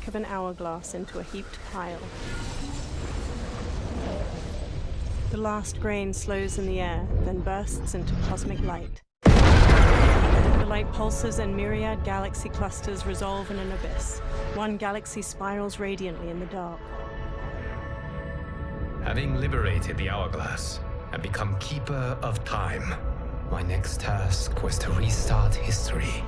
back of an hourglass into a heaped pile. The last grain slows in the air, then bursts into cosmic light. The light pulses and myriad galaxy clusters resolve in an abyss. One galaxy spirals radiantly in the dark. Having liberated the hourglass and become keeper of time, my next task was to restart history.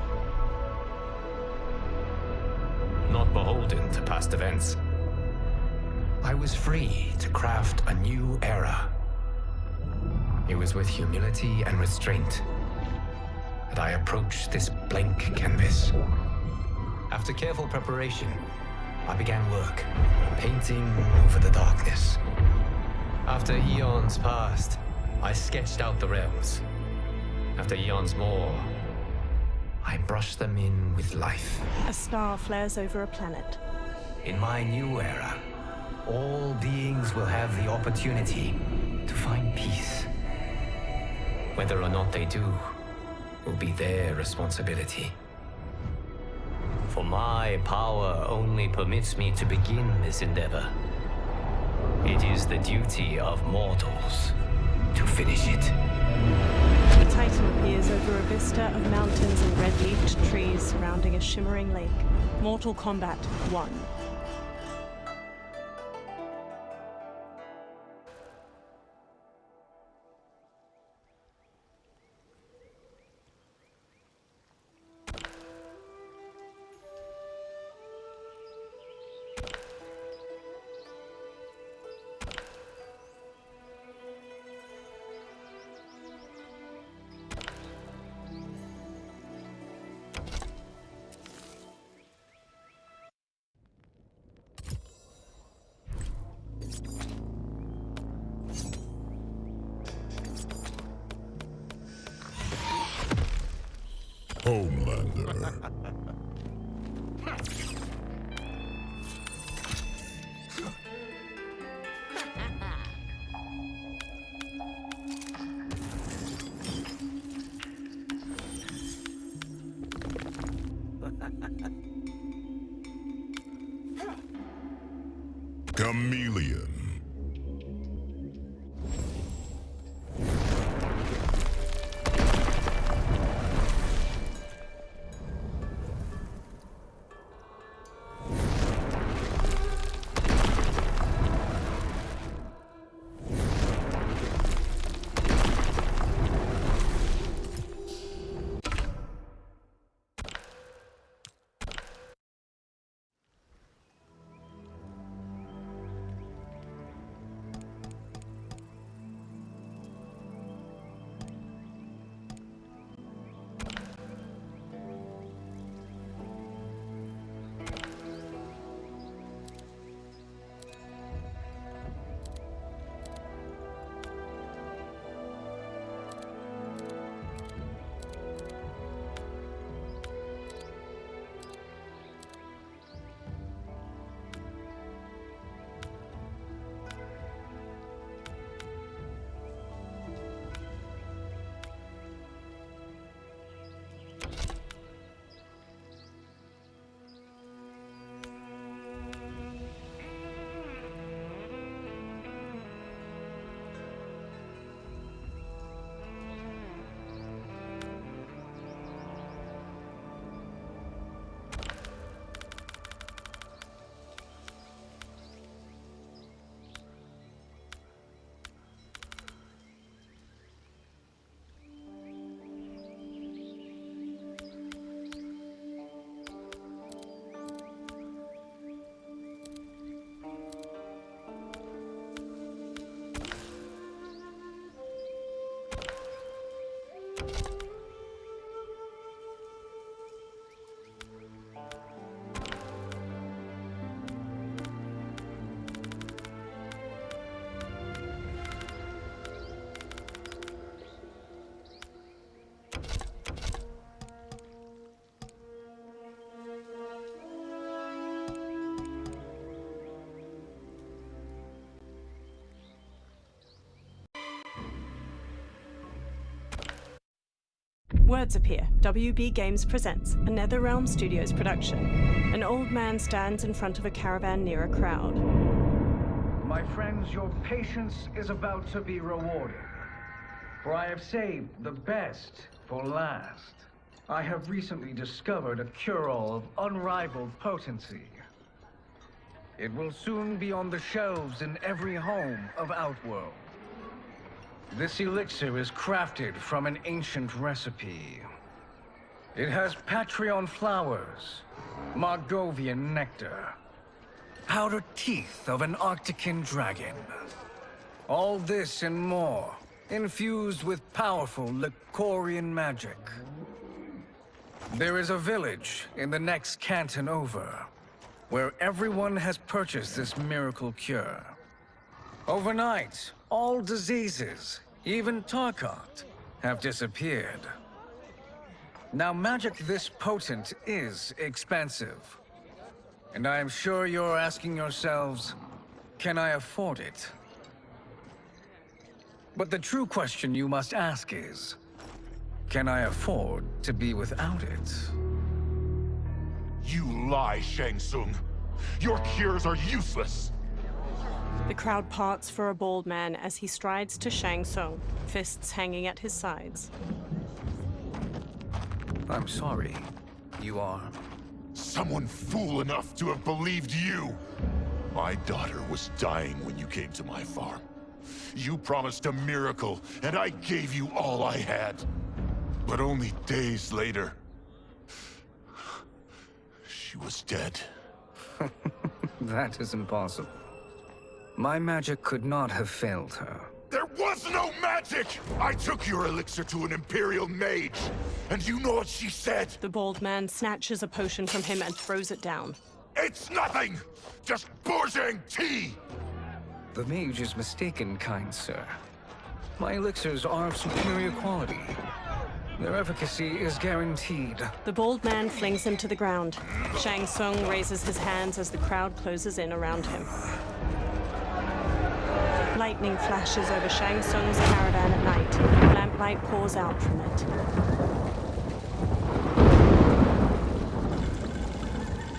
Not beholden to past events, I was free to craft a new era. It was with humility and restraint that I approached this blank canvas. After careful preparation, I began work, painting over the darkness. After eons passed, I sketched out the realms. After eons more, I brushed them in with life. A star flares over a planet. In my new era, all beings will have the opportunity to find peace. Whether or not they do will be their responsibility. For my power only permits me to begin this endeavor. It is the duty of mortals to finish it. A Titan appears over a vista of mountains and red-leafed trees surrounding a shimmering lake. Mortal Kombat 1. Homelander. Chameleon. Words appear. WB Games presents a NetherRealm Studios production. An old man stands in front of a caravan near a crowd. My friends, your patience is about to be rewarded. For I have saved the best for last. I have recently discovered a cure-all of unrivaled potency. It will soon be on the shelves in every home of Outworld. This elixir is crafted from an ancient recipe. It has Patreon flowers, Margovian nectar, powdered teeth of an Arctican dragon. All this and more, infused with powerful Lycorian magic. There is a village in the next canton over, where everyone has purchased this miracle cure. Overnight, all diseases, even Tarkat, have disappeared. Now, magic this potent is expensive. And I am sure you're asking yourselves, can I afford it? But the true question you must ask is, can I afford to be without it? You lie, Shang Tsung. Your cures are useless. The crowd parts for a bald man as he strides to Shang Tsung, fists hanging at his sides. I'm sorry. You are? Someone fool enough to have believed you. My daughter was dying when you came to my farm. You promised a miracle, and I gave you all I had. But only days later, she was dead. That is impossible. My magic could not have failed her. There was no magic! I took your elixir to an Imperial mage, and you know what she said? The bald man snatches a potion from him and throws it down. It's nothing! Just Bourgeois tea! The mage is mistaken, kind sir. My elixirs are of superior quality. Their efficacy is guaranteed. The bald man flings him to the ground. Shang Tsung raises his hands as the crowd closes in around him. Lightning flashes over Shang Tsung's caravan at night. Lamplight pours out from it.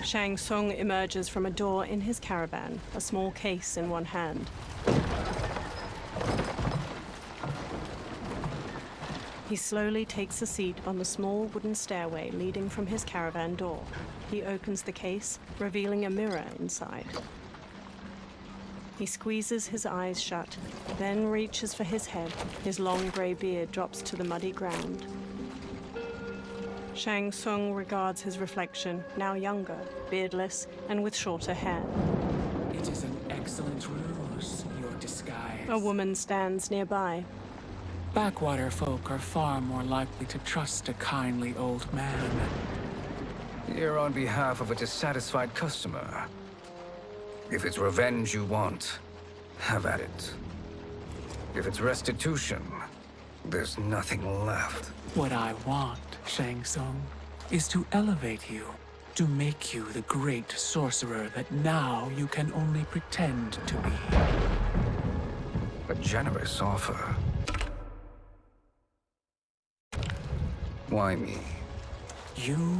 Shang Tsung emerges from a door in his caravan, a small case in one hand. He slowly takes a seat on the small wooden stairway leading from his caravan door. He opens the case, revealing a mirror inside. He squeezes his eyes shut, then reaches for his head. His long gray beard drops to the muddy ground. Shang Tsung regards his reflection, now younger, beardless, and with shorter hair. It is an excellent ruse, your disguise. A woman stands nearby. Backwater folk are far more likely to trust a kindly old man. Here on behalf of a dissatisfied customer. If it's revenge you want, have at it. If it's restitution, there's nothing left. What I want, Shang Tsung, is to elevate you, to make you the great sorcerer that now you can only pretend to be. A generous offer. Why me? You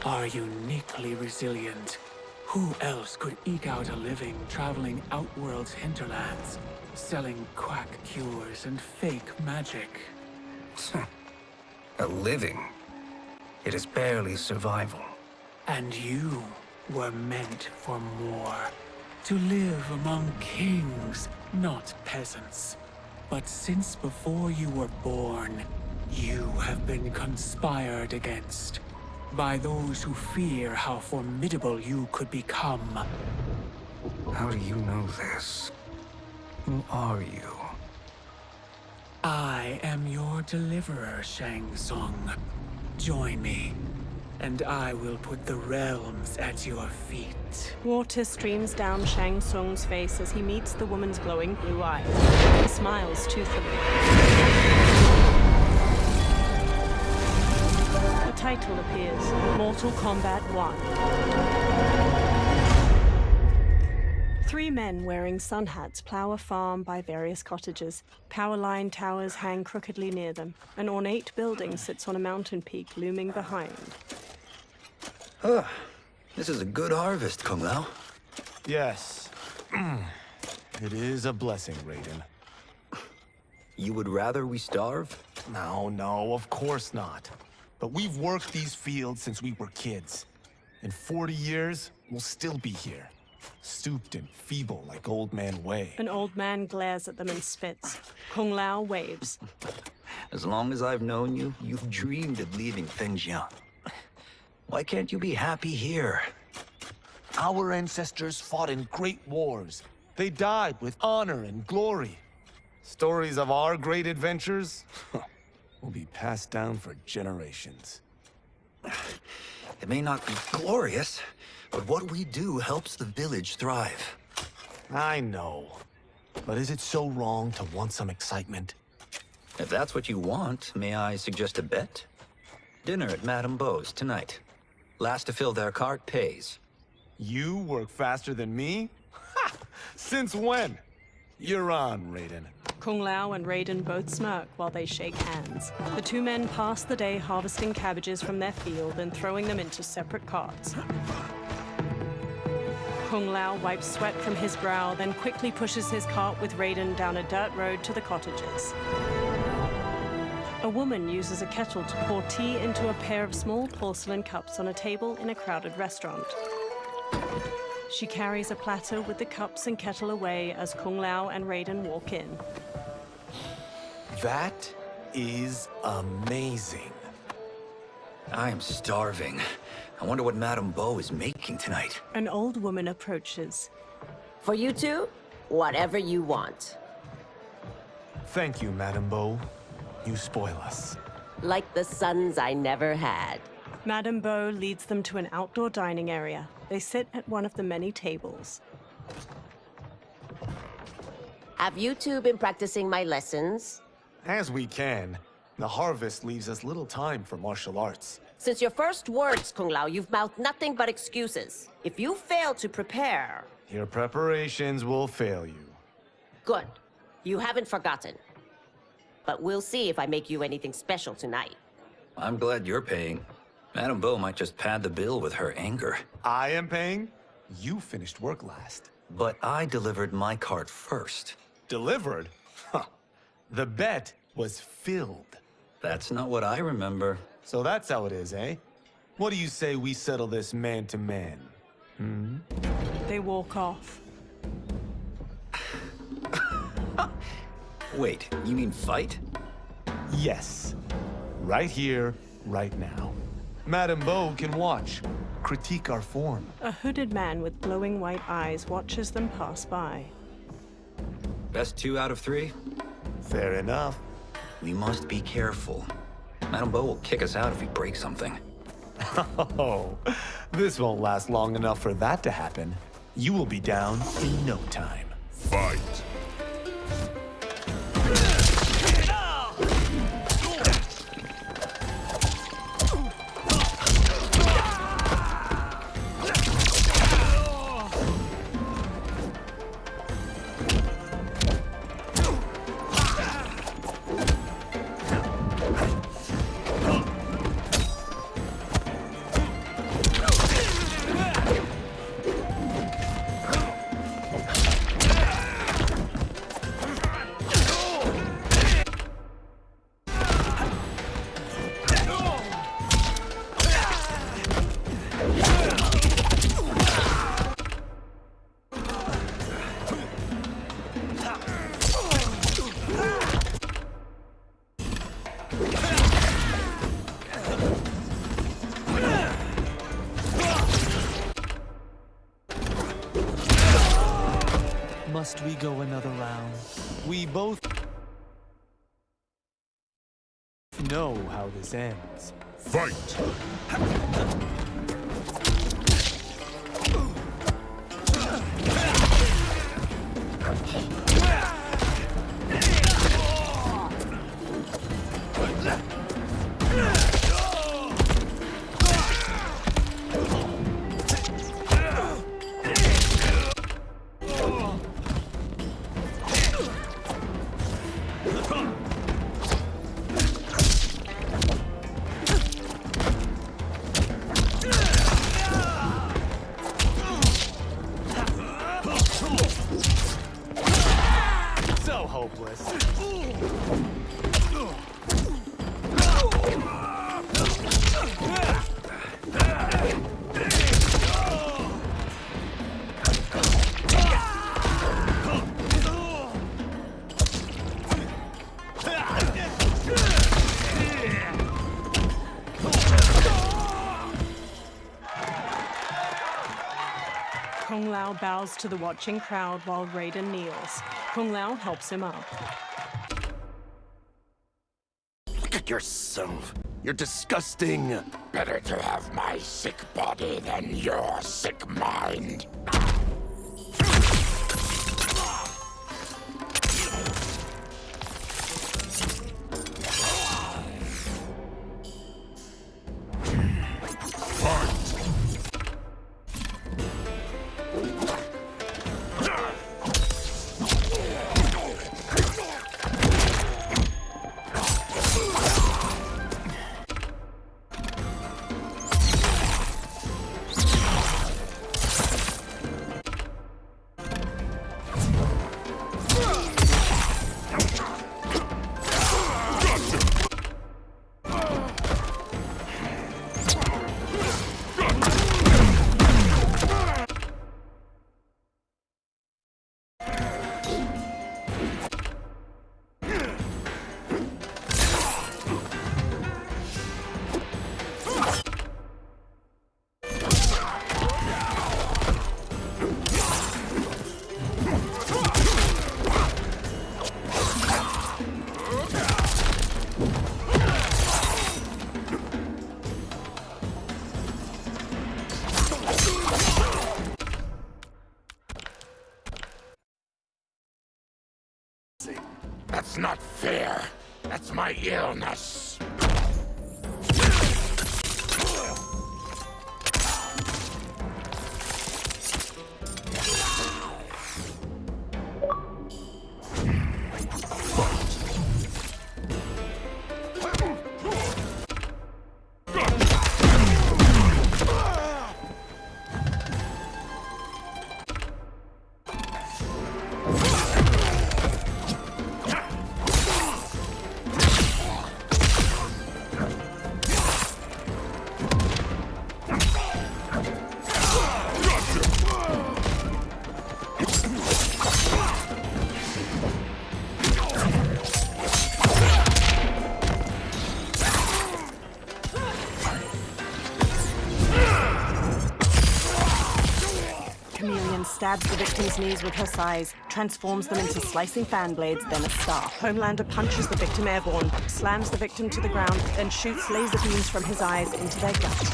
are uniquely resilient. Who else could eke out a living traveling Outworld's hinterlands, selling quack cures and fake magic? A living? It is barely survival. And you were meant for more. To live among kings, not peasants. But since before you were born, you have been conspired against by those who fear how formidable you could become. How do you know this? Who are you? I am your deliverer, Shang Tsung. Join me, and I will put the realms at your feet. Water streams down Shang Tsung's face as he meets the woman's glowing blue eyes. He smiles toothily. A title appears, Mortal Kombat 1. Three men wearing sun hats plow a farm by various cottages. Power line towers hang crookedly near them. An ornate building sits on a mountain peak looming behind. This is a good harvest, Kung Lao. Yes. It is a blessing, Raiden. You would rather we starve? No, of course not. But we've worked these fields since we were kids. In 40 years, we'll still be here. Stooped and feeble like Old Man Wei. An old man glares at them and spits. Kung Lao waves. As long as I've known you, you've dreamed of leaving things young. Why can't you be happy here? Our ancestors fought in great wars. They died with honor and glory. Stories of our great adventures will be passed down for generations. It may not be glorious, but what we do helps the village thrive. I know. But is it so wrong to want some excitement? If that's what you want, may I suggest a bet? Dinner at Madame Beau's tonight. Last to fill their cart pays. You work faster than me? Ha! Since when? You're on, Raiden. Kung Lao and Raiden both smirk while they shake hands. The two men pass the day harvesting cabbages from their field and throwing them into separate carts. Kung Lao wipes sweat from his brow, then quickly pushes his cart with Raiden down a dirt road to the cottages. A woman uses a kettle to pour tea into a pair of small porcelain cups on a table in a crowded restaurant. She carries a platter with the cups and kettle away as Kung Lao and Raiden walk in. That is amazing. I am starving. I wonder what Madame Beau is making tonight. An old woman approaches. For you two, whatever you want. Thank you, Madame Beau. You spoil us. Like the sons I never had. Madame Beau leads them to an outdoor dining area. They sit at one of the many tables. Have you two been practicing my lessons? As we can. The harvest leaves us little time for martial arts. Since your first words, Kung Lao, you've mouthed nothing but excuses. If you fail to prepare... Your preparations will fail you. Good. You haven't forgotten. But we'll see if I make you anything special tonight. I'm glad you're paying. Madame Beau might just pad the bill with her anger. I am paying? You finished work last. But I delivered my cart first. Delivered? Huh. The bet was filled. That's not what I remember. So that's how it is, eh? What do you say we settle this man to man? They walk off. Wait, you mean fight? Yes. Right here, right now. Madame Beau can watch, critique our form. A hooded man with glowing white eyes watches them pass by. Best 2 out of 3? Fair enough. We must be careful. Madame Beau will kick us out if we break something. Oh, this won't last long enough for that to happen. You will be down in no time. Fight! Must we go another round? We both know how this ends. Fight! Kung Lao bows to the watching crowd while Raiden kneels. Kung Lao helps him up. Look at yourself. You're disgusting. Better to have my sick body than your sick mind. That's not fair. That's my illness. Stabs the victim's knees with her sais, transforms them into slicing fan blades, then a staff. Homelander punches the victim airborne, slams the victim to the ground, then shoots laser beams from his eyes into their gut.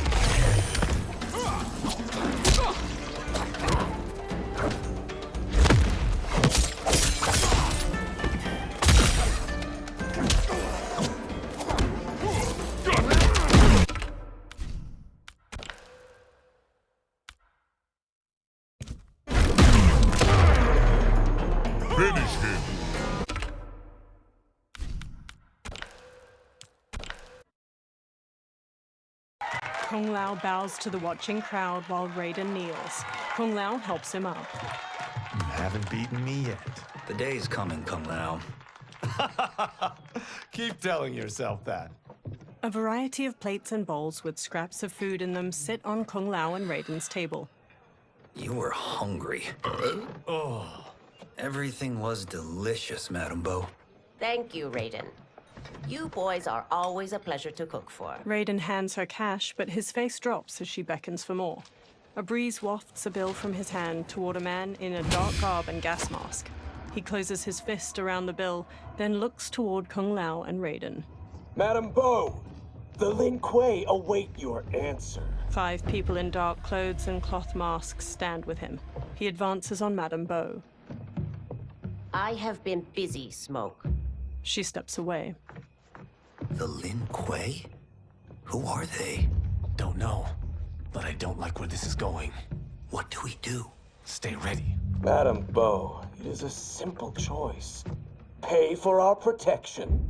Finish him. Kung Lao bows to the watching crowd while Raiden kneels. Kung Lao helps him up. You haven't beaten me yet. The day's coming, Kung Lao. Keep telling yourself that. A variety of plates and bowls with scraps of food in them sit on Kung Lao and Raiden's table. You were hungry. Oh. Everything was delicious, Madam Bo. Thank you, Raiden. You boys are always a pleasure to cook for. Raiden hands her cash, but his face drops as she beckons for more. A breeze wafts a bill from his hand toward a man in a dark garb and gas mask. He closes his fist around the bill, then looks toward Kung Lao and Raiden. Madam Bo, the Lin Kuei await your answer. 5 people in dark clothes and cloth masks stand with him. He advances on Madam Bo. I have been busy, Smoke. She steps away. The Lin Kuei? Who are they? Don't know, but I don't like where this is going. What do we do? Stay ready. Madam Bo, it is a simple choice. Pay for our protection,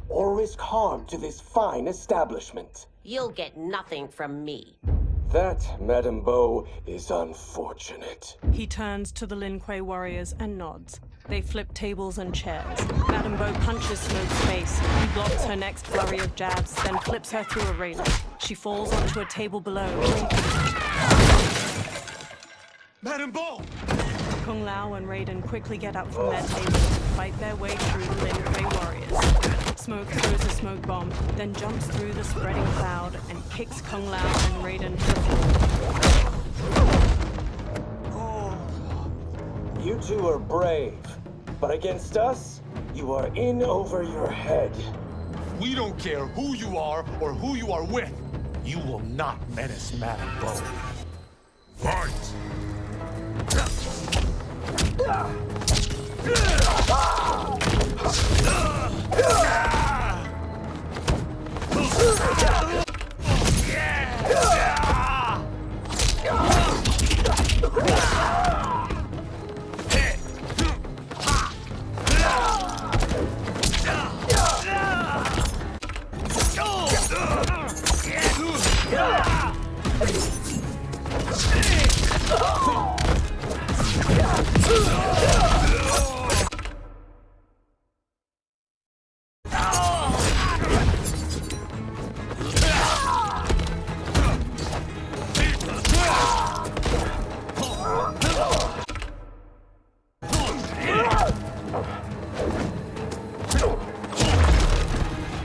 or risk harm to this fine establishment. You'll get nothing from me. That, Madam Bo, is unfortunate. He turns to the Lin Kuei warriors and nods. They flip tables and chairs. Madam Bo punches Smoke's face. He blocks her next flurry of jabs, then flips her through a railing. She falls onto a table below. Madam Bo! Kung Lao and Raiden quickly get up from their table and fight their way through the Lin Kuei warriors. Smoke throws a smoke bomb, then jumps through the spreading cloud and kicks Kung Lao and Raiden to the floor. You two are brave, but against us, you are in over your head. We don't care who you are or who you are with. You will not menace Madam Bo. Fight!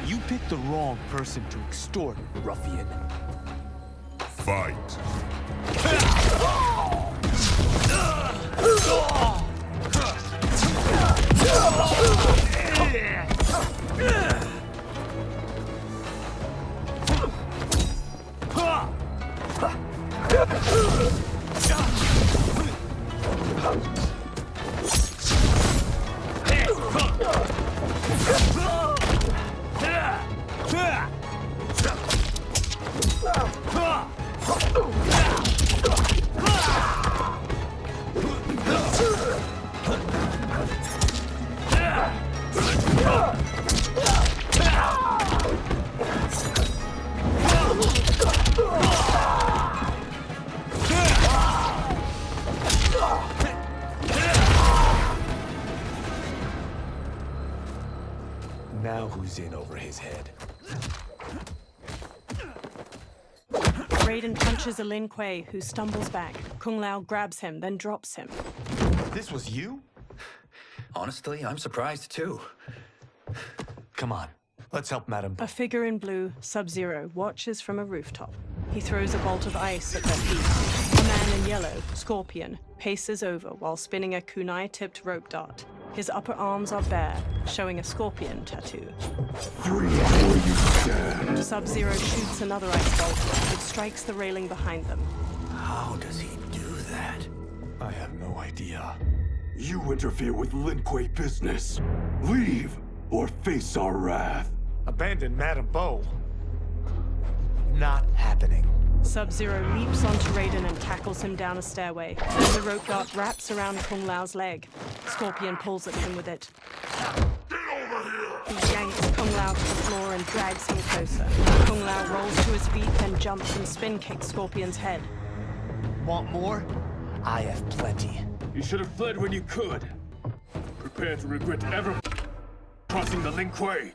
You picked the wrong person to extort, ruffian. Fight! Now who's in over his head? Raiden punches a Lin Kuei, who stumbles back. Kung Lao grabs him, then drops him. This was you? Honestly, I'm surprised too. Come on, let's help Madam Bo. A figure in blue, Sub-Zero, watches from a rooftop. He throws a bolt of ice at their feet. A man in yellow, Scorpion, paces over while spinning a kunai-tipped rope dart. His upper arms are bare, showing a scorpion tattoo. Sub-Zero shoots another ice bolt. It strikes the railing behind them. How does he do that? I have no idea. You interfere with Lin Kuei business. Leave, or face our wrath. Abandon Madam Bo? Not happening. Sub-Zero leaps onto Raiden and tackles him down a stairway. The rope dart wraps around Kung Lao's leg. Scorpion pulls at him with it. He yanks Kung Lao to the floor and drags him closer. Kung Lao rolls to his feet, then jumps and spin kicks Scorpion's head. Want more? I have plenty. You should have fled when you could. Prepare to regret ever crossing the Lin Kuei.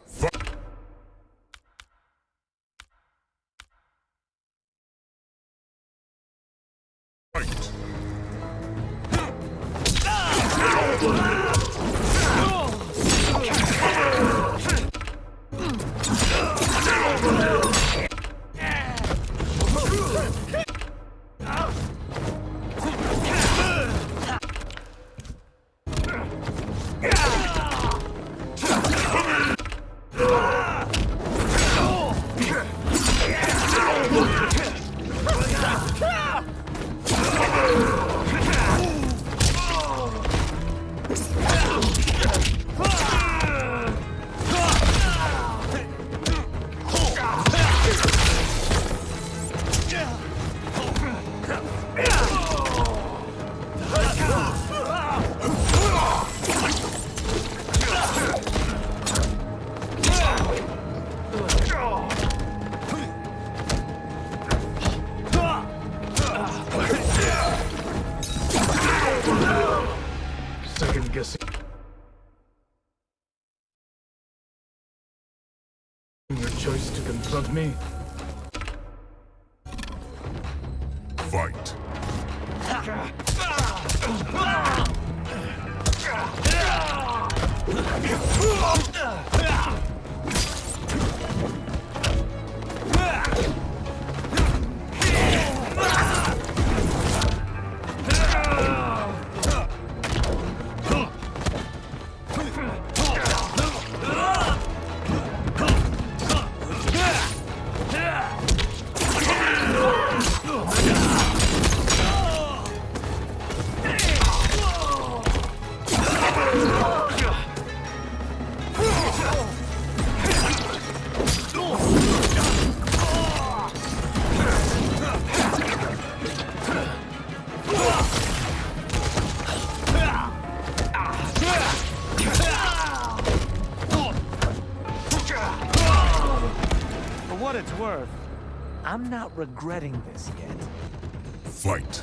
Second guessing your choice to confront me. Fight! I'm not regretting this yet. Fight.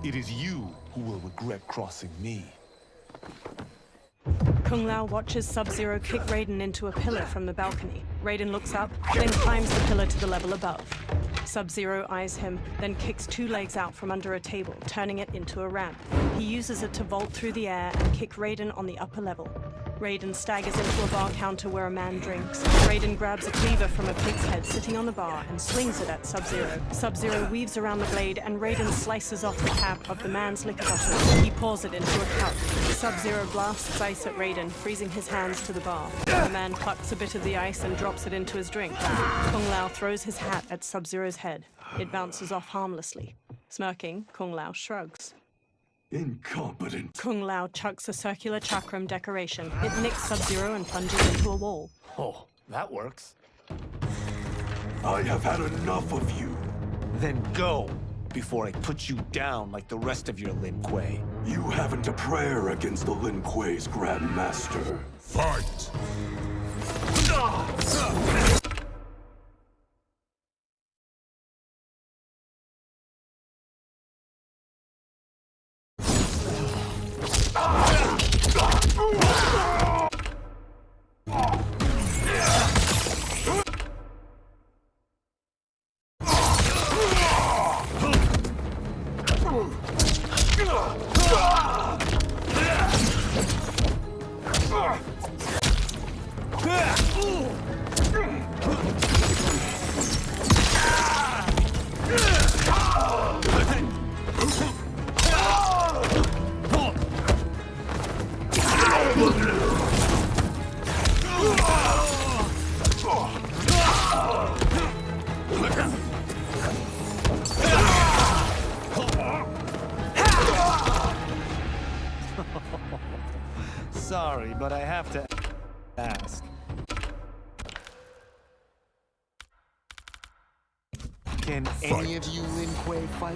It is you who will regret crossing me. Kung Lao watches Sub-Zero kick Raiden into a pillar from the balcony. Raiden looks up, then climbs the pillar to the level above. Sub-Zero eyes him, then kicks 2 legs out from under a table, turning it into a ramp. He uses it to vault through the air and kick Raiden on the upper level. Raiden staggers into a bar counter where a man drinks. Raiden grabs a cleaver from a pig's head sitting on the bar and swings it at Sub-Zero. Sub-Zero weaves around the blade and Raiden slices off the cap of the man's liquor bottle. He pours it into a cup. Sub-Zero blasts ice at Raiden, freezing his hands to the bar. The man plucks a bit of the ice and drops it into his drink. Kung Lao throws his hat at Sub-Zero's head. It bounces off harmlessly. Smirking, Kung Lao shrugs. Incompetent. Kung Lao chucks a circular chakram decoration. It nicks Sub-Zero and plunges into a wall. Oh, that works. I have had enough of you. Then go, before I put you down like the rest of your Lin Kuei. You haven't a prayer against the Lin Kuei's Grand Master. Fight! Sorry, but I have to ask. Can any of you Lin Kuei fight?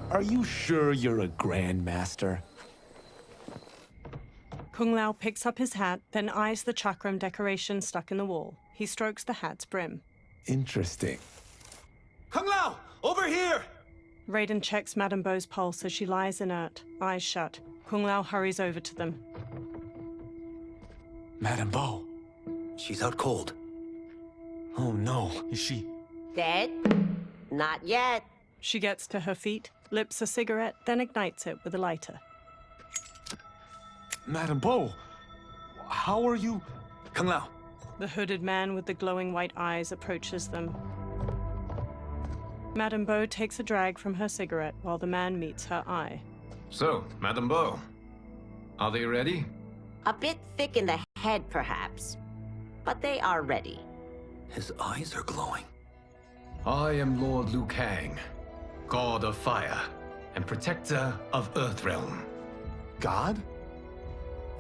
Are you sure you're a Grandmaster? Kung Lao picks up his hat, then eyes the chakram decoration stuck in the wall. He strokes the hat's brim. Interesting. Kung Lao, over here! Raiden checks Madame Beau's pulse as she lies inert, eyes shut. Kung Lao hurries over to them. Madame Beau. She's out cold. Oh no, is she? Dead? Not yet. She gets to her feet, lips a cigarette, then ignites it with a lighter. Madame Beau, how are you? Kung Lao. The hooded man with the glowing white eyes approaches them. Madame Beau takes a drag from her cigarette while the man meets her eye. So, Madame Beau, are they ready? A bit thick in the head, perhaps. But they are ready. His eyes are glowing. I am Lord Liu Kang, God of Fire, and protector of Earthrealm. God?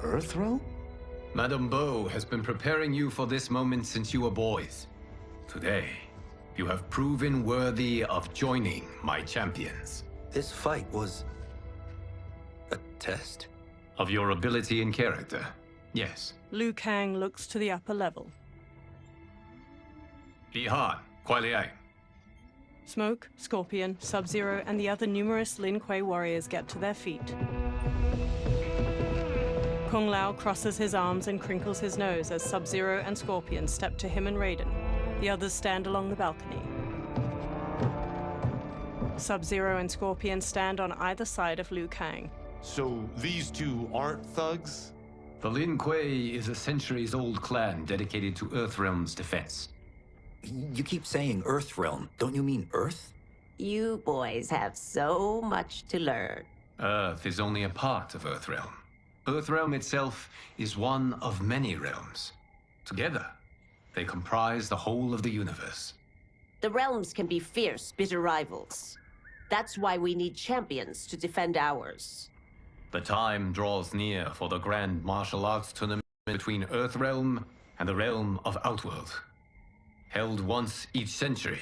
Earthrealm? Madame Beau has been preparing you for this moment since you were boys. Today, you have proven worthy of joining my champions. This fight was a test? Of your ability and character, yes. Liu Kang looks to the upper level. Li Han, Kuai Liang. Smoke, Scorpion, Sub-Zero, and the other numerous Lin Kuei warriors get to their feet. Kung Lao crosses his arms and crinkles his nose as Sub-Zero and Scorpion step to him and Raiden. The others stand along the balcony. Sub-Zero and Scorpion stand on either side of Liu Kang. So these two aren't thugs? The Lin Kuei is a centuries-old clan dedicated to Earthrealm's defense. You keep saying Earthrealm. Don't you mean Earth? You boys have so much to learn. Earth is only a part of Earthrealm. Earthrealm itself is one of many realms. Together, they comprise the whole of the universe. The realms can be fierce, bitter rivals. That's why we need champions to defend ours. The time draws near for the grand martial arts tournament between Earthrealm and the realm of Outworld. Held once each century,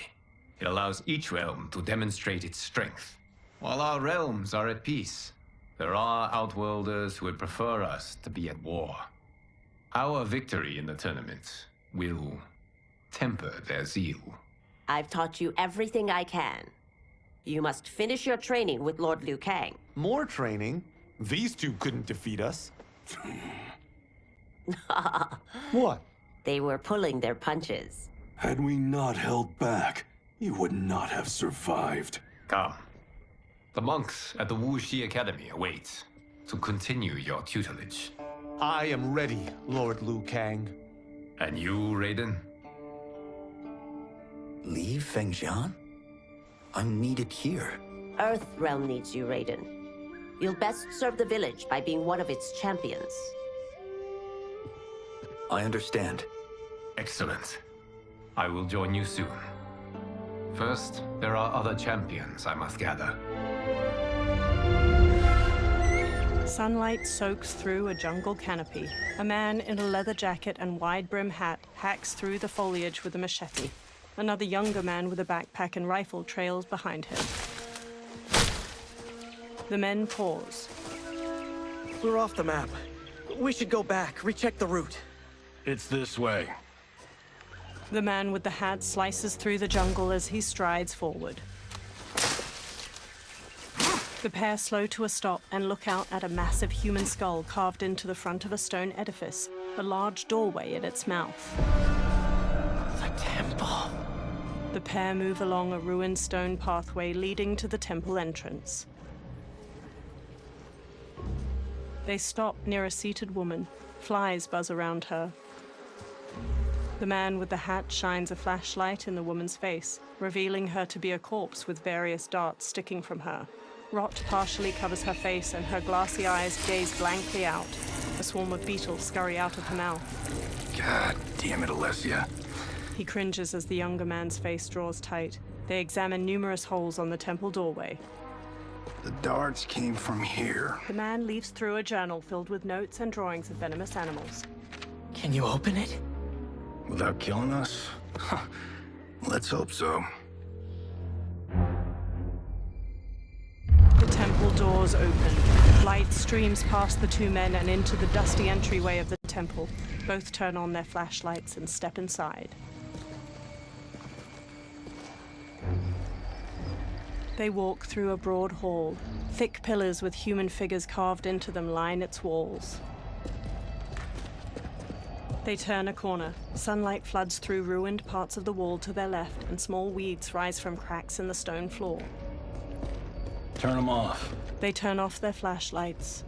it allows each realm to demonstrate its strength. While our realms are at peace, there are Outworlders who would prefer us to be at war. Our victory in the tournament will temper their zeal. I've taught you everything I can. You must finish your training with Lord Liu Kang. More training? These two couldn't defeat us. What? They were pulling their punches. Had we not held back, you would not have survived. Come. The monks at the Wuxi Academy await to continue your tutelage. I am ready, Lord Liu Kang. And you, Raiden? Leave Fengjian? I'm needed here. Earthrealm needs you, Raiden. You'll best serve the village by being one of its champions. I understand. Excellent. I will join you soon. First, there are other champions I must gather. Sunlight soaks through a jungle canopy. A man in a leather jacket and wide-brim hat hacks through the foliage with a machete. Another younger man with a backpack and rifle trails behind him. The men pause. We're off the map. We should go back, recheck the route. It's this way. The man with the hat slices through the jungle as he strides forward. The pair slow to a stop and look out at a massive human skull carved into the front of a stone edifice, a large doorway at its mouth. The temple. The pair move along a ruined stone pathway leading to the temple entrance. They stop near a seated woman. Flies buzz around her. The man with the hat shines a flashlight in the woman's face, revealing her to be a corpse with various darts sticking from her. Rot partially covers her face and her glassy eyes gaze blankly out. A swarm of beetles scurry out of her mouth. God damn it, Alessia. He cringes as the younger man's face draws tight. They examine numerous holes on the temple doorway. The darts came from here. The man leafs through a journal filled with notes and drawings of venomous animals. Can you open it? Without killing us? Let's hope so. The temple doors open. Light streams past the two men and into the dusty entryway of the temple. Both turn on their flashlights and step inside. They walk through a broad hall. Thick pillars with human figures carved into them line its walls. They turn a corner. Sunlight floods through ruined parts of the wall to their left, and small weeds rise from cracks in the stone floor. Turn them off. They turn off their flashlights.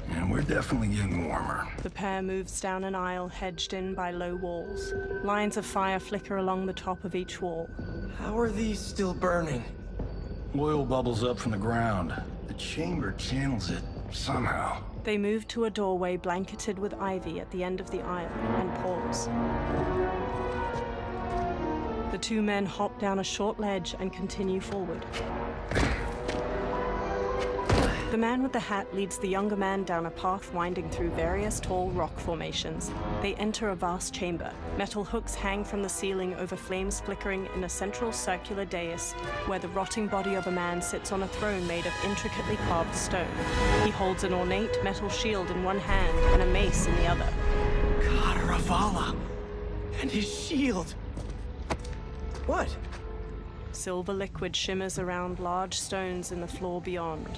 And we're definitely getting warmer. The pair moves down an aisle hedged in by low walls. Lines of fire flicker along the top of each wall. How are these still burning? Oil bubbles up from the ground. The chamber channels it somehow. They move to a doorway blanketed with ivy at the end of the aisle and pause. The two men hop down a short ledge and continue forward. The man with the hat leads the younger man down a path winding through various tall rock formations. They enter a vast chamber. Metal hooks hang from the ceiling over flames flickering in a central circular dais, where the rotting body of a man sits on a throne made of intricately carved stone. He holds an ornate metal shield in one hand and a mace in the other. Ravala! And his shield! What? Silver liquid shimmers around large stones in the floor beyond.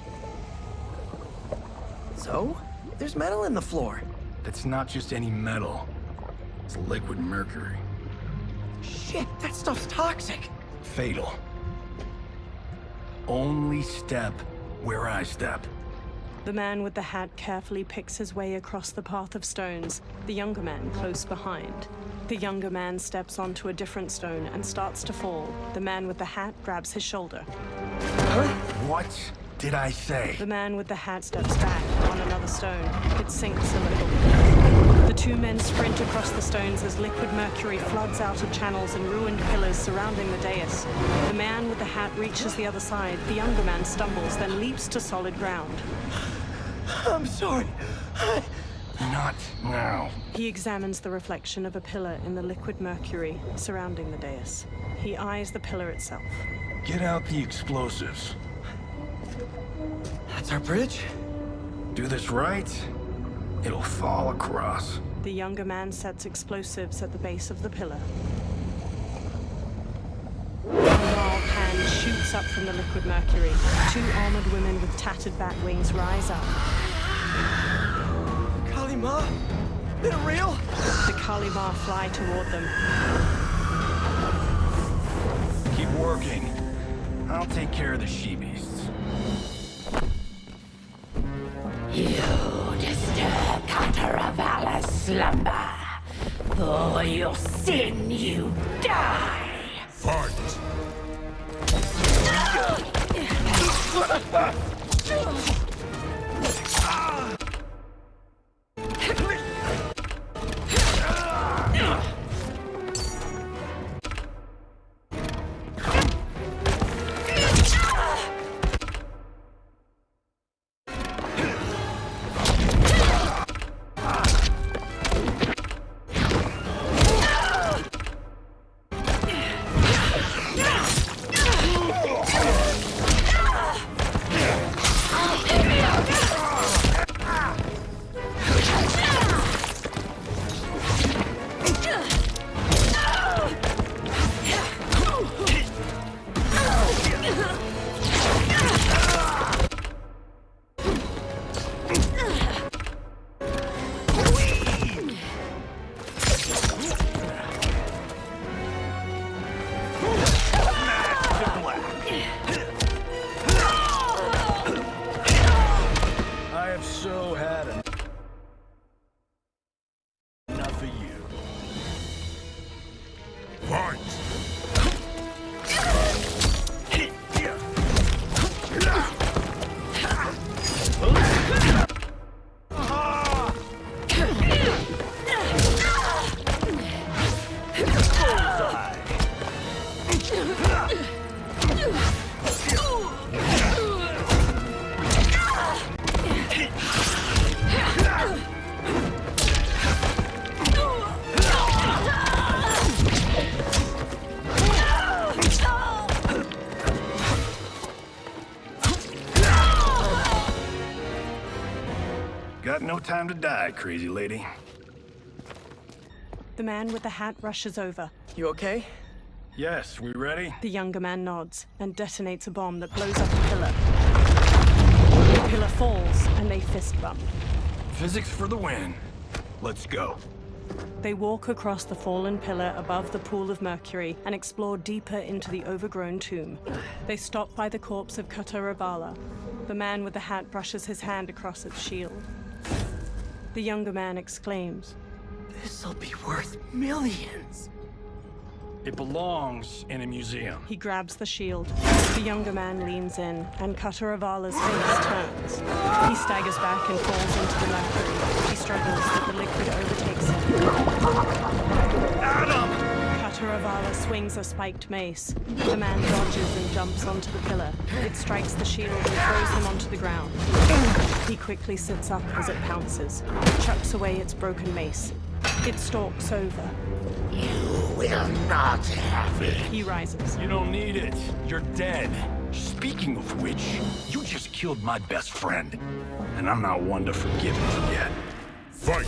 So? There's metal in the floor. That's not just any metal. It's liquid mercury. Shit, that stuff's toxic. Fatal. Only step where I step. The man with the hat carefully picks his way across the path of stones, the younger man close behind. The younger man steps onto a different stone and starts to fall. The man with the hat grabs his shoulder. What did I say? The man with the hat steps back on another stone. It sinks a little. The two men sprint across the stones as liquid mercury floods out of channels and ruined pillars surrounding the dais. The man with the hat reaches the other side. The younger man stumbles, then leaps to solid ground. I'm sorry. Not now. He examines the reflection of a pillar in the liquid mercury surrounding the dais. He eyes the pillar itself. Get out the explosives. That's our bridge? Do this right, it'll fall across. The younger man sets explosives at the base of the pillar. A gnarled hand shoots up from the liquid mercury. Two armored women with tattered bat wings rise up. Kalima? They're real? The Kalima fly toward them. Keep working. I'll take care of the she-beasts. You disturb Cataravalla's slumber. For your sin, you die. Fight! Got no time to die, crazy lady. The man with the hat rushes over. You okay? Yes, we ready? The younger man nods and detonates a bomb that blows up the pillar. The pillar falls and they fist bump. Physics for the win. Let's go. They walk across the fallen pillar above the pool of mercury and explore deeper into the overgrown tomb. They stop by the corpse of Kataravala. The man with the hat brushes his hand across its shield. The younger man exclaims, This'll be worth millions. It belongs in a museum. He grabs the shield. The younger man leans in, and Kataravala's face turns. He staggers back and falls into the mercury. He struggles, but the liquid overtakes him. Adam! Kataravala swings a spiked mace. The man dodges and jumps onto the pillar. It strikes the shield and throws him onto the ground. He quickly sits up as it pounces, chucks away its broken mace. It stalks over. You will not have it. He rises. You don't need it. You're dead. Speaking of which, you just killed my best friend. And I'm not one to forgive and forget. Fight!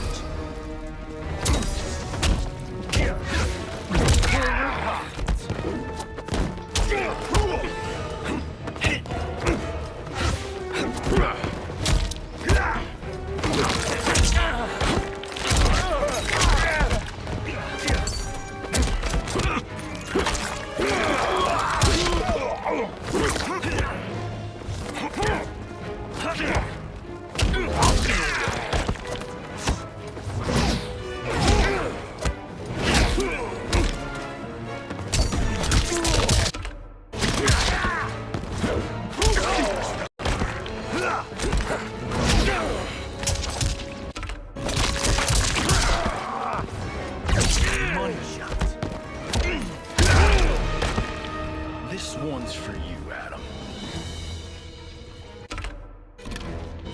This one's for you, Adam.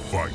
Fight!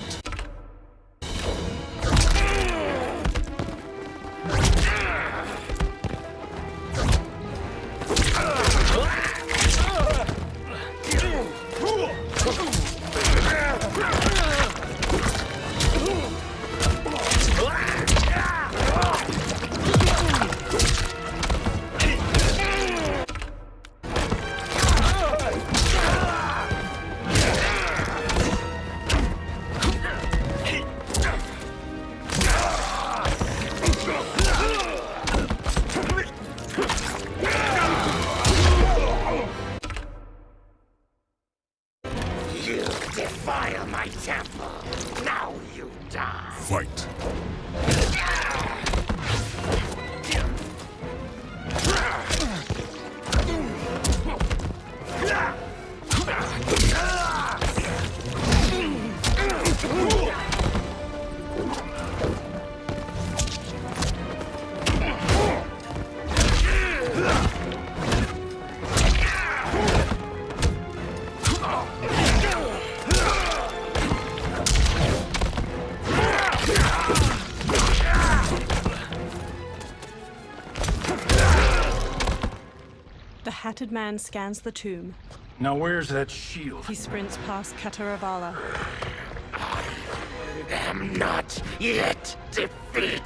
You defile my temple. Now you die. Fight! The hatted man scans the tomb. Now where's that shield? He sprints past Kataravala. I'm not yet defeated.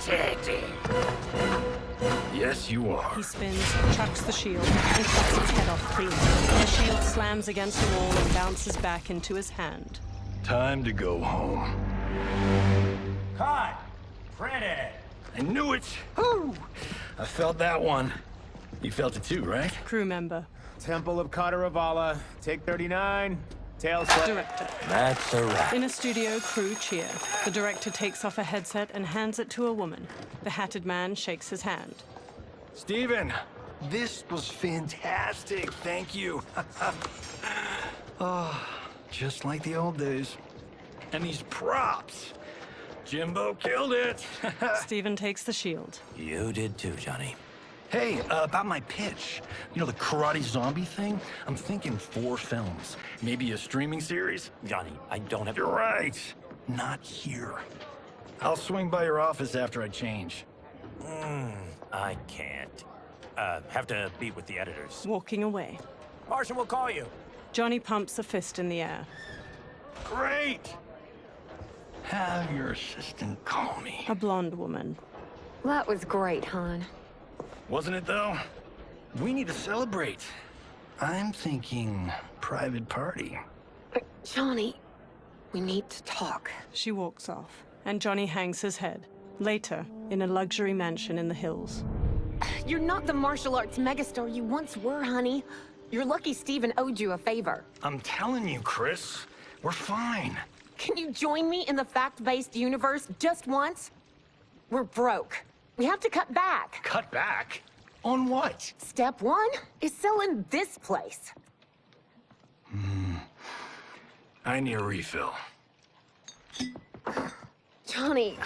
Yes, you are. He spins, chucks the shield, and cuts its head off clean. The shield slams against the wall and bounces back into his hand. Time to go home. Cut! Printed! I knew it! Woo! I felt that one. You felt it too, right? Crew member. Temple of Kataravala, take 39, tail slap. Director. That's a wrap. In a studio, crew cheer. The director takes off a headset and hands it to a woman. The hatted man shakes his hand. Steven, this was fantastic. Thank you. Oh, just like the old days. And these props. Jimbo killed it. Steven takes the shield. You did too, Johnny. Hey, about my pitch. You know, the karate zombie thing? I'm thinking 4 films. Maybe a streaming series? Johnny, I don't have... You're right. Not here. I'll swing by your office after I change. I can't. Have to meet with the editors. Walking away. Martian will call you. Johnny pumps a fist in the air. Great! Have your assistant call me. A blonde woman. That was great, hon. Wasn't it, though? We need to celebrate. I'm thinking private party. Johnny, we need to talk. She walks off, and Johnny hangs his head. Later, in a luxury mansion in the hills. You're not the martial arts megastar you once were, honey. You're lucky Steven owed you a favor. I'm telling you, Chris, we're fine. Can you join me in the fact-based universe just once? We're broke. We have to cut back. Cut back? On what? Step 1 is selling this place. I need a refill. Johnny,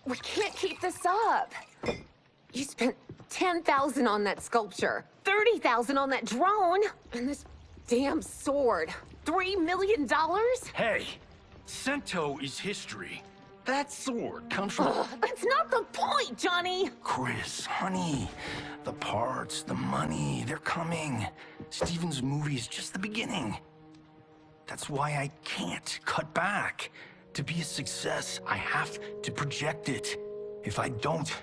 we can't keep this up. You spent 10,000 on that sculpture, 30,000 on that drone, and this damn sword. $3 million? Hey, Sento is history. That sword comes from... Ugh, that's not the point, Johnny! Chris, honey, the parts, the money, they're coming. Steven's movie is just the beginning. That's why I can't cut back. To be a success, I have to project it. If I don't,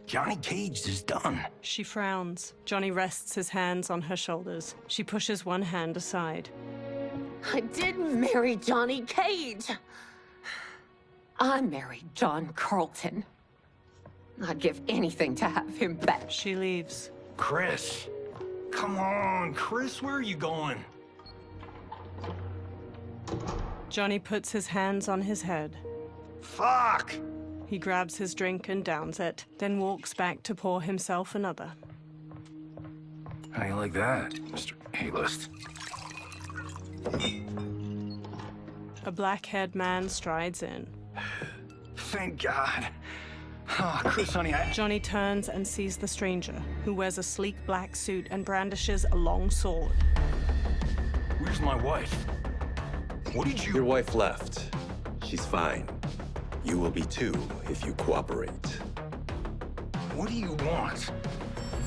Johnny Cage is done. She frowns. Johnny rests his hands on her shoulders. She pushes one hand aside. I didn't marry Johnny Cage. I married John Carlton. I'd give anything to have him back. She leaves. Chris, come on, Chris, where are you going? Johnny puts his hands on his head. Fuck! He grabs his drink and downs it, then walks back to pour himself another. How you like that, Mr. A-list? A black-haired man strides in. Thank God. Oh, Chris, honey, Johnny turns and sees the stranger, who wears a sleek black suit and brandishes a long sword. Where's my wife? What did you... Your wife left. She's fine. You will be too, if you cooperate. What do you want?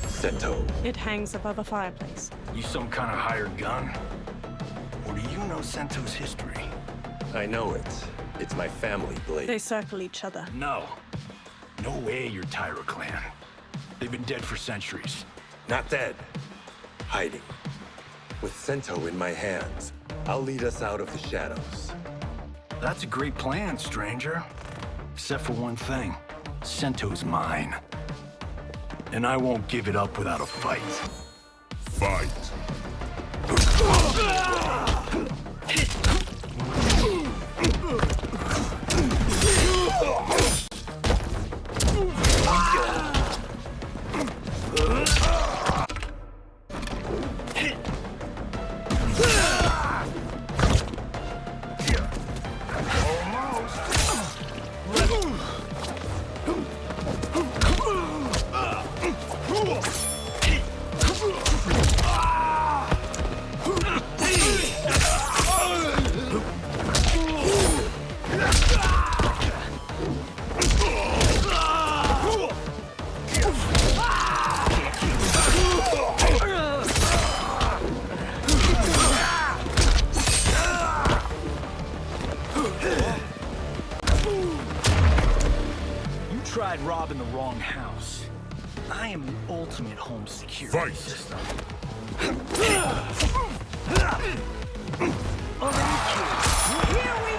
Sento. It hangs above a fireplace. You some kind of hired gun? Or do you know Sento's history? I know it. It's my family blade. They circle each other. No. No way you're Tyra clan. They've been dead for centuries. Not dead. Hiding. With Sento in my hands, I'll lead us out of the shadows. That's a great plan, stranger. Except for one thing. Sento's mine. And I won't give it up without a fight. Fight. Tried robbing the wrong house. I am the ultimate home security system. Here we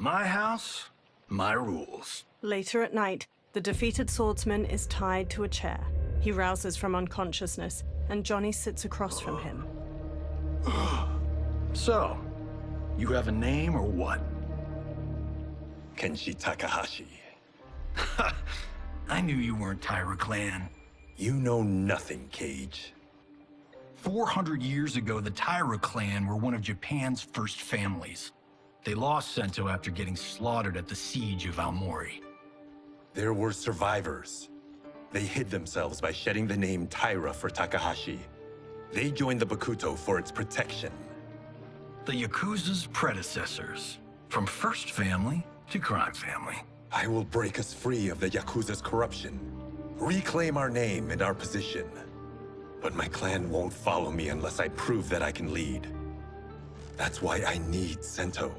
My house, my rules. Later at night, the defeated swordsman is tied to a chair. He rouses from unconsciousness, and Johnny sits across from him. So, you have a name or what? Kenshi Takahashi. I knew you weren't Tyra clan. You know nothing, Cage. 400 years ago, the Tyra clan were one of Japan's first families. They lost Sento after getting slaughtered at the siege of Aomori. There were survivors. They hid themselves by shedding the name Tyra for Takahashi. They joined the Bakuto for its protection. The Yakuza's predecessors. From first family to crime family. I will break us free of the Yakuza's corruption. Reclaim our name and our position. But my clan won't follow me unless I prove that I can lead. That's why I need Sento.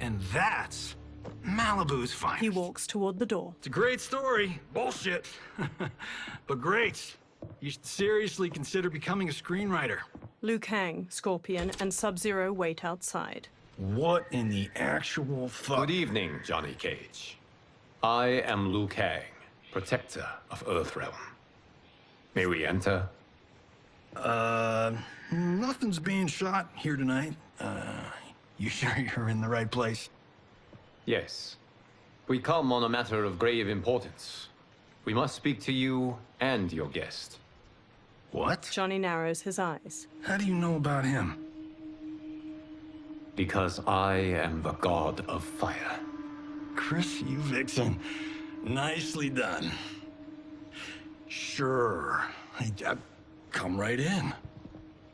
And that's Malibu's finest. He walks toward the door. It's a great story. Bullshit. But great. You should seriously consider becoming a screenwriter. Liu Kang, Scorpion, and Sub-Zero wait outside. What in the actual fuck? Good evening, Johnny Cage. I am Liu Kang, protector of Earthrealm. May we enter? Nothing's being shot here tonight. You sure you're in the right place? Yes. We come on a matter of grave importance. We must speak to you and your guest. What? Johnny narrows his eyes. How do you know about him? Because I am the god of fire. Chris, you vixen. Nicely done. Sure. Come right in.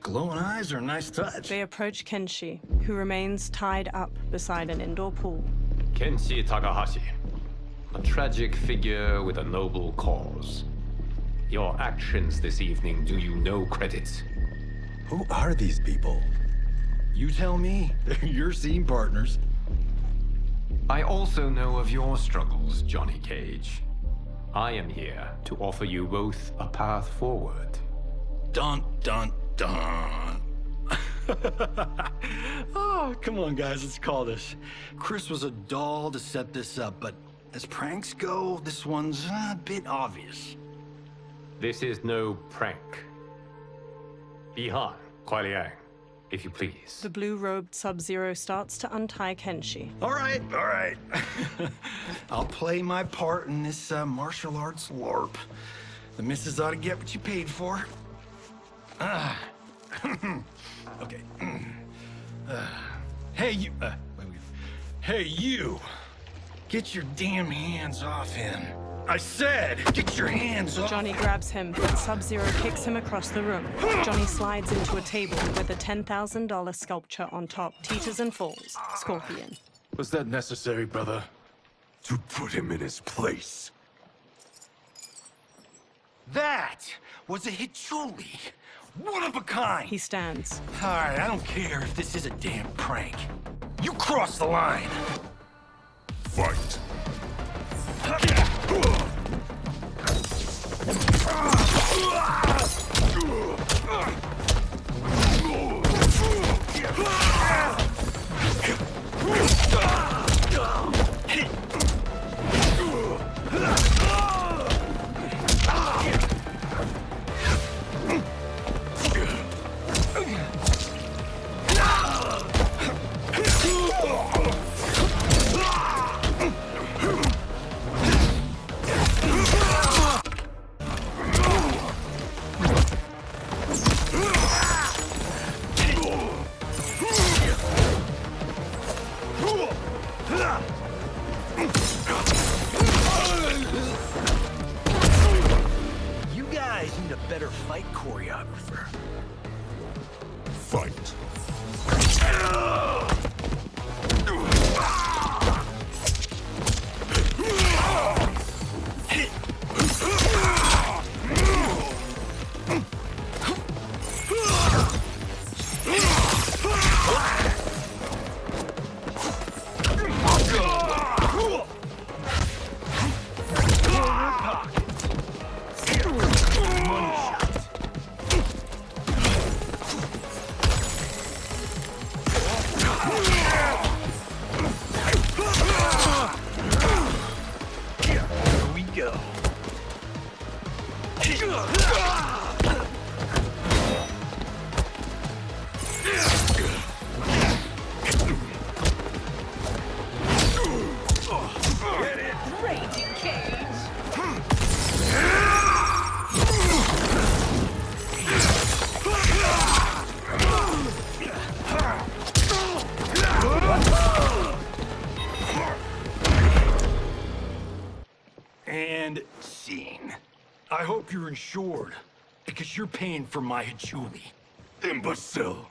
Glowing eyes are a nice touch. They approach Kenshi, who remains tied up beside an indoor pool. Kenshi Takahashi, a tragic figure with a noble cause. Your actions this evening do you no credit. Who are these people? You tell me. They're your scene partners. I also know of your struggles, Johnny Cage. I am here to offer you both a path forward. Dun, dun, dun. Oh, come on, guys, let's call this. Chris was a doll to set this up, but as pranks go, this one's a bit obvious. This is no prank. Bihan, Kuai Liang, if you please. The blue-robed Sub-Zero starts to untie Kenshi. All right, all right. I'll play my part in this martial arts LARP. The missus ought to get what you paid for. Okay. Hey, you. Wait. Hey, you. Get your damn hands off him. I said, get your hands off. Johnny grabs him, but Sub-Zero kicks him across the room. Johnny slides into a table with a $10,000 sculpture on top, teeters and falls. Scorpion. Was that necessary, brother? To put him in his place. That was a Hichuli. One of a kind. He stands. All right, I don't care if this is a damn prank. You crossed the line. Fight. You guys need a better fight choreographer. Fight. And scene. I hope you're insured, because you're paying for my Hichuli. Imbecile!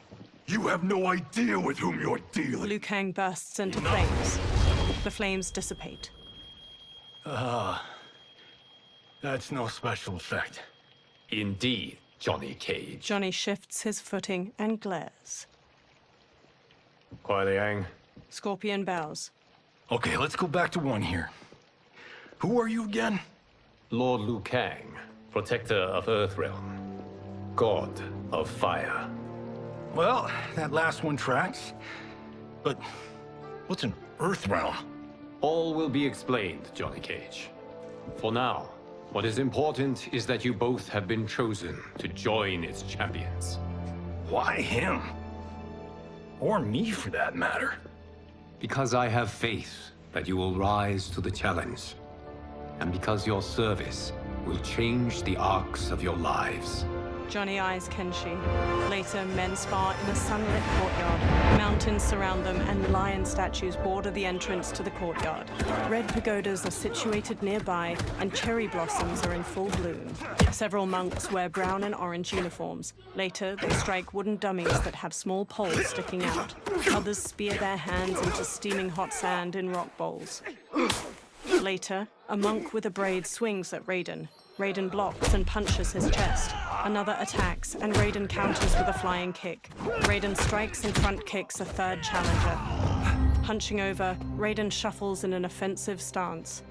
You have no idea with whom you're dealing. Liu Kang bursts into flames. The flames dissipate. That's no special effect. Indeed, Johnny Cage. Johnny shifts his footing and glares. Kuai Liang, Scorpion bows. Okay, let's go back to one here. Who are you again? Lord Liu Kang, protector of Earthrealm, god of fire. Well, that last one tracks. But what's an Earthrealm? All will be explained, Johnny Cage. For now, what is important is that you both have been chosen to join its champions. Why him? Or me, for that matter. Because I have faith that you will rise to the challenge. And because your service will change the arcs of your lives. Johnny eyes Kenshi. Later, men spar in a sunlit courtyard. Mountains surround them, and lion statues border the entrance to the courtyard. Red pagodas are situated nearby, and cherry blossoms are in full bloom. Several monks wear brown and orange uniforms. Later, they strike wooden dummies that have small poles sticking out. Others spear their hands into steaming hot sand in rock bowls. Later, a monk with a braid swings at Raiden. Raiden blocks and punches his chest. Another attacks, and Raiden counters with a flying kick. Raiden strikes and front kicks a third challenger. Hunching over, Raiden shuffles in an offensive stance.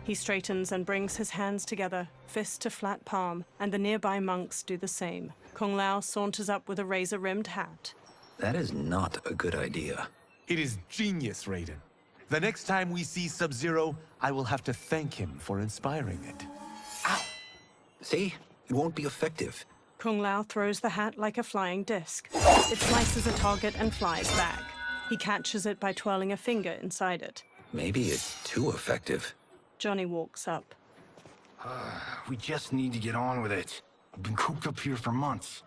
He straightens and brings his hands together, fist to flat palm, and the nearby monks do the same. Kung Lao saunters up with a razor-rimmed hat. That is not a good idea. It is genius, Raiden. The next time we see Sub-Zero, I will have to thank him for inspiring it. Ow! See? It won't be effective. Kung Lao throws the hat like a flying disc. It slices a target and flies back. He catches it by twirling a finger inside it. Maybe it's too effective. Johnny walks up. We just need to get on with it. I've been cooped up here for months.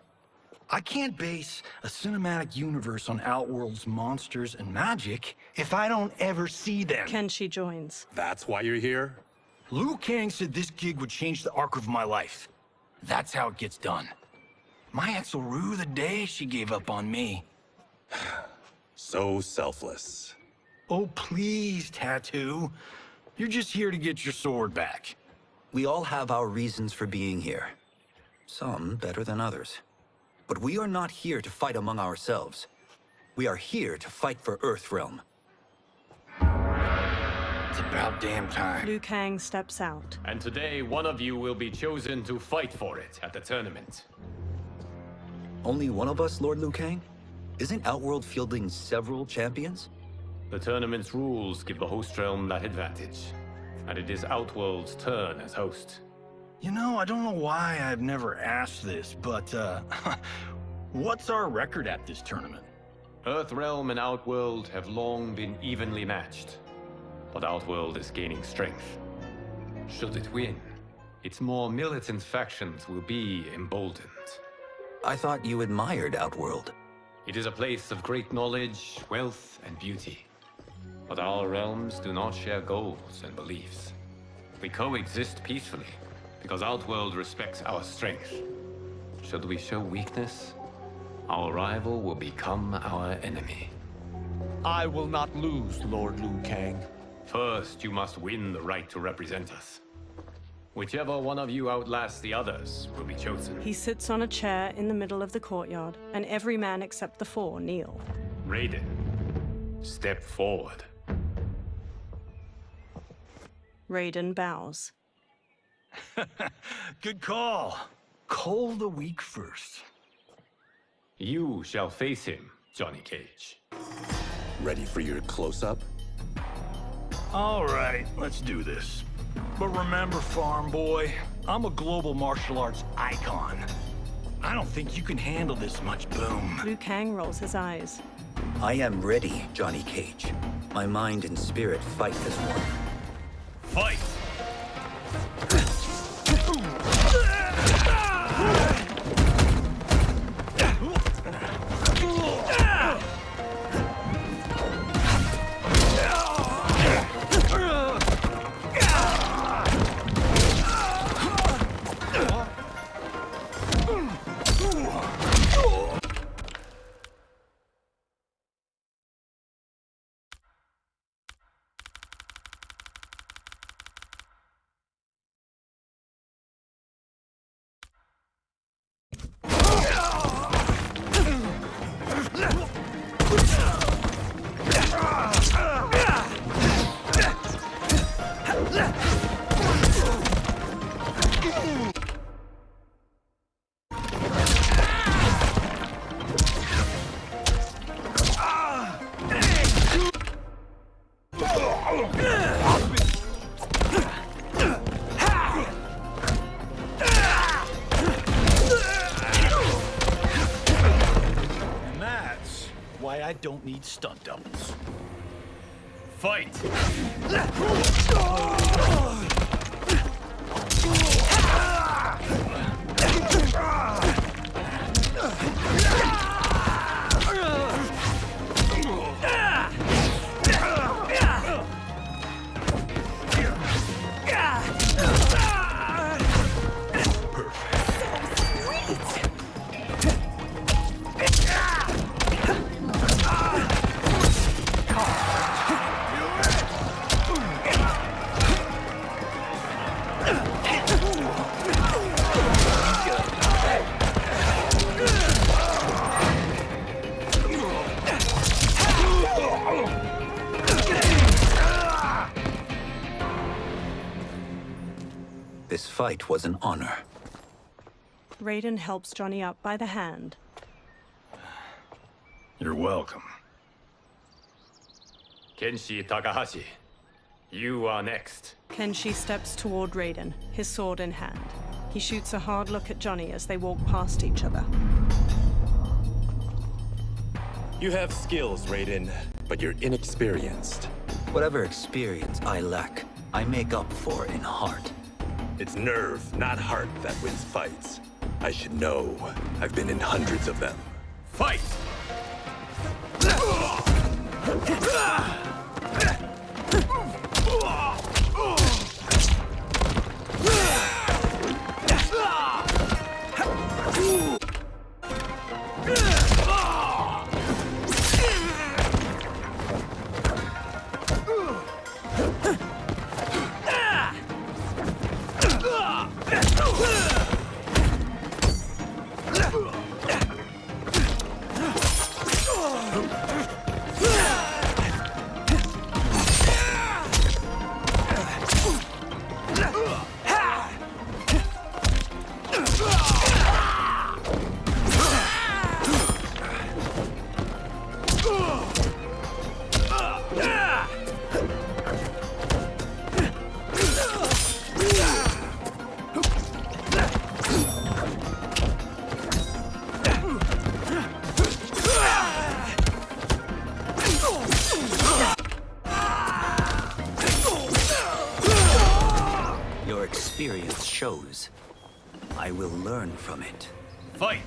I can't base a cinematic universe on Outworld's monsters and magic if I don't ever see them. Kenshi joins. That's why you're here? Liu Kang said this gig would change the arc of my life. That's how it gets done. My ex will rue the day she gave up on me. So selfless. Oh, please, Tattoo. You're just here to get your sword back. We all have our reasons for being here. Some better than others. But we are not here to fight among ourselves. We are here to fight for Earthrealm. It's about damn time. Liu Kang steps out. And today, one of you will be chosen to fight for it at the tournament. Only one of us, Lord Liu Kang? Isn't Outworld fielding several champions? The tournament's rules give the host realm that advantage. And it is Outworld's turn as host. You know, I don't know why I've never asked this, but, what's our record at this tournament? Earthrealm and Outworld have long been evenly matched. But Outworld is gaining strength. Should it win, its more militant factions will be emboldened. I thought you admired Outworld. It is a place of great knowledge, wealth, and beauty. But our realms do not share goals and beliefs. We coexist peacefully, because Outworld respects our strength. Should we show weakness, our rival will become our enemy. I will not lose, Lord Liu Kang. First, you must win the right to represent us. Whichever one of you outlasts the others will be chosen. He sits on a chair in the middle of the courtyard, and every man except the four kneel. Raiden, step forward. Raiden bows. Good call. Call the weak first. You shall face him, Johnny Cage. Ready for your close-up? All right, let's do this. But remember, farm boy, I'm a global martial arts icon. I don't think you can handle this much boom. Liu Kang rolls his eyes. I am ready, Johnny Cage. My mind and spirit fight as one. Fight! why I don't need stunt doubles. Fight! This fight was an honor. Raiden helps Johnny up by the hand. You're welcome. Kenshi Takahashi, you are next. Kenshi steps toward Raiden, his sword in hand. He shoots a hard look at Johnny as they walk past each other. You have skills, Raiden, but you're inexperienced. Whatever experience I lack, I make up for in heart. It's nerve, not heart, that wins fights. I should know. I've been in hundreds of them. Fight! Your experience shows. I will learn from it. Fight!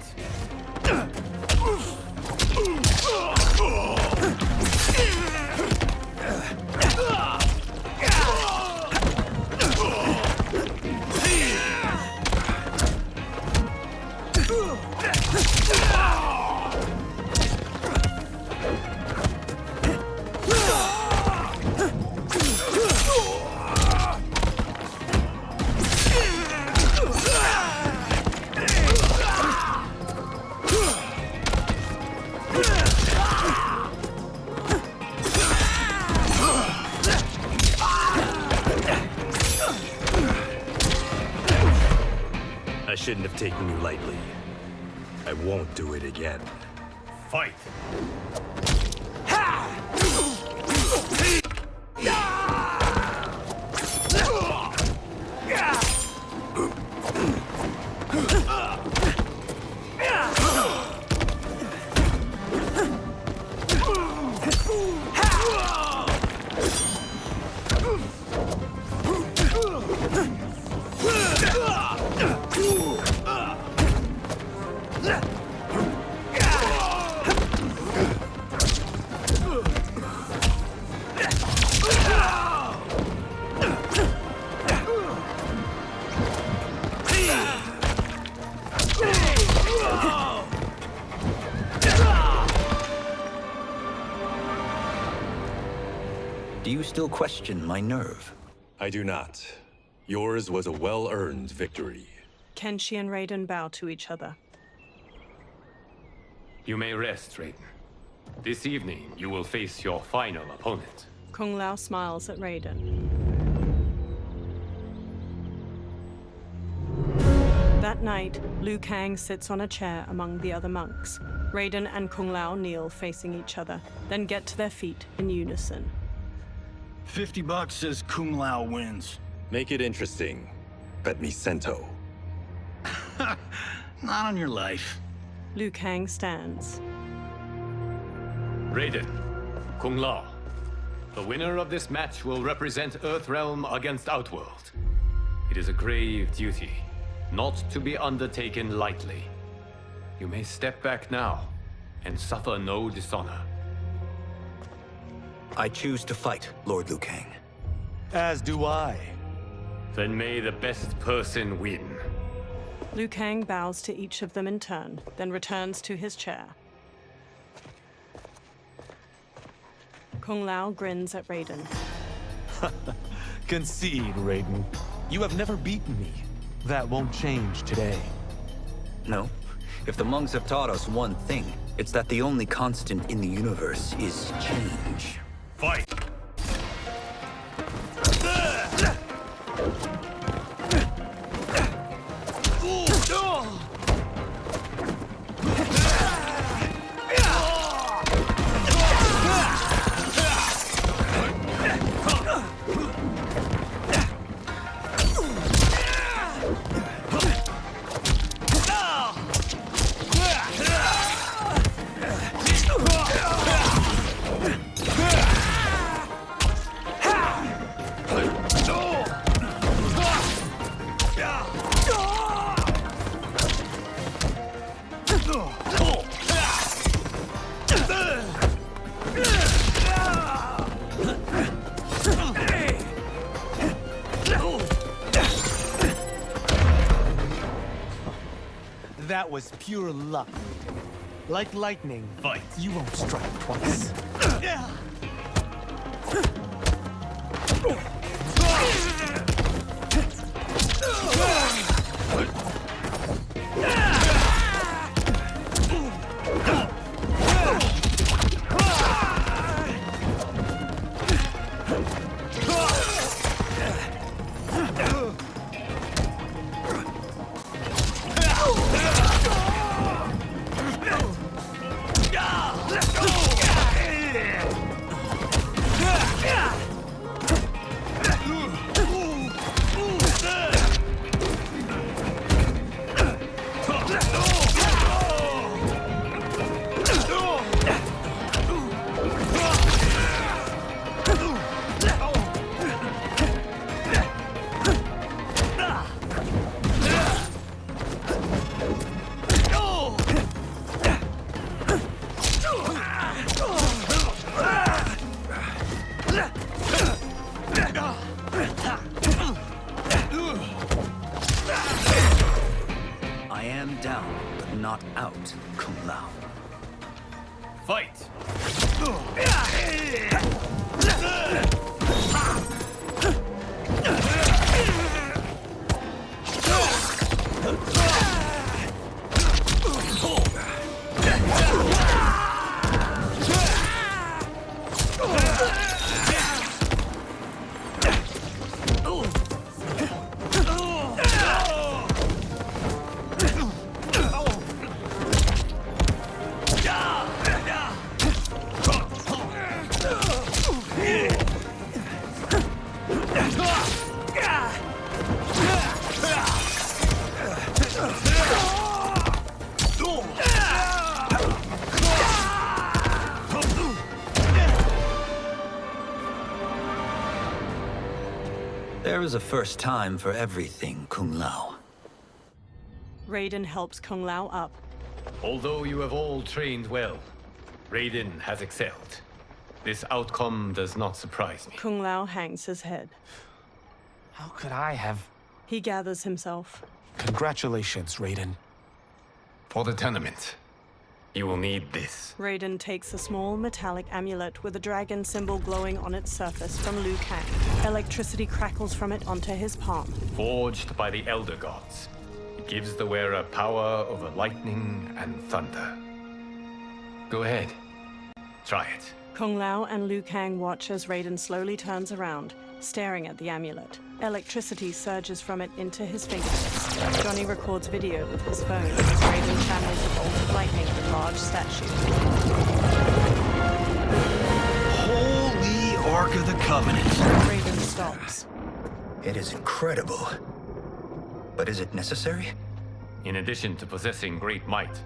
I shouldn't have taken you lightly. I won't do it again. Fight! Do you still question my nerve? I do not. Yours was a well-earned victory. Kenshi and Raiden bow to each other. You may rest, Raiden. This evening, you will face your final opponent. Kung Lao smiles at Raiden. That night, Liu Kang sits on a chair among the other monks. Raiden and Kung Lao kneel facing each other, then get to their feet in unison. $50 says Kung Lao wins. Make it interesting. Bet me cento. Not on your life. Liu Kang stands. Raiden, Kung Lao. The winner of this match will represent Earthrealm against Outworld. It is a grave duty, not to be undertaken lightly. You may step back now, and suffer no dishonor. I choose to fight, Lord Liu Kang. As do I. Then may the best person win. Liu Kang bows to each of them in turn, then returns to his chair. Kung Lao grins at Raiden. Concede, Raiden. You have never beaten me. That won't change today. No. If the monks have taught us one thing, it's that the only constant in the universe is change. Fight! That was pure luck. Like lightning, Fight. You won't strike twice. I am down, but not out, Kung Lao. Fight! There is a first time for everything, Kung Lao. Raiden helps Kung Lao up. Although you have all trained well, Raiden has excelled. This outcome does not surprise me. Kung Lao hangs his head. How could I have... He gathers himself. Congratulations, Raiden. For the tournament, you will need this. Raiden takes a small metallic amulet with a dragon symbol glowing on its surface from Liu Kang. Electricity crackles from it onto his palm. Forged by the Elder Gods, it gives the wearer power over lightning and thunder. Go ahead. Try it. Kung Lao and Liu Kang watch as Raiden slowly turns around, staring at the amulet. Electricity surges from it into his fingertips. Johnny records video with his phone as Raiden channels a bolt of lightning in a large statue. Holy Ark of the Covenant. Raiden stops. It is incredible. But is it necessary? In addition to possessing great might,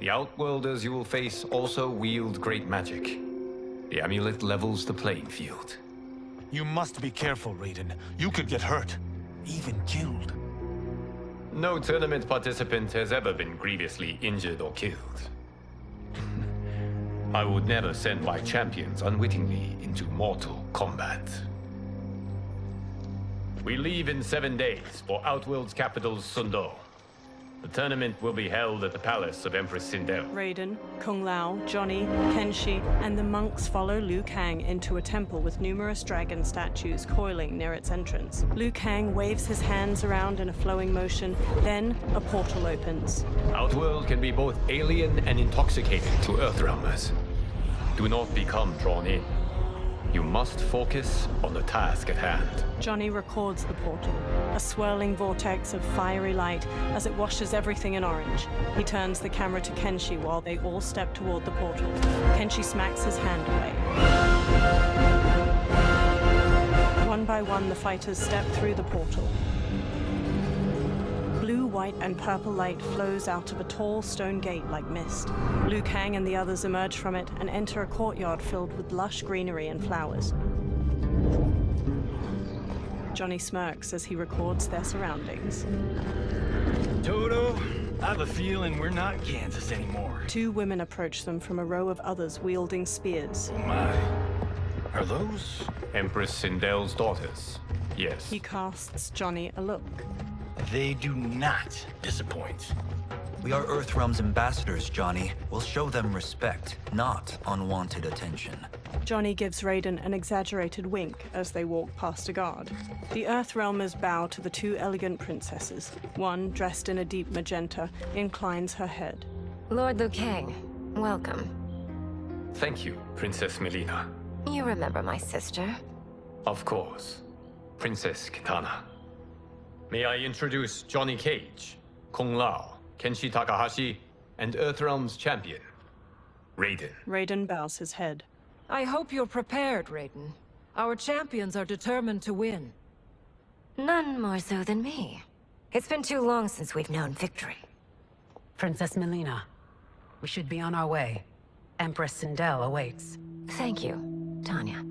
the Outworlders you will face also wield great magic. The amulet levels the playing field. You must be careful, Raiden. You could get hurt, even killed. No tournament participant has ever been grievously injured or killed. I would never send my champions unwittingly into mortal combat. We leave in 7 days for Outworld's capital, Sundo. The tournament will be held at the palace of Empress Sindel. Raiden, Kung Lao, Johnny, Kenshi, and the monks follow Liu Kang into a temple with numerous dragon statues coiling near its entrance. Liu Kang waves his hands around in a flowing motion, then a portal opens. Outworld can be both alien and intoxicating to Earthrealmers. Do not become drawn in. You must focus on the task at hand. Johnny records the portal, a swirling vortex of fiery light as it washes everything in orange. He turns the camera to Kenshi while they all step toward the portal. Kenshi smacks his hand away. One by one, the fighters step through the portal. Blue, white, and purple light flows out of a tall stone gate like mist. Liu Kang and the others emerge from it and enter a courtyard filled with lush greenery and flowers. Johnny smirks as he records their surroundings. Toto, I have a feeling we're not Kansas anymore. 2 women approach them from a row of others wielding spears. Oh my. Are those? Empress Sindel's daughters. Yes. He casts Johnny a look. They do not disappoint. We are Earthrealm's ambassadors, Johnny. We'll show them respect, not unwanted attention. Johnny gives Raiden an exaggerated wink as they walk past a guard. The Earthrealmers bow to the 2 elegant princesses. One, dressed in a deep magenta, inclines her head. Lord Liu Kang, welcome. Thank you, Princess Melina. You remember my sister? Of course. Princess Kitana. May I introduce Johnny Cage, Kung Lao, Kenshi Takahashi, and Earthrealm's champion, Raiden. Raiden bows his head. I hope you're prepared, Raiden. Our champions are determined to win. None more so than me. It's been too long since we've known victory. Princess Melina, we should be on our way. Empress Sindel awaits. Thank you, Tanya.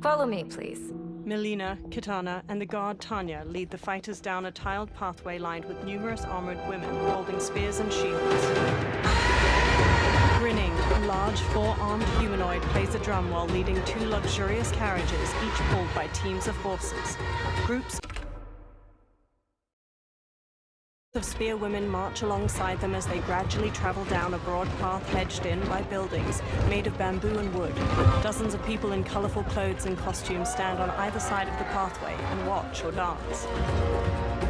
Follow me, please. Melina, Kitana, and the guard Tanya lead the fighters down a tiled pathway lined with numerous armored women holding spears and shields. Grinning, a large 4-armed humanoid plays a drum while leading 2 luxurious carriages, each pulled by teams of horses. Groups of spear women march alongside them as they gradually travel down a broad path hedged in by buildings made of bamboo and wood. Dozens of people in colorful clothes and costumes stand on either side of the pathway and watch or dance.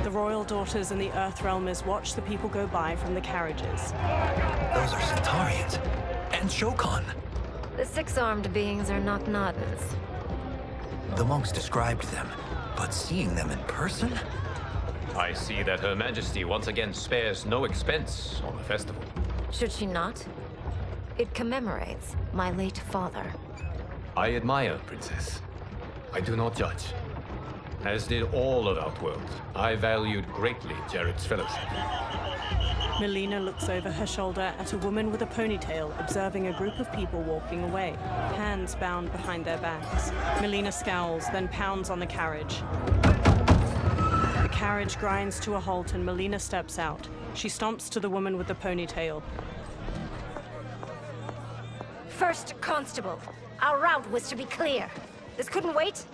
The royal daughters and the Earthrealmers watch the people go by from the carriages. Those are Centaurians. And Shokan. The 6-armed beings are not Nodens. The monks described them, but seeing them in person? I see that Her Majesty once again spares no expense on the festival. Should she not? It commemorates my late father. I admire, Princess. I do not judge. As did all of Outworld. I valued greatly Jared's fellowship. Melina looks over her shoulder at a woman with a ponytail observing a group of people walking away, hands bound behind their backs. Melina scowls, then pounds on the carriage. The carriage grinds to a halt and Melina steps out. She stomps to the woman with the ponytail. First Constable, our route was to be clear. This couldn't wait?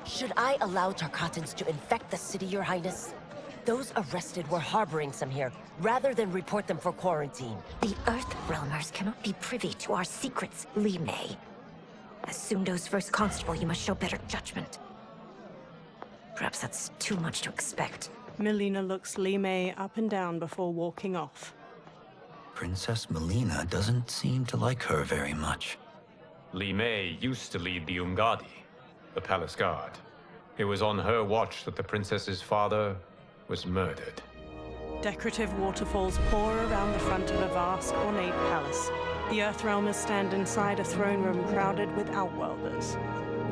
Should I allow Tarkatans to infect the city, Your Highness? Those arrested were harboring some here, rather than report them for quarantine. The Earthrealmers cannot be privy to our secrets, Li Mei. As Sundo's first constable, you must show better judgment. Perhaps that's too much to expect. Melina looks Li Mei up and down before walking off. Princess Melina doesn't seem to like her very much. Li Mei used to lead the Umgadi, the palace guard. It was on her watch that the princess's father was murdered. Decorative waterfalls pour around the front of a vast, ornate palace. The Earthrealmers stand inside a throne room crowded with Outworlders.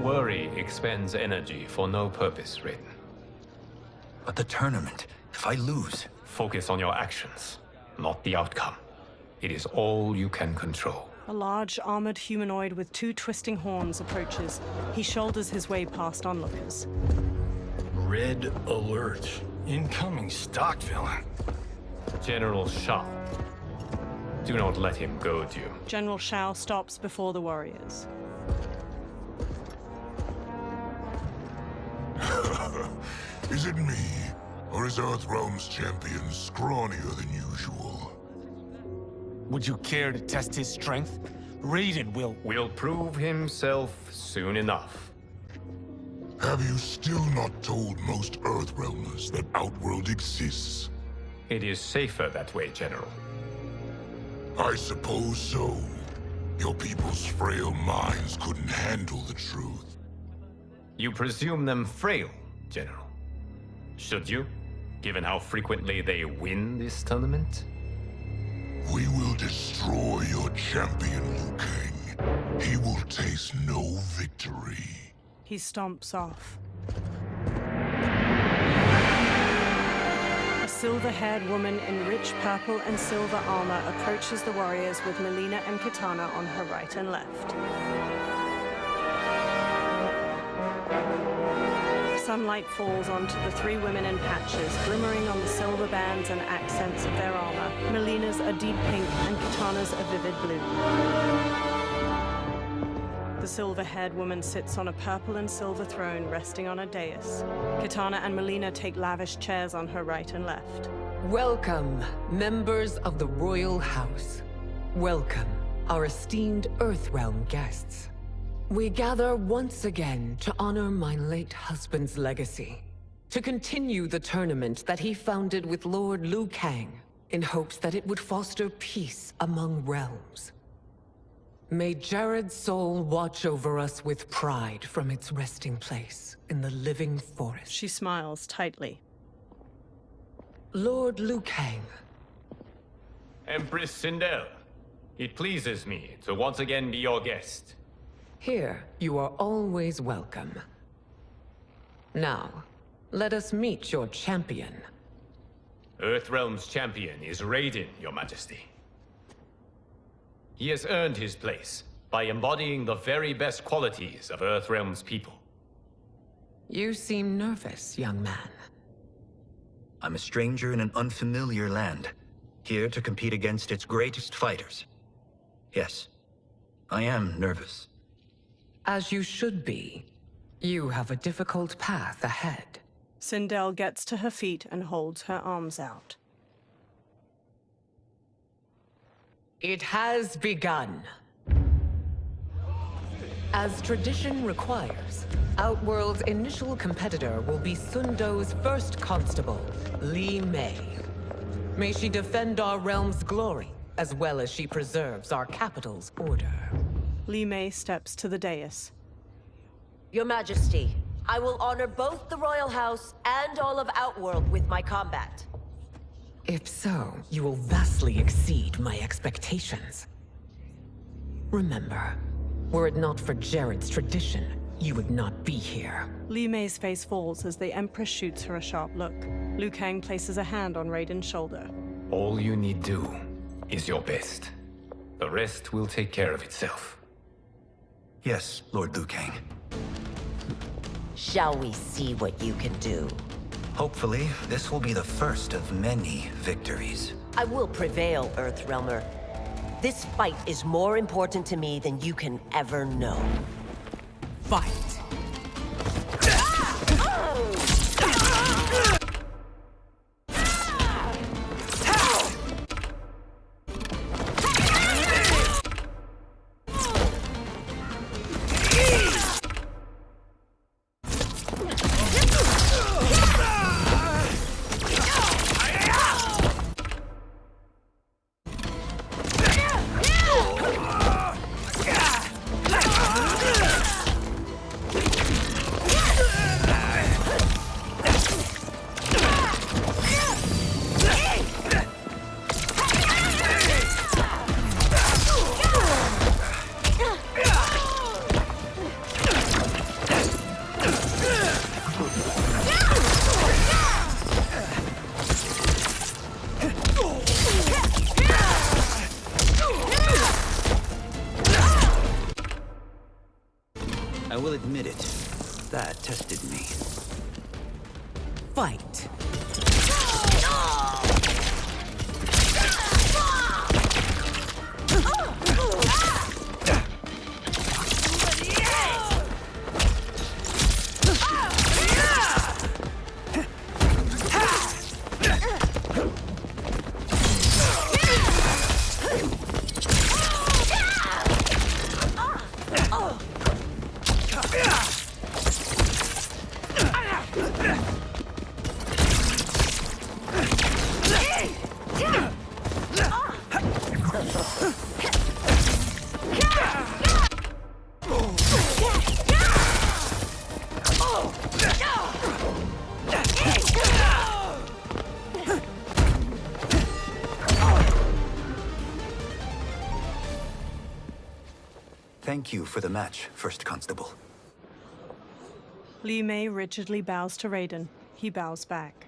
Worry expends energy for no purpose, Raiden. But the tournament, if I lose... Focus on your actions, not the outcome. It is all you can control. A large, armored humanoid with 2 twisting horns approaches. He shoulders his way past onlookers. Red alert. Incoming stock villain. General Shao. Do not let him goad you. General Shao stops before the warriors. Is it me, or is Earthrealm's champion scrawnier than usual? Would you care to test his strength? Raiden will prove himself soon enough. Have you still not told most Earthrealmers that Outworld exists? It is safer that way, General. I suppose so. Your people's frail minds couldn't handle the truth. You presume them frail, General. Should you, given how frequently they win this tournament? We will destroy your champion, Liu Kang. He will taste no victory. He stomps off. A silver-haired woman in rich purple and silver armor approaches the warriors with Melina and Kitana on her right and left. Sunlight falls onto the 3 women in patches, glimmering on the silver bands and accents of their armor. Melina's a deep pink and Kitana's a vivid blue. The silver-haired woman sits on a purple and silver throne resting on a dais. Kitana and Melina take lavish chairs on her right and left. Welcome, members of the Royal House. Welcome, our esteemed Earthrealm guests. We gather once again to honor my late husband's legacy, to continue the tournament that he founded with Lord Liu Kang, in hopes that it would foster peace among realms. May Jared's soul watch over us with pride from its resting place in the living forest. She smiles tightly. Lord Liu Kang. Empress Sindel, it pleases me to once again be your guest. Here, you are always welcome. Now, let us meet your champion. Earthrealm's champion is Raiden, Your Majesty. He has earned his place by embodying the very best qualities of Earthrealm's people. You seem nervous, young man. I'm a stranger in an unfamiliar land, here to compete against its greatest fighters. Yes, I am nervous. As you should be. You have a difficult path ahead. Sindel gets to her feet and holds her arms out. It has begun. As tradition requires, Outworld's initial competitor will be Sundo's first constable, Li Mei. May she defend our realm's glory, as well as she preserves our capital's order. Li Mei steps to the dais. Your Majesty, I will honor both the Royal House and all of Outworld with my combat. If so, you will vastly exceed my expectations. Remember, were it not for Jared's tradition, you would not be here. Li Mei's face falls as the Empress shoots her a sharp look. Liu Kang places a hand on Raiden's shoulder. All you need do is your best. The rest will take care of itself. Yes, Lord Liu Kang. Shall we see what you can do? Hopefully, this will be the first of many victories. I will prevail, Earthrealmer. This fight is more important to me than you can ever know. Fight! I will admit it. That tested me. Fight. Thank you for the match, First Constable. Li Mei rigidly bows to Raiden. He bows back.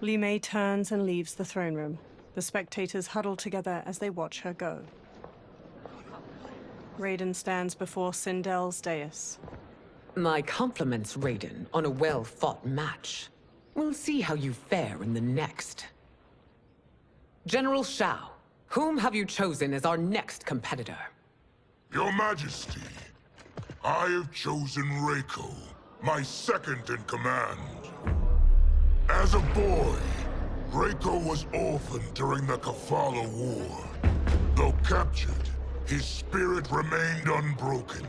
Li Mei turns and leaves the throne room. The spectators huddle together as they watch her go. Raiden stands before Sindel's dais. My compliments, Raiden, on a well-fought match. We'll see how you fare in the next. General Shao, whom have you chosen as our next competitor? Your Majesty, I have chosen Reiko, my second in command. As a boy, Reiko was orphaned during the Kafala War. Though captured, his spirit remained unbroken.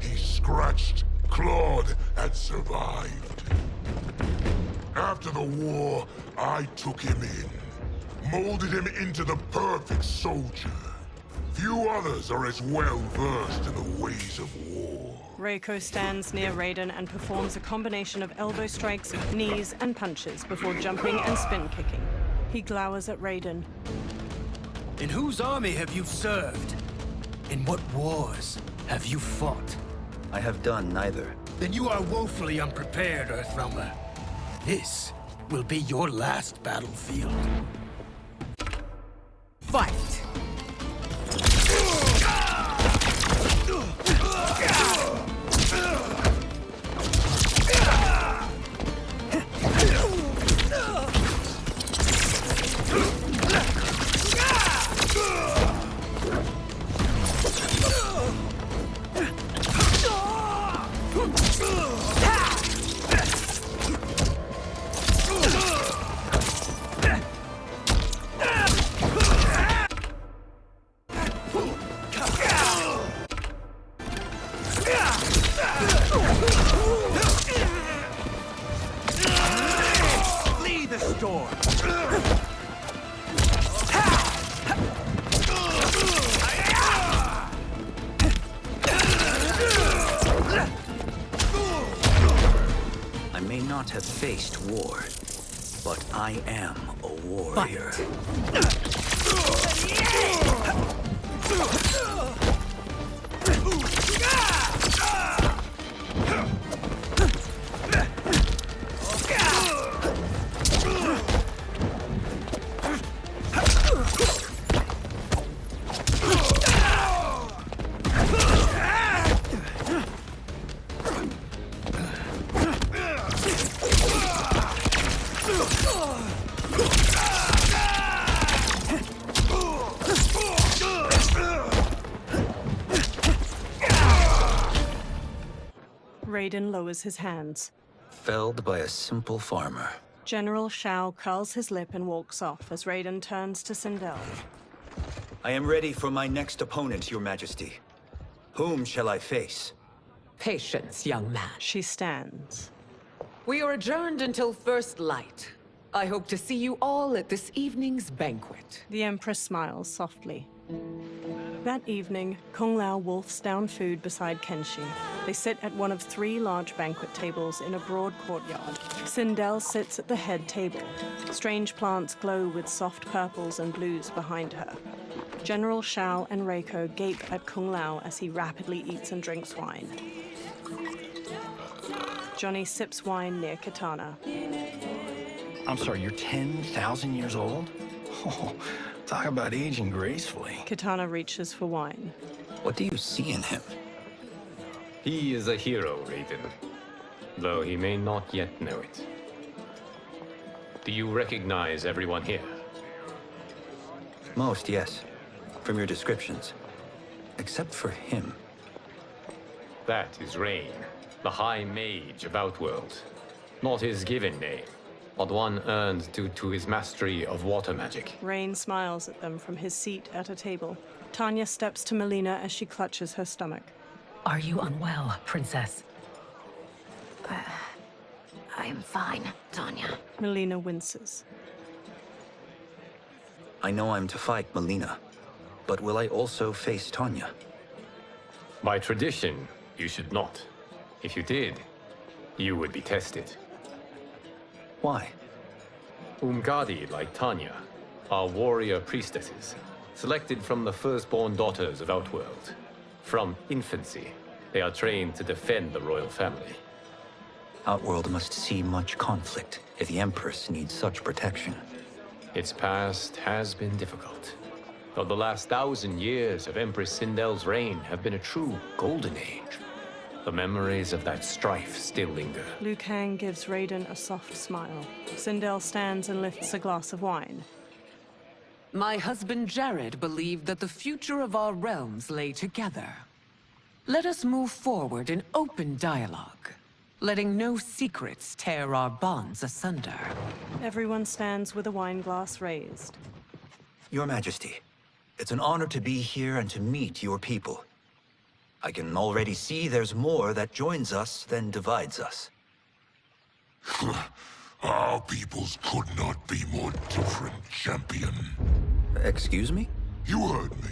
He scratched, clawed, and survived. After the war, I took him in, molded him into the perfect soldier. Few others are as well-versed in the ways of war. Reiko stands near Raiden and performs a combination of elbow strikes, knees, and punches before jumping and spin kicking. He glowers at Raiden. In whose army have you served? In what wars have you fought? I have done neither. Then you are woefully unprepared, Earthrealmer. This will be your last battlefield. Fight! Flee the storm! I may not have faced war, but I am a warrior. Raiden lowers his hands. Felled by a simple farmer. General Shao curls his lip and walks off as Raiden turns to Sindel. I am ready for my next opponent, Your Majesty. Whom shall I face? Patience, young man. She stands. We are adjourned until first light. I hope to see you all at this evening's banquet. The Empress smiles softly. That evening, Kung Lao wolfs down food beside Kenshi. They sit at one of 3 large banquet tables in a broad courtyard. Sindel sits at the head table. Strange plants glow with soft purples and blues behind her. General Shao and Reiko gape at Kung Lao as he rapidly eats and drinks wine. Johnny sips wine near Katana. I'm sorry, you're 10,000 years old? Oh, talk about aging gracefully. Katana reaches for wine. What do you see in him? He is a hero, Raiden, though he may not yet know it. Do you recognize everyone here? Most, yes. From your descriptions. Except for him. That is Rain, the High Mage of Outworld. Not his given name, but one earned due to his mastery of water magic. Rain smiles at them from his seat at a table. Tanya steps to Melina as she clutches her stomach. Are you unwell, Princess? I am fine, Tanya. Melina winces. I know I'm to fight Melina, but will I also face Tanya? By tradition, you should not. If you did, you would be tested. Why? Umgadi, like Tanya, are warrior priestesses, selected from the firstborn daughters of Outworld. From infancy, they are trained to defend the royal family. Outworld must see much conflict if the Empress needs such protection. Its past has been difficult, though the last 1,000 years of Empress Sindel's reign have been a true golden age. The memories of that strife still linger. Liu Kang gives Raiden a soft smile. Sindel stands and lifts a glass of wine. My husband Jared believed that the future of our realms lay together. Let us move forward in open dialogue, letting no secrets tear our bonds asunder. Everyone stands with a wine glass raised. Your Majesty, it's an honor to be here and to meet your people. I can already see there's more that joins us than divides us. Our peoples could not be more different, champion. Excuse me? You heard me.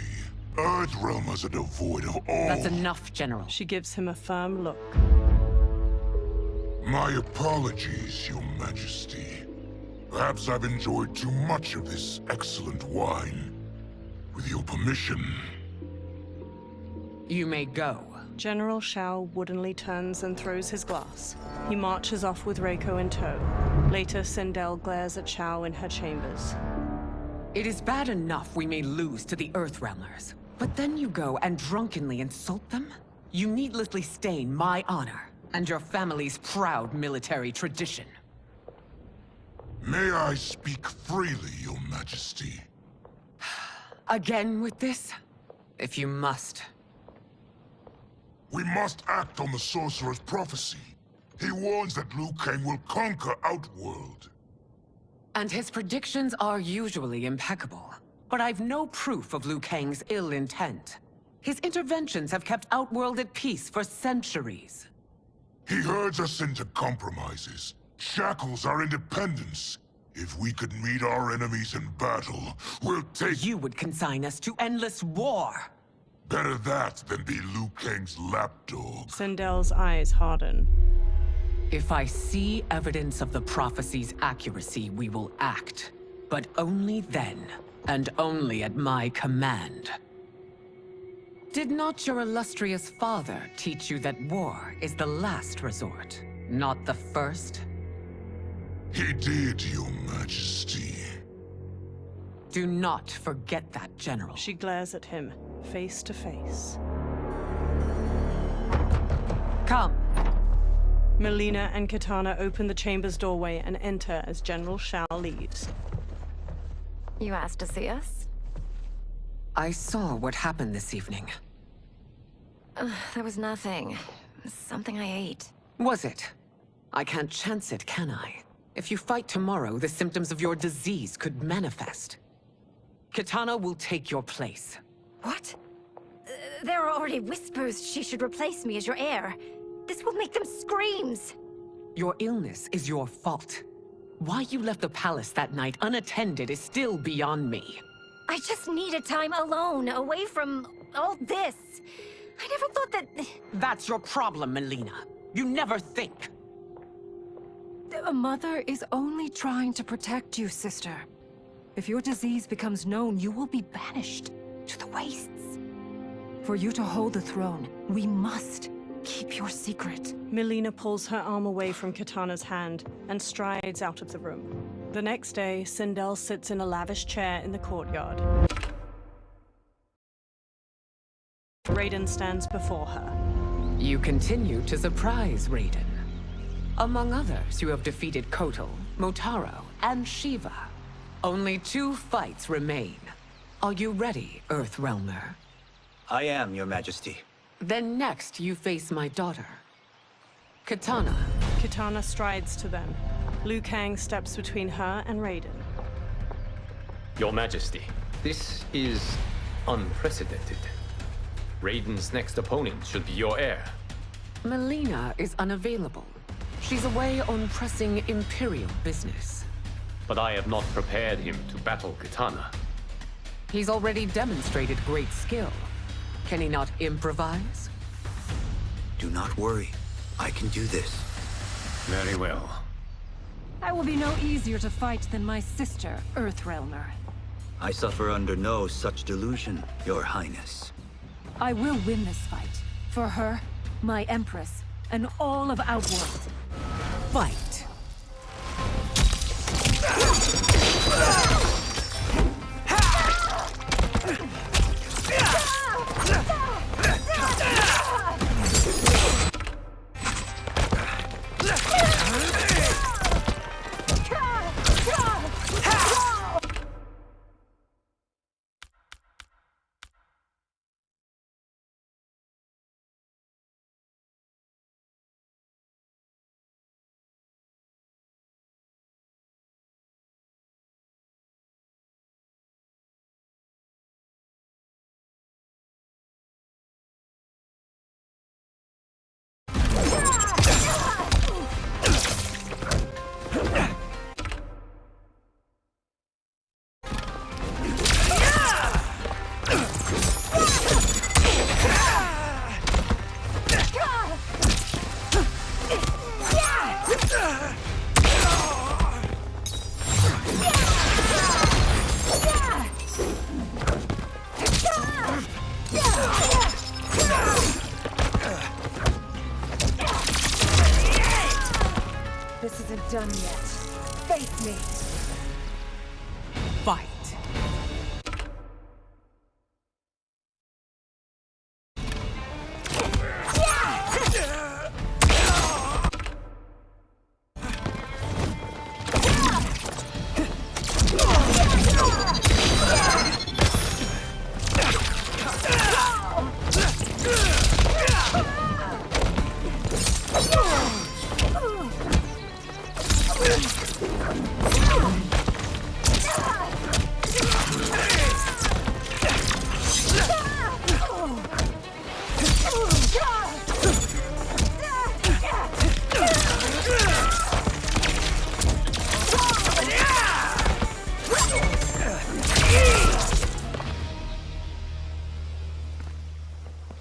Earthrealmers are devoid of all... That's enough, General. She gives him a firm look. My apologies, Your Majesty. Perhaps I've enjoyed too much of this excellent wine. With your permission... You may go. General Shao woodenly turns and throws his glass. He marches off with Reiko in tow. Later, Sindel glares at Shao in her chambers. It is bad enough we may lose to the Earthrealmers, but then you go and drunkenly insult them? You needlessly stain my honor and your family's proud military tradition. May I speak freely, Your Majesty? Again with this? If you must. We must act on the Sorcerer's prophecy. He warns that Liu Kang will conquer Outworld. And his predictions are usually impeccable. But I've no proof of Liu Kang's ill intent. His interventions have kept Outworld at peace for centuries. He herds us into compromises, shackles our independence. If we could meet our enemies in battle, we'll take... You would consign us to endless war! Better that than be Liu Kang's lapdog. Sindel's eyes harden. If I see evidence of the prophecy's accuracy, we will act. But only then, and only at my command. Did not your illustrious father teach you that war is the last resort, not the first? He did, Your Majesty. Do not forget that, General. She glares at him, face to face. Come. Melina and Katana open the chamber's doorway and enter as General Shao leaves. You asked to see us? I saw what happened this evening. There was nothing. Something I ate. Was it? I can't chance it, can I? If you fight tomorrow, the symptoms of your disease could manifest. Katana will take your place. What? There are already whispers she should replace me as your heir. This will make them screams! Your illness is your fault. Why you left the palace that night unattended is still beyond me. I just needed time alone, away from all this. I never thought that... That's your problem, Melina. You never think. A mother is only trying to protect you, sister. If your disease becomes known, you will be banished to the wastes. For you to hold the throne, we must keep your secret. Melina pulls her arm away from Katana's hand and strides out of the room. The next day, Sindel sits in a lavish chair in the courtyard. Raiden stands before her. You continue to surprise Raiden. Among others, you have defeated Kotal, Motaro, and Shiva. Only 2 fights remain. Are you ready, Earthrealmer? I am, Your Majesty. Then next, you face my daughter, Kitana. Kitana strides to them. Liu Kang steps between her and Raiden. Your Majesty, this is unprecedented. Raiden's next opponent should be your heir. Melina is unavailable. She's away on pressing Imperial business. But I have not prepared him to battle Kitana. He's already demonstrated great skill. Can he not improvise? Do not worry. I can do this. Very well. I will be no easier to fight than my sister, Earthrealmer. I suffer under no such delusion, Your Highness. I will win this fight. For her, my Empress, and all of Outworld. Fight! This isn't done yet. Face me! Fight!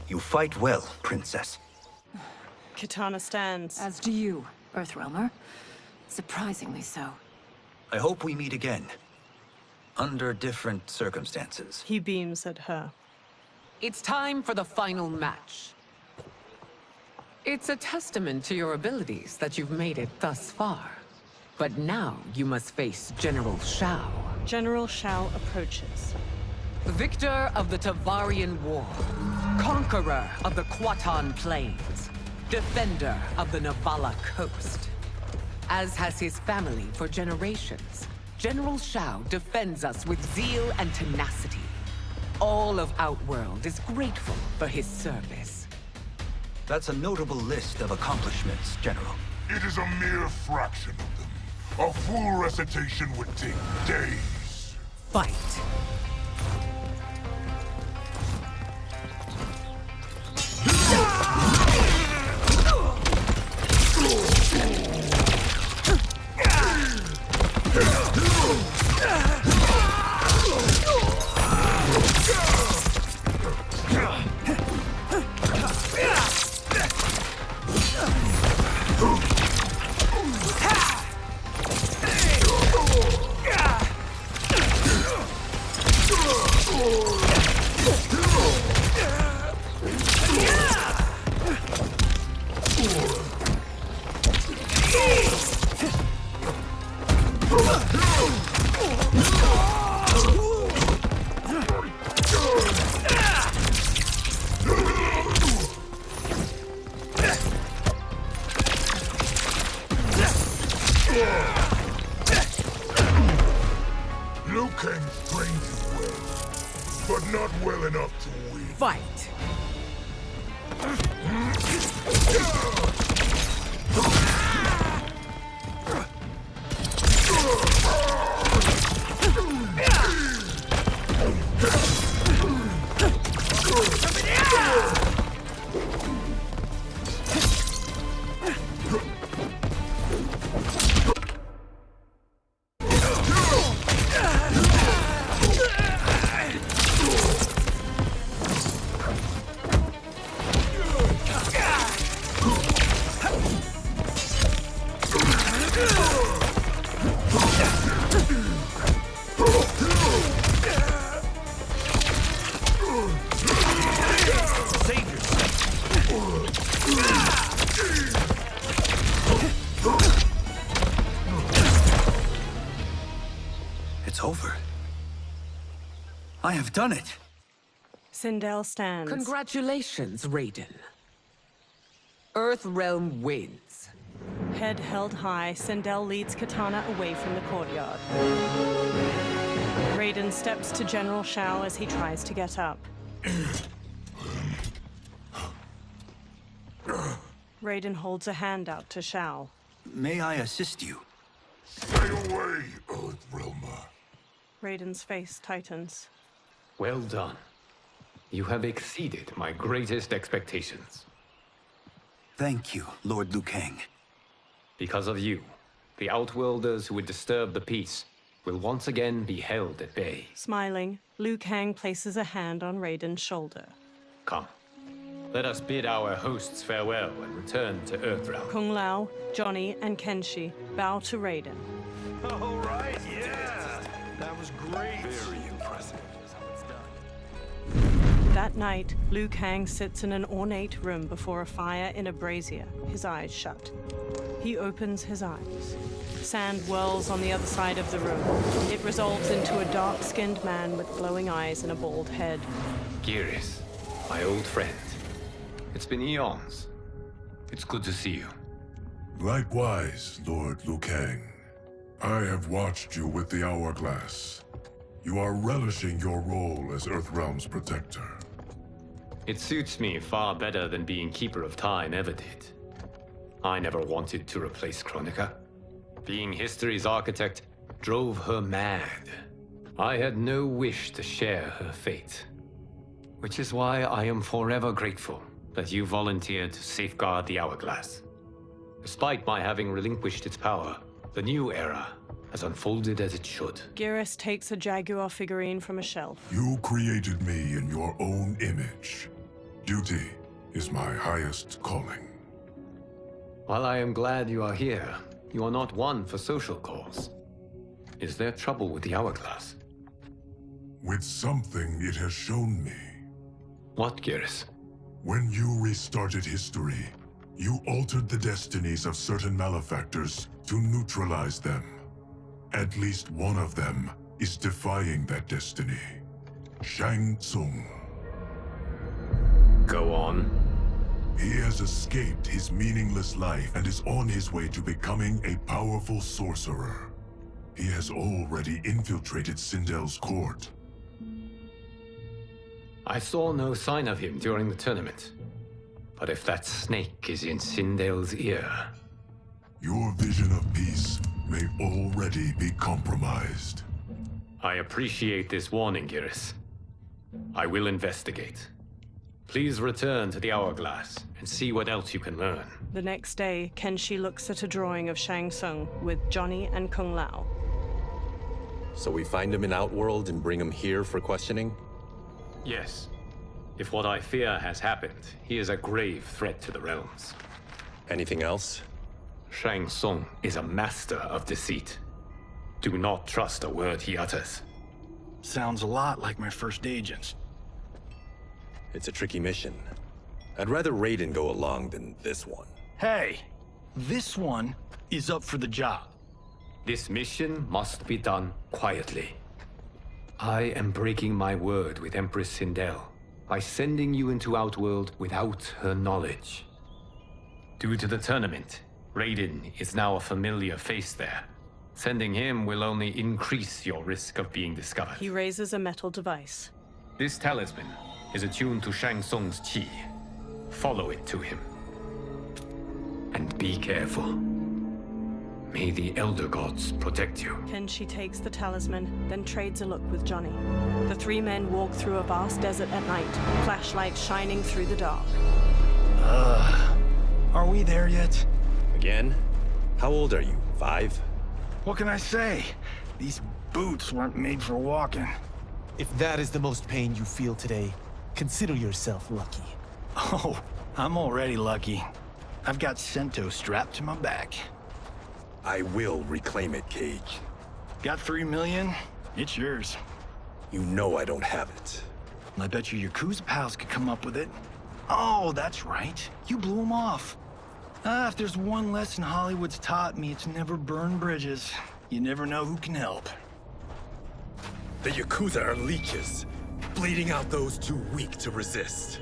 You fight well, Princess. Kitana stands. As do you, Earthrealmer. Surprisingly so. I hope we meet again. Under different circumstances. He beams at her. It's time for the final match. It's a testament to your abilities that you've made it thus far. But now you must face General Shao. General Shao approaches. Victor of the Tavarian War. Conqueror of the Kwatan Plains. Defender of the Navala Coast. As has his family for generations, General Shao defends us with zeal and tenacity. All of Outworld is grateful for his service. That's a notable list of accomplishments, General. It is a mere fraction of them. A full recitation would take days. Fight! but not well enough to win. Fight! It's over. I have done it. Sindel stands. Congratulations, Raiden. Earthrealm wins. Head held high, Sindel leads Katana away from the courtyard. Raiden steps to General Shao as he tries to get up. Raiden holds a hand out to Shao. May I assist you? Stay away, Earthrealmer. Raiden's face tightens. Well done. You have exceeded my greatest expectations. Thank you, Lord Liu Kang. Because of you, the Outworlders who would disturb the peace will once again be held at bay. Smiling, Liu Kang places a hand on Raiden's shoulder. Come. Let us bid our hosts farewell and return to Earthrealm. Kung Lao, Johnny, and Kenshi bow to Raiden. All right, yeah. That was great. Very impressive. That night, Liu Kang sits in an ornate room before a fire in a brazier, his eyes shut. He opens his eyes. Sand whirls on the other side of the room. It resolves into a dark-skinned man with glowing eyes and a bald head. Geras, my old friend. It's been eons. It's good to see you. Likewise, Lord Liu Kang. I have watched you with the Hourglass. You are relishing your role as Earthrealm's protector. It suits me far better than being Keeper of Time ever did. I never wanted to replace Kronika. Being history's architect drove her mad. I had no wish to share her fate. Which is why I am forever grateful that you volunteered to safeguard the Hourglass. Despite my having relinquished its power, the new era has unfolded as it should. Geras takes a Jaguar figurine from a shelf. You created me in your own image. Duty is my highest calling. While I am glad you are here, you are not one for social calls. Is there trouble with the Hourglass? With something it has shown me. What, Geras? When you restarted history, you altered the destinies of certain malefactors to neutralize them. At least one of them is defying that destiny. Shang Tsung. Go on. He has escaped his meaningless life and is on his way to becoming a powerful sorcerer. He has already infiltrated Sindel's court. I saw no sign of him during the tournament. But if that snake is in Sindel's ear... Your vision of peace may already be compromised. I appreciate this warning, Geras. I will investigate. Please return to the Hourglass and see what else you can learn. The next day, Kenshi looks at a drawing of Shang Tsung with Johnny and Kung Lao. So we find him in Outworld and bring him here for questioning? Yes. If what I fear has happened, he is a grave threat to the realms. Anything else? Shang Tsung is a master of deceit. Do not trust a word he utters. Sounds a lot like my first agents. It's a tricky mission. I'd rather Raiden go along than this one. Hey, this one is up for the job. This mission must be done quietly. I am breaking my word with Empress Sindel by sending you into Outworld without her knowledge. Due to the tournament, Raiden is now a familiar face there. Sending him will only increase your risk of being discovered. He raises a metal device. This talisman is attuned to Shang Tsung's qi. Follow it to him. And be careful. May the Elder Gods protect you. Kenshi takes the talisman, then trades a look with Johnny. The three men walk through a vast desert at night, flashlights shining through the dark. Are we there yet? Again? How old are you? 5? What can I say? These boots weren't made for walking. If that is the most pain you feel today, consider yourself lucky. Oh, I'm already lucky. I've got Sento strapped to my back. I will reclaim it, Cage. Got 3 million? It's yours. You know I don't have it. I bet you Yakuza pals could come up with it. Oh, that's right. You blew them off. If there's one lesson Hollywood's taught me, it's never burn bridges. You never know who can help. The Yakuza are leeches, bleeding out those too weak to resist.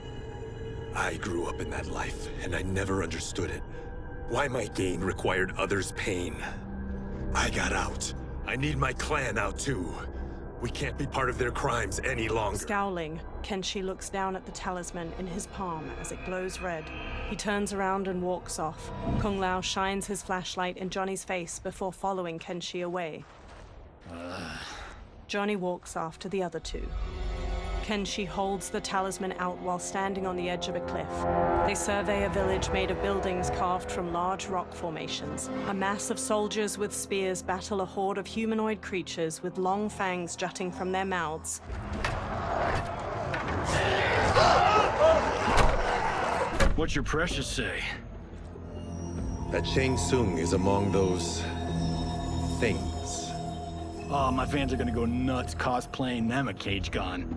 I grew up in that life, and I never understood it. Why my gain required others' pain. I got out. I need my clan out too. We can't be part of their crimes any longer. Scowling, Kenshi looks down at the talisman in his palm as it glows red. He turns around and walks off. Kung Lao shines his flashlight in Johnny's face before following Kenshi away. Johnny walks after the other two. Kenshi holds the talisman out while standing on the edge of a cliff. They survey a village made of buildings carved from large rock formations. A mass of soldiers with spears battle a horde of humanoid creatures with long fangs jutting from their mouths. What's your precious say? That Shang Tsung is among those... things. Oh, my fans are gonna go nuts cosplaying them a Cage Gone.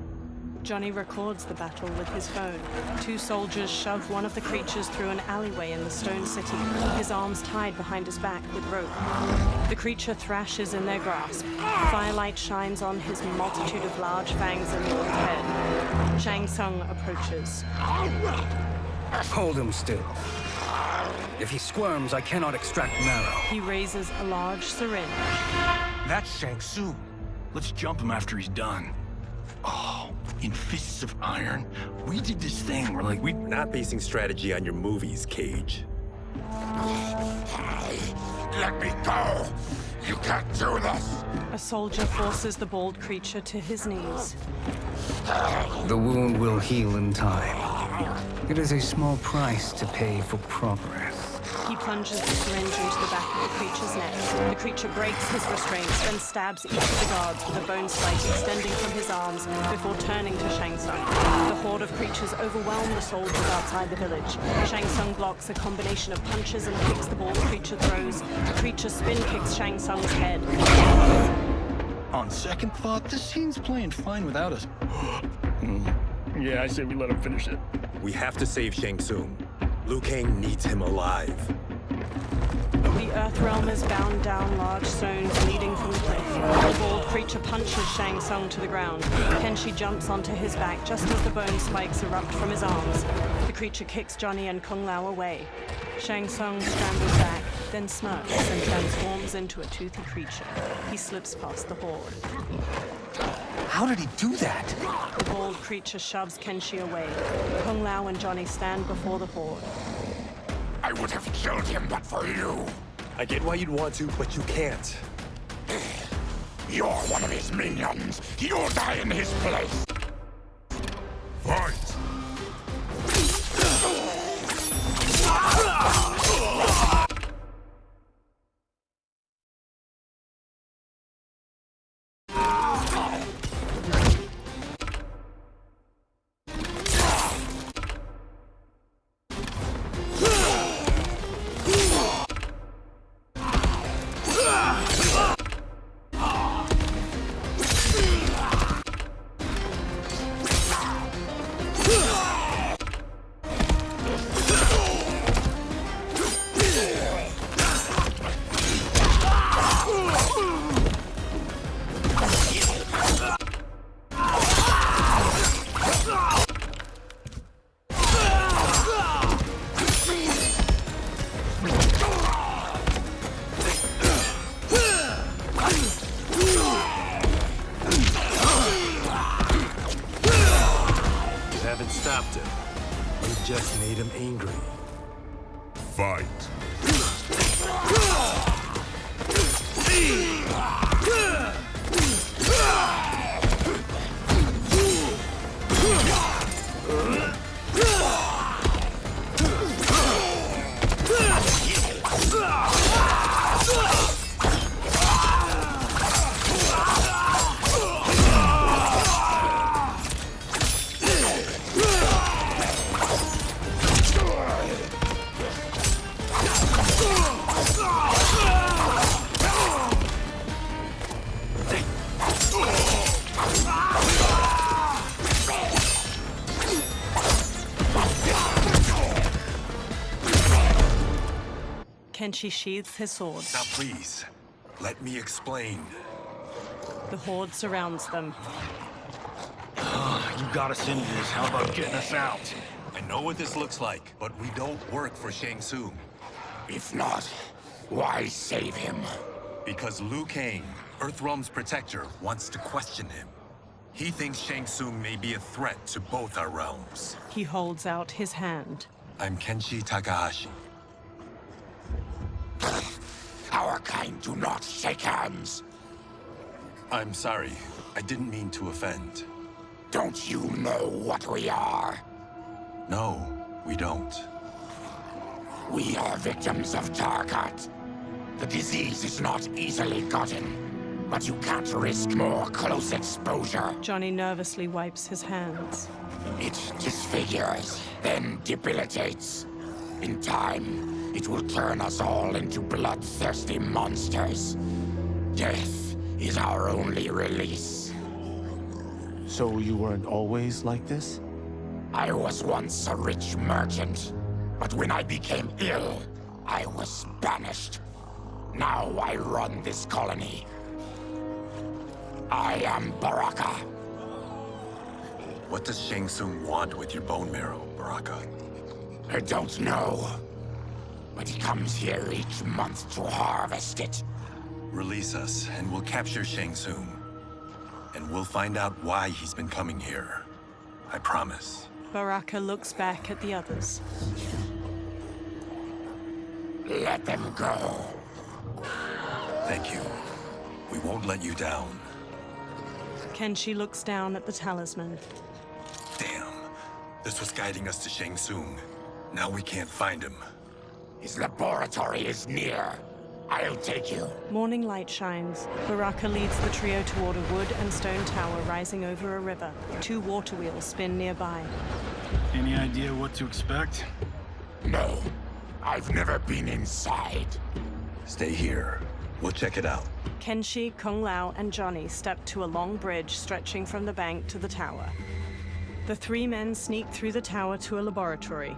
Johnny records the battle with his phone. Two soldiers shove one of the creatures through an alleyway in the stone city, his arms tied behind his back with rope. The creature thrashes in their grasp. Firelight shines on his multitude of large fangs and long head. Shang Tsung approaches. Hold him still. If he squirms, I cannot extract marrow. He raises a large syringe. That's Shang Tsung. Let's jump him after he's done. Oh, in Fists of Iron, we did this thing where, like, We're not basing strategy on your movies, Cage. Let me go! You can't do this! A soldier forces the bald creature to his knees. The wound will heal in time. It is a small price to pay for progress. He plunges the syringe into the back of the creature's neck. The creature breaks his restraints, then stabs each of the guards with a bone spike extending from his arms before turning to Shang Tsung. The horde of creatures overwhelm the soldiers outside the village. Shang Tsung blocks a combination of punches and kicks the bald creature throws. The creature spin kicks Shang Tsung's head. On second thought, this scene's playing fine without us. Yeah, I say we let him finish it. We have to save Shang Tsung. Liu Kang needs him alive. The Earthrealm is bound down large stones leading from the cliff. The bald creature punches Shang Tsung to the ground. Kenshi jumps onto his back just as the bone spikes erupt from his arms. The creature kicks Johnny and Kung Lao away. Shang Tsung scrambles back, then smirks and transforms into a toothy creature. He slips past the horde. How did he do that? The bald creature shoves Kenshi away. Kung Lao and Johnny stand before the horde. I would have killed him but for you. I get why you'd want to, but you can't. You're one of his minions. You'll die in his place. Fight! haven't stopped him. You just made him angry. Fight. Kenshi sheathes his sword. Now please, let me explain. The horde surrounds them. You got us into this. How about getting us out? I know what this looks like, but we don't work for Shang Tsung. If not, why save him? Because Liu Kang, Earthrealm's protector, wants to question him. He thinks Shang Tsung may be a threat to both our realms. He holds out his hand. I'm Kenshi Takahashi. Our kind do not shake hands. I'm sorry. I didn't mean to offend. Don't you know what we are? No, we don't. We are victims of Tarkat. The disease is not easily gotten, but you can't risk more close exposure. Johnny nervously wipes his hands. It disfigures, then debilitates. In time, it will turn us all into bloodthirsty monsters. Death is our only release. So you weren't always like this? I was once a rich merchant, but when I became ill, I was banished. Now I run this colony. I am Baraka. What does Shang Tsung want with your bone marrow, Baraka? I don't know, but he comes here each month to harvest it. Release us, and we'll capture Shang Tsung. And we'll find out why he's been coming here. I promise. Baraka looks back at the others. Let them go. Thank you. We won't let you down. Kenshi looks down at the talisman. Damn. This was guiding us to Shang Tsung. Now we can't find him. His laboratory is near. I'll take you. Morning light shines. Baraka leads the trio toward a wood and stone tower rising over a river. 2 water wheels spin nearby. Any idea what to expect? No. I've never been inside. Stay here. We'll check it out. Kenshi, Kung Lao, and Johnny step to a long bridge stretching from the bank to the tower. The 3 men sneak through the tower to a laboratory.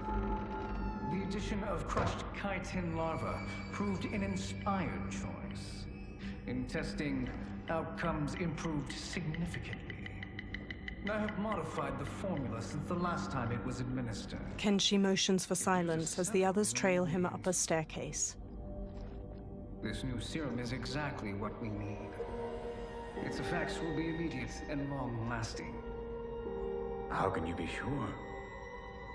The addition of crushed chitin larva proved an inspired choice. In testing, outcomes improved significantly. I have modified the formula since the last time it was administered. Kenshi motions for silence as the others trail him up a staircase. This new serum is exactly what we need. Its effects will be immediate and long-lasting. How can you be sure?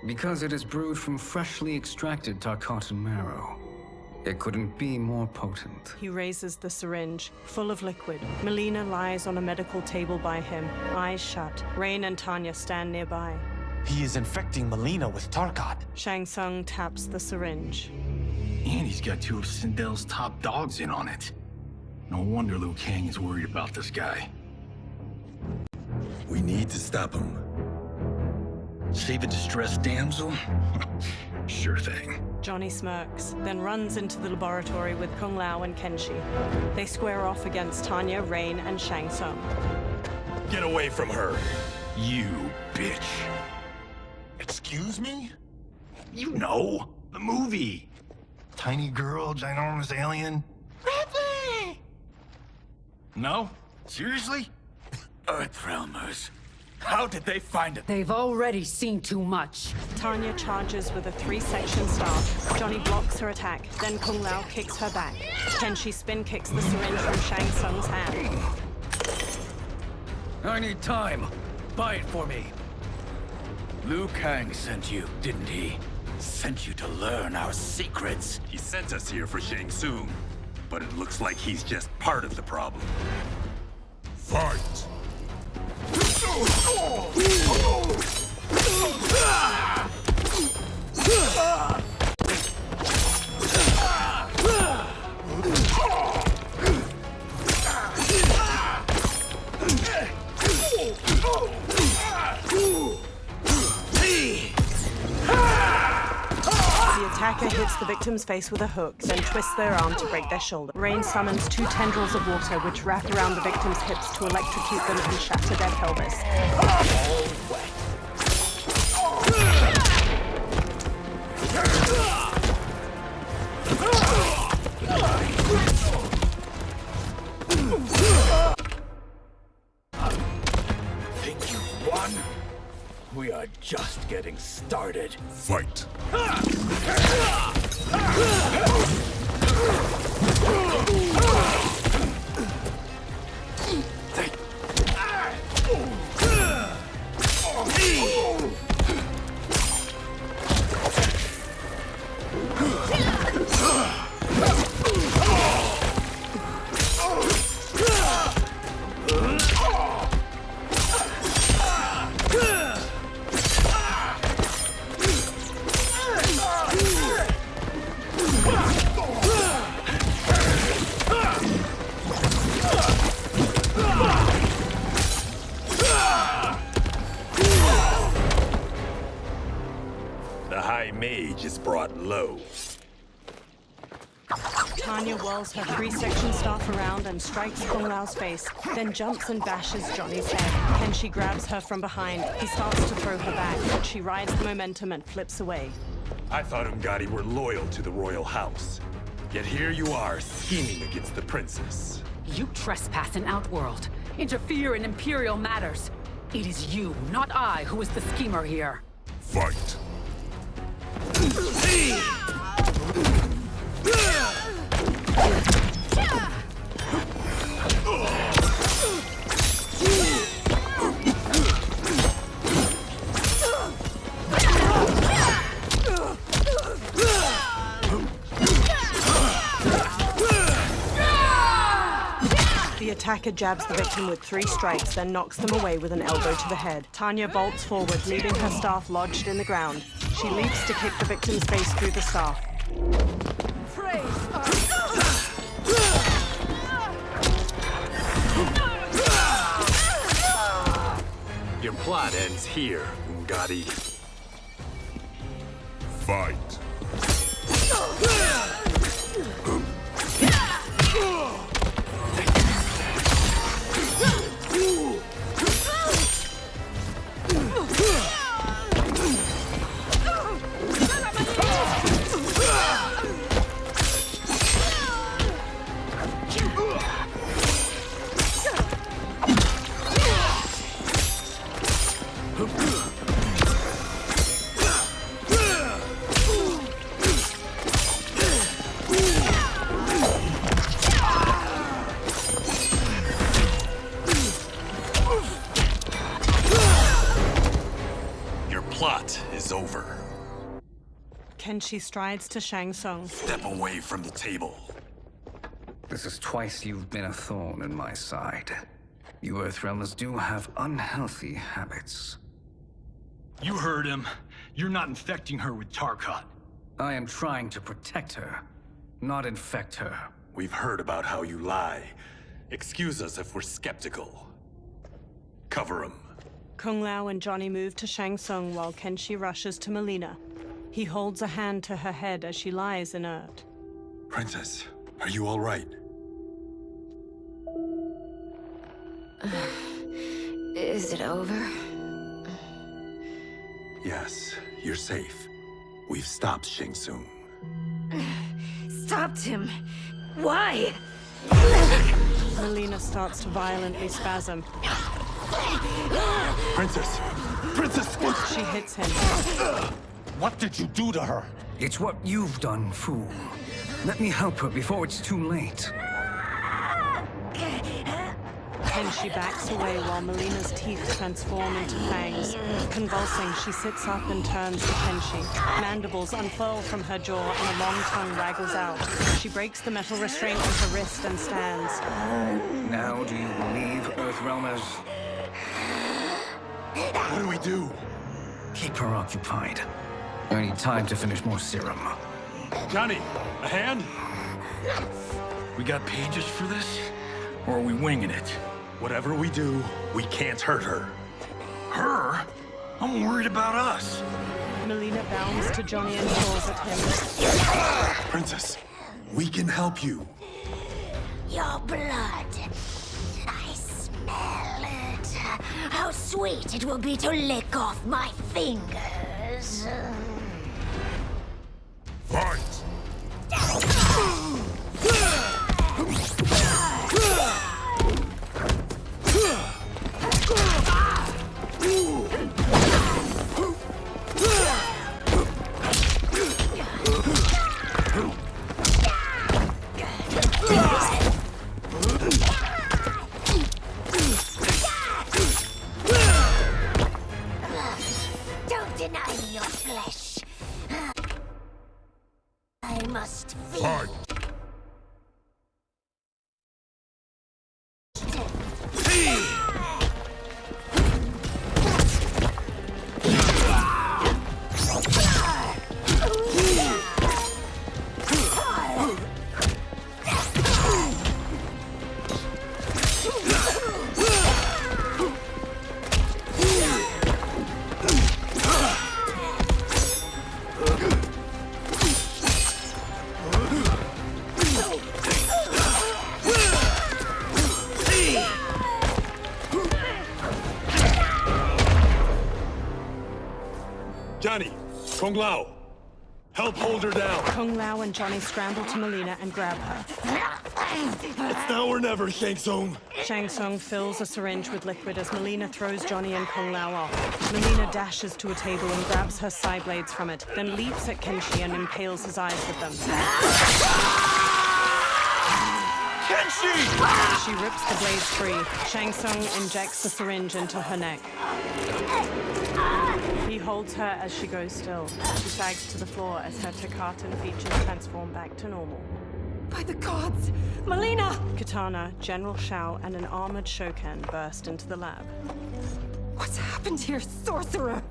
Because it is brewed from freshly extracted Tarkatan marrow. It couldn't be more potent. He raises the syringe, full of liquid. Melina lies on a medical table by him, eyes shut. Rain and Tanya stand nearby. He is infecting Melina with Tarkat. Shang Tsung taps the syringe. And he's got 2 of Sindel's top dogs in on it. No wonder Liu Kang is worried about this guy. We need to stop him. Save a distressed damsel? Sure thing. Johnny smirks, then runs into the laboratory with Kung Lao and Kenshi. They square off against Tanya, Rain, and Shang Tsung. Get away from her! You bitch. Excuse me? You know, the movie. Tiny girl, ginormous alien. Ripley! No? Seriously? Earthrealmers. How did they find it? They've already seen too much. Tanya charges with a 3-section staff. Johnny blocks her attack, then Kung Lao kicks her back. Kenshi spin kicks the syringe from Shang Tsung's hand. I need time. Buy it for me. Liu Kang sent you, didn't he? Sent you to learn our secrets. He sent us here for Shang Tsung, but it looks like he's just part of the problem. Fight! The attacker hits the victim's face with a hook, then twists their arm to break their shoulder. Rain summons 2 tendrils of water which wrap around the victim's hips to electrocute them and shatter their pelvis. Think you won? We are just getting started. Fight! The High Mage is brought low. Tanya whirls her 3-section staff around and strikes Kung Lao's face, then jumps and bashes Johnny's head. Kenshi grabs her from behind. He starts to throw her back, but she rides the momentum and flips away. I thought Ungadi were loyal to the royal house. Yet here you are, scheming against the princess. You trespass in Outworld, interfere in Imperial matters. It is you, not I, who is the schemer here. Fight! The attacker jabs the victim with 3 strikes, then knocks them away with an elbow to the head. Tanya bolts forward, leaving her staff lodged in the ground. She leaps to kick the victim's face through the staff. Your plot ends here, Ungadi. Fight! Plot is over. Kenshi strides to Shang Tsung. Step away from the table. This is twice you've been a thorn in my side. You Earthrealmers do have unhealthy habits. You heard him. You're not infecting her with Tarkat. I am trying to protect her, not infect her. We've heard about how you lie. Excuse us if we're skeptical. Cover him. Kung Lao and Johnny move to Shang Tsung while Kenshi rushes to Melina. He holds a hand to her head as she lies inert. Princess, are you all right? Is it over? Yes, you're safe. We've stopped Shang Tsung. Stopped him? Why? Melina starts to violently spasm. Princess! Princess! She hits him. What did you do to her? It's what you've done, fool. Let me help her before it's too late. Kenshi backs away while Melina's teeth transform into fangs. Convulsing, she sits up and turns to Kenshi. Mandibles unfurl from her jaw and a long tongue waggles out. She breaks the metal restraint on her wrist and stands. Now do you believe, Earthrealmers? What do we do? Keep her occupied. I need time to finish more serum. Johnny, a hand? We got pages for this? Or are we winging it? Whatever we do, we can't hurt her. Her? I'm worried about us. Melina bounds to Johnny and claws at him. Princess, we can help you. Your blood. I smell it. How sweet it will be to lick off my fingers. Fight! Don't deny me your flesh. I must feed. Fight! Johnny, Kung Lao, help hold her down. Kung Lao and Johnny scramble to Melina and grab her. It's now or never, Shang Tsung. Shang Tsung fills a syringe with liquid as Melina throws Johnny and Kung Lao off. Melina dashes to a table and grabs her side blades from it, then leaps at Kenshi and impales his eyes with them. Kenshi! She rips the blades free. Shang Tsung injects the syringe into her neck. He holds her as she goes still. She sags to the floor as her Takatan features transform back to normal. By the gods! Melina! Katana, General Shao, and an armored Shokan burst into the lab. What's happened here, sorcerer?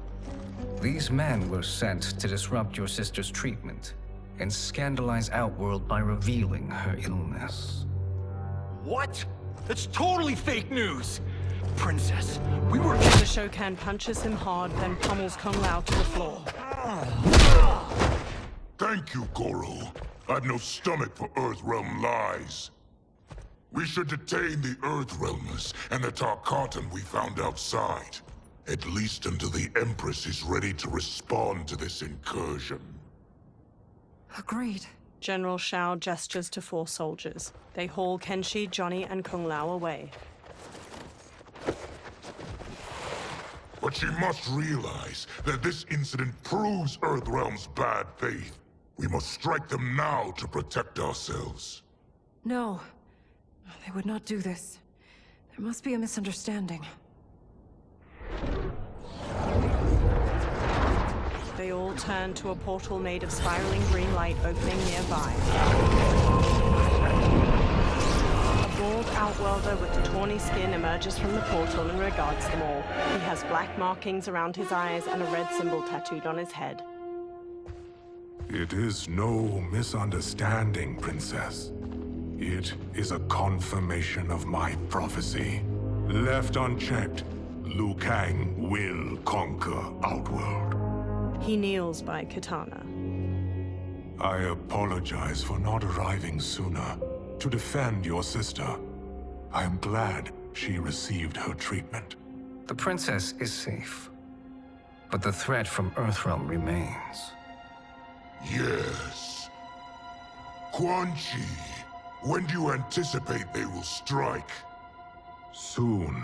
These men were sent to disrupt your sister's treatment and scandalize Outworld by revealing her illness. What? That's totally fake news! Princess, we were... The Shokan punches him hard, then pummels Kung Lao to the floor. Thank you, Goro. I've no stomach for Earthrealm lies. We should detain the Earthrealmers and the Tarkatan we found outside. At least until the Empress is ready to respond to this incursion. Agreed. General Shao gestures to 4 soldiers. They haul Kenshi, Johnny, and Kung Lao away. But she must realize that this incident proves Earthrealm's bad faith. We must strike them now to protect ourselves. No. They would not do this. There must be a misunderstanding. They all turn to a portal made of spiraling green light opening nearby. A bald outworlder with tawny skin emerges from the portal and regards them all. He has black markings around his eyes and a red symbol tattooed on his head. It is no misunderstanding, Princess. It is a confirmation of my prophecy. Left unchecked, Liu Kang will conquer Outworld. He kneels by Katana. I apologize for not arriving sooner to defend your sister. I am glad she received her treatment. The princess is safe, but the threat from Earthrealm remains. Yes. Quan Chi, when do you anticipate they will strike? Soon.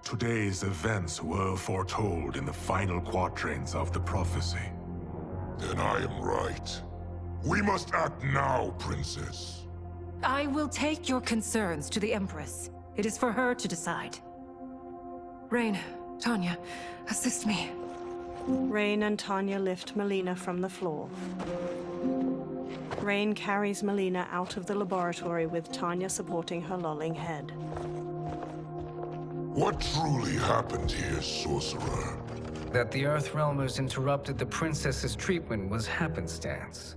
Today's events were foretold in the final quatrains of the prophecy. Then I am right. We must act now, Princess. I will take your concerns to the Empress. It is for her to decide. Rain, Tanya, assist me. Rain and Tanya lift Melina from the floor. Rain carries Melina out of the laboratory with Tanya supporting her lolling head. What truly happened here, sorcerer? That the Earthrealmers interrupted the princess's treatment was happenstance.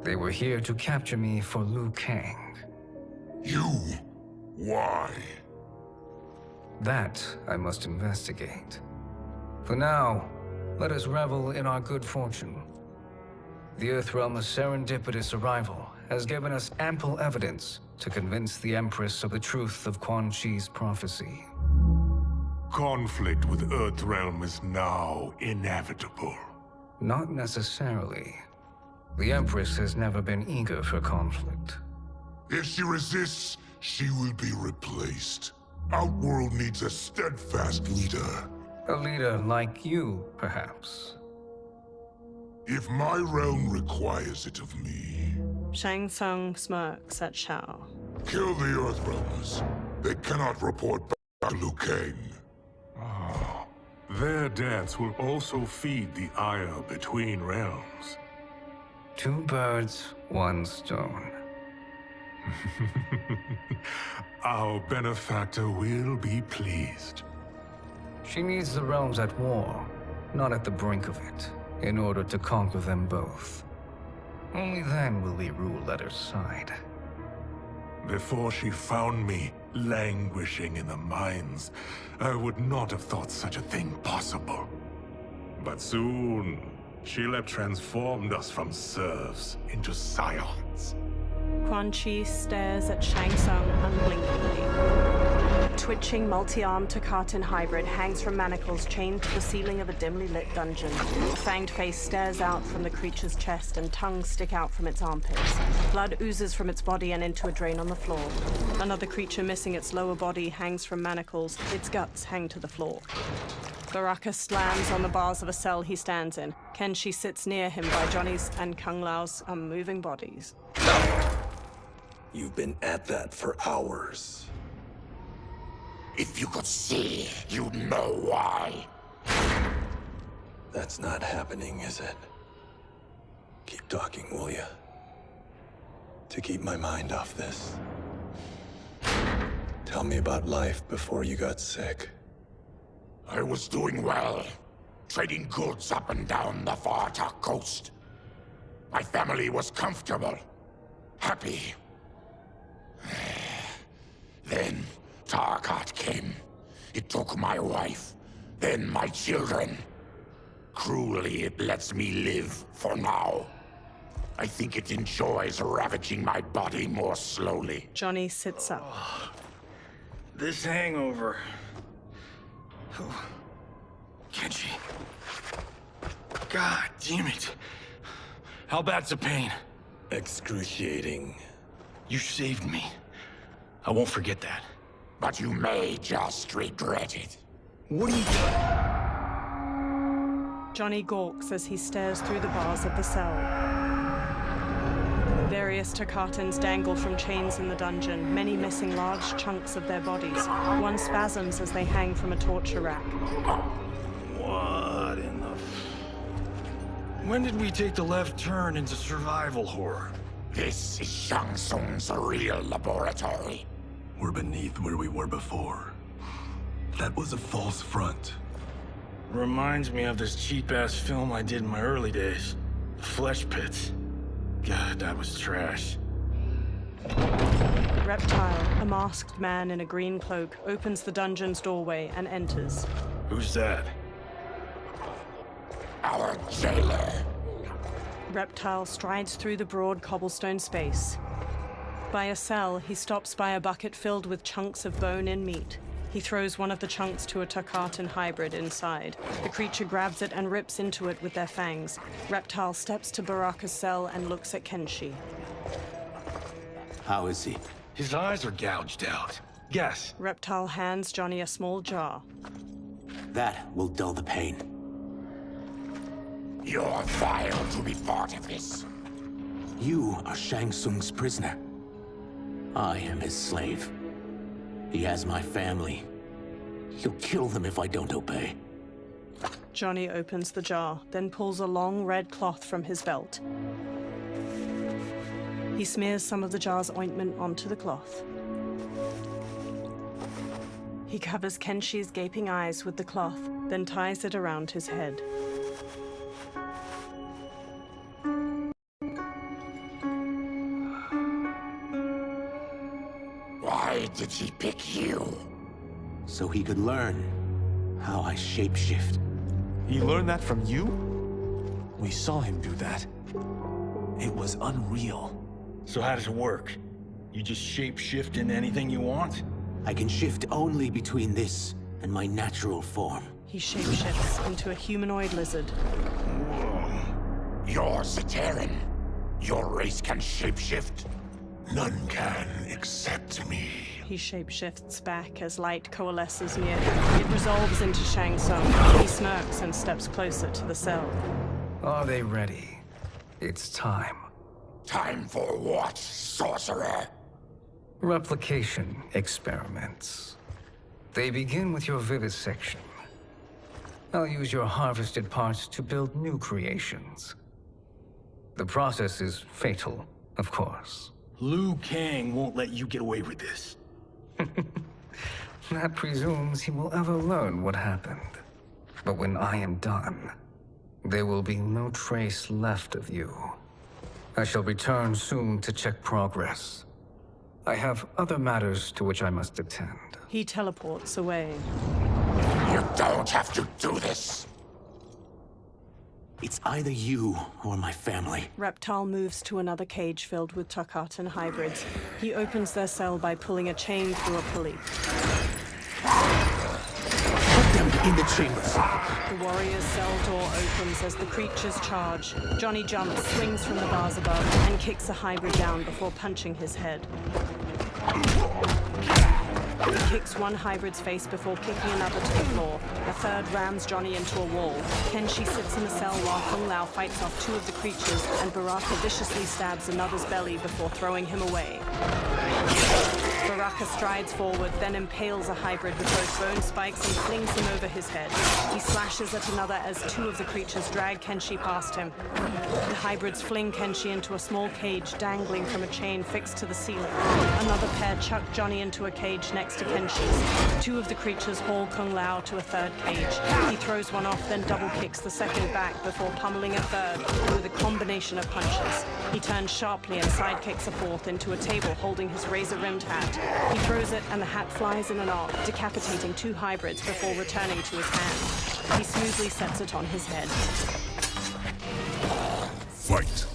They were here to capture me for Liu Kang. You? Why? That I must investigate. For now, let us revel in our good fortune. The Earthrealm's serendipitous arrival has given us ample evidence to convince the Empress of the truth of Quan Chi's prophecy. Conflict with Earthrealm is now inevitable. Not necessarily. The Empress has never been eager for conflict. If she resists, she will be replaced. Outworld needs a steadfast leader. A leader like you, perhaps. If my realm requires it of me. Shang Tsung smirks at Shao. Kill the Earthrealmers. They cannot report back to Liu Kang. Their deaths will also feed the ire between realms. 2 birds, 1 stone. Our benefactor will be pleased. She needs the realms at war, not at the brink of it, in order to conquer them both. Only then will we rule at her side. Before she found me languishing in the mines, I would not have thought such a thing possible. But soon, Sheila transformed us from serfs into scions. Quan Chi stares at Shang Tsung unblinkingly. A twitching, multi-armed Takatin hybrid hangs from manacles chained to the ceiling of a dimly lit dungeon. A fanged face stares out from the creature's chest and tongues stick out from its armpits. Blood oozes from its body and into a drain on the floor. Another creature missing its lower body hangs from manacles. Its guts hang to the floor. Baraka slams on the bars of a cell he stands in. Kenshi sits near him by Johnny's and Kung Lao's unmoving bodies. You've been at that for hours. If you could see, you'd know why. That's not happening, is it? Keep talking, will ya? To keep my mind off this. Tell me about life before you got sick. I was doing well, trading goods up and down the Varta coast. My family was comfortable, happy. Then Tarkat came. It took my wife, then my children. Cruelly, it lets me live for now. I think it enjoys ravaging my body more slowly. Johnny sits up. This hangover. Kenshi. God damn it. How bad's the pain? Excruciating. You saved me. I won't forget that. But you may just regret it. What are you doing? Johnny gawks as he stares through the bars of the cell. Various Takatans dangle from chains in the dungeon, many missing large chunks of their bodies. One spasms as they hang from a torture rack. What in the... When did we take the left turn into survival horror? This is Shang Tsung's real laboratory. We're beneath where we were before. That was a false front. Reminds me of this cheap-ass film I did in my early days. The Flesh Pits. God, that was trash. Reptile, a masked man in a green cloak, opens the dungeon's doorway and enters. Who's that? Our jailer. Reptile strides through the broad cobblestone space. By a cell, he stops by a bucket filled with chunks of bone and meat. He throws one of the chunks to a Takatan hybrid inside. The creature grabs it and rips into it with their fangs. Reptile steps to Baraka's cell and looks at Kenshi. How is he? His eyes are gouged out. Guess. Reptile hands Johnny a small jar. That will dull the pain. You're vile to be part of this. You are Shang Tsung's prisoner. I am his slave. He has my family. He'll kill them if I don't obey. Johnny opens the jar, then pulls a long red cloth from his belt. He smears some of the jar's ointment onto the cloth. He covers Kenshi's gaping eyes with the cloth, then ties it around his head. Why did he pick you? So he could learn how I shapeshift. He learned that from you? We saw him do that. It was unreal. So how does it work? You just shape-shift into anything you want? I can shift only between this and my natural form. He shapeshifts into a humanoid lizard. You're Zaterran. Your race can shapeshift. None can except me. He shapeshifts back as light coalesces near him. It resolves into Shang Tsung. He smirks and steps closer to the cell. Are they ready? It's time. Time for what, sorcerer? Replication experiments. They begin with your vivisection. I'll use your harvested parts to build new creations. The process is fatal, of course. Liu Kang won't let you get away with this. That presumes he will ever learn what happened. But when I am done, there will be no trace left of you. I shall return soon to check progress. I have other matters to which I must attend. He teleports away. You don't have to do this. It's either you or my family. Reptile moves to another cage filled with Tarkatan hybrids. He opens their cell by pulling a chain through a pulley. Put them in the chambers. The warrior's cell door opens as the creatures charge. Johnny jumps, swings from the bars above, and kicks a hybrid down before punching his head. He kicks one hybrid's face before kicking another to the floor. A third rams Johnny into a wall. Kenshi sits in the cell while Kung Lao fights off two of the creatures, and Baraka viciously stabs another's belly before throwing him away. Baraka strides forward, then impales a hybrid with both bone spikes and flings him over his head. He slashes at another as two of the creatures drag Kenshi past him. The hybrids fling Kenshi into a small cage dangling from a chain fixed to the ceiling. Another pair chuck Johnny into a cage next to Kenshi's. Two of the creatures haul Kung Lao to a third cage. He throws one off, then double kicks the second back before pummeling a third with a combination of punches. He turns sharply and sidekicks a fourth into a table holding his razor-rimmed hat. He throws it and the hat flies in an arc, decapitating two hybrids before returning to his hand. He smoothly sets it on his head. Fight.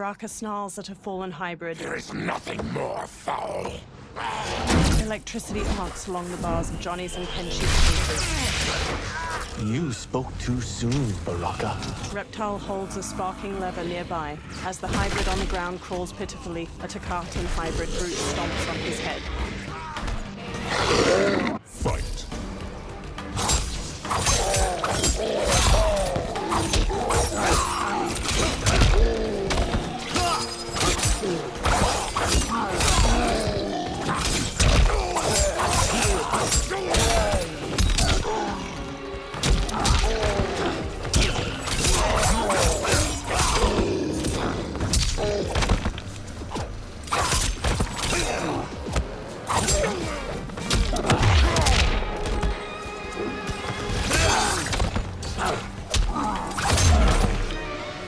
Baraka snarls at a fallen hybrid. There is nothing more foul. Electricity arcs along the bars of Johnny's and Kenshi's faces. You spoke too soon, Baraka. Reptile holds a sparking lever nearby. As the hybrid on the ground crawls pitifully, a Takatan hybrid brute stomps on his head. Fight.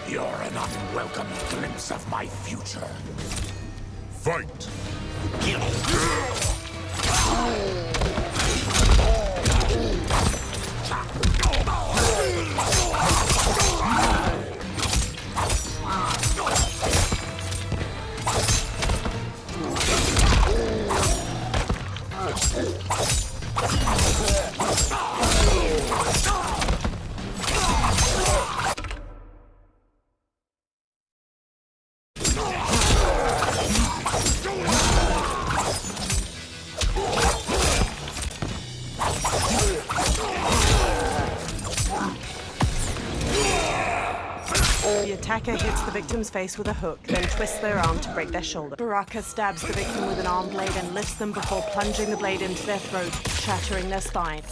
You're an unwelcome glimpse of my future. Fight. The attacker hits the victim's face with a hook, then twists their arm to break their shoulder. Baraka stabs the victim with an arm blade and lifts them before plunging the blade into their throat, shattering their spine.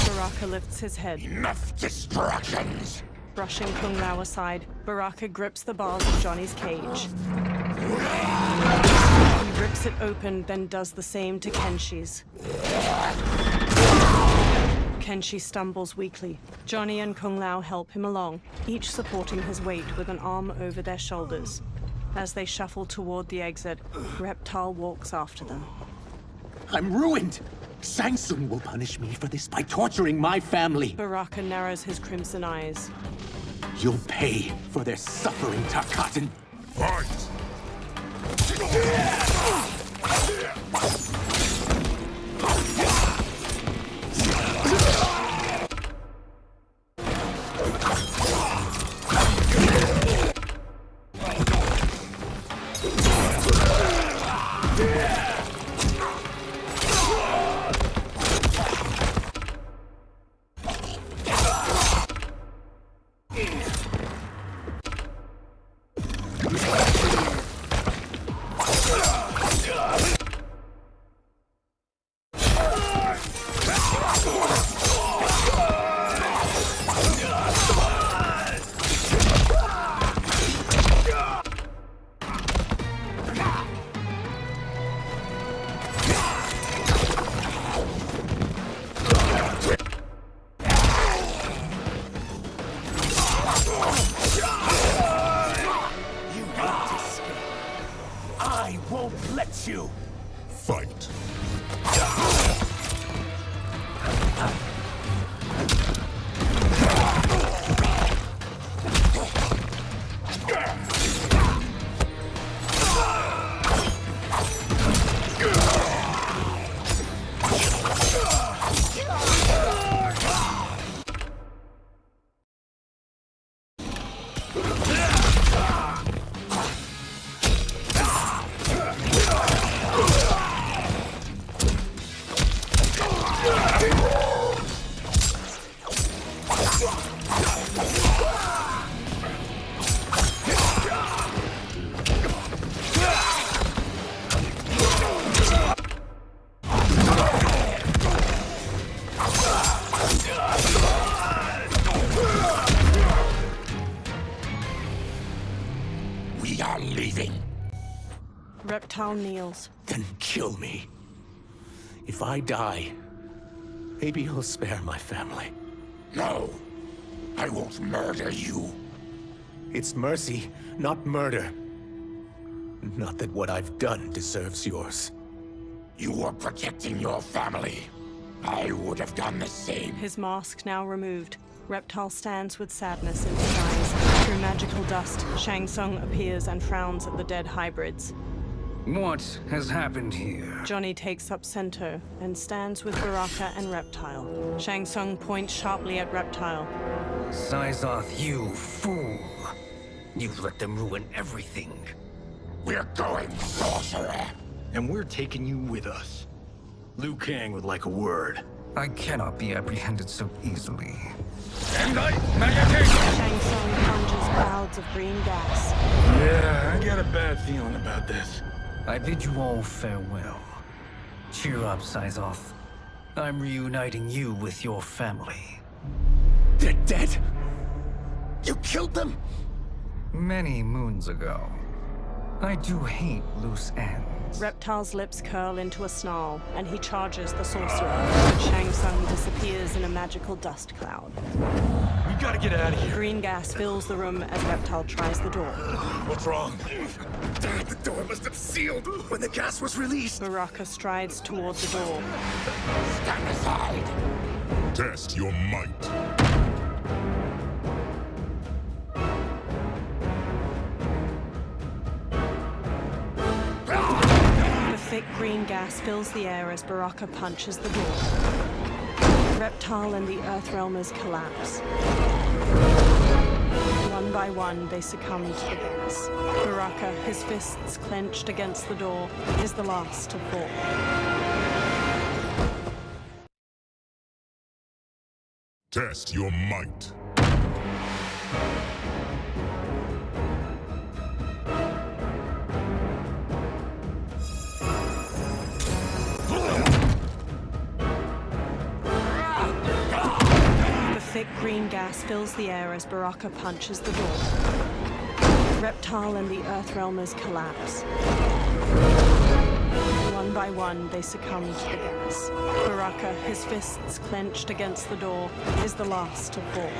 Baraka lifts his head. Enough distractions! Brushing Kung Lao aside, Baraka grips the bars of Johnny's cage. He rips it open, then does the same to Kenshi's. Kenshi stumbles weakly. Johnny and Kung Lao help him along, each supporting his weight with an arm over their shoulders. As they shuffle toward the exit, Reptile walks after them. I'm ruined! Shang Tsung will punish me for this by torturing my family. Baraka narrows his crimson eyes. You'll pay for their suffering, Tarkatan. Fight! I won't let you! Fight. We are leaving. Reptile kneels. Then kill me. If I die, maybe you'll spare my family. No, I won't murder you. It's mercy, not murder. Not that what I've done deserves yours. You were protecting your family. I would have done the same. His mask now removed, Reptile stands with sadness in his eyes. Through magical dust, Shang Tsung appears and frowns at the dead hybrids. What has happened here? Johnny takes up center and stands with Baraka and Reptile. Shang Tsung points sharply at Reptile. Syzoth, you fool! You let them ruin everything. We're going, sorcerer. And we're taking you with us. Liu Kang would like a word. I cannot be apprehended so easily. Shang Tsung plunges clouds of green gas. Yeah, I got a bad feeling about this. I bid you all farewell. Cheer up, Syzoth. I'm reuniting you with your family. They're dead? You killed them? Many moons ago. I do hate loose ends. Reptile's lips curl into a snarl, and he charges the sorcerer, but Shang Tsung disappears in a magical dust cloud. We gotta get out of here. Green gas fills the room as Reptile tries the door. What's wrong? The door must have sealed when the gas was released. Baraka strides toward the door. Stand aside. Test your might. Thick green gas fills the air as Baraka punches the door. Reptile and the Earthrealmers collapse. One by one, they succumb to the gas. Baraka, his fists clenched against the door, is the last to fall. Test your might. Thick green gas fills the air as Baraka punches the door. Reptile and the Earthrealmers collapse. One by one, they succumb to the gas. Baraka, his fists clenched against the door, is the last to fall.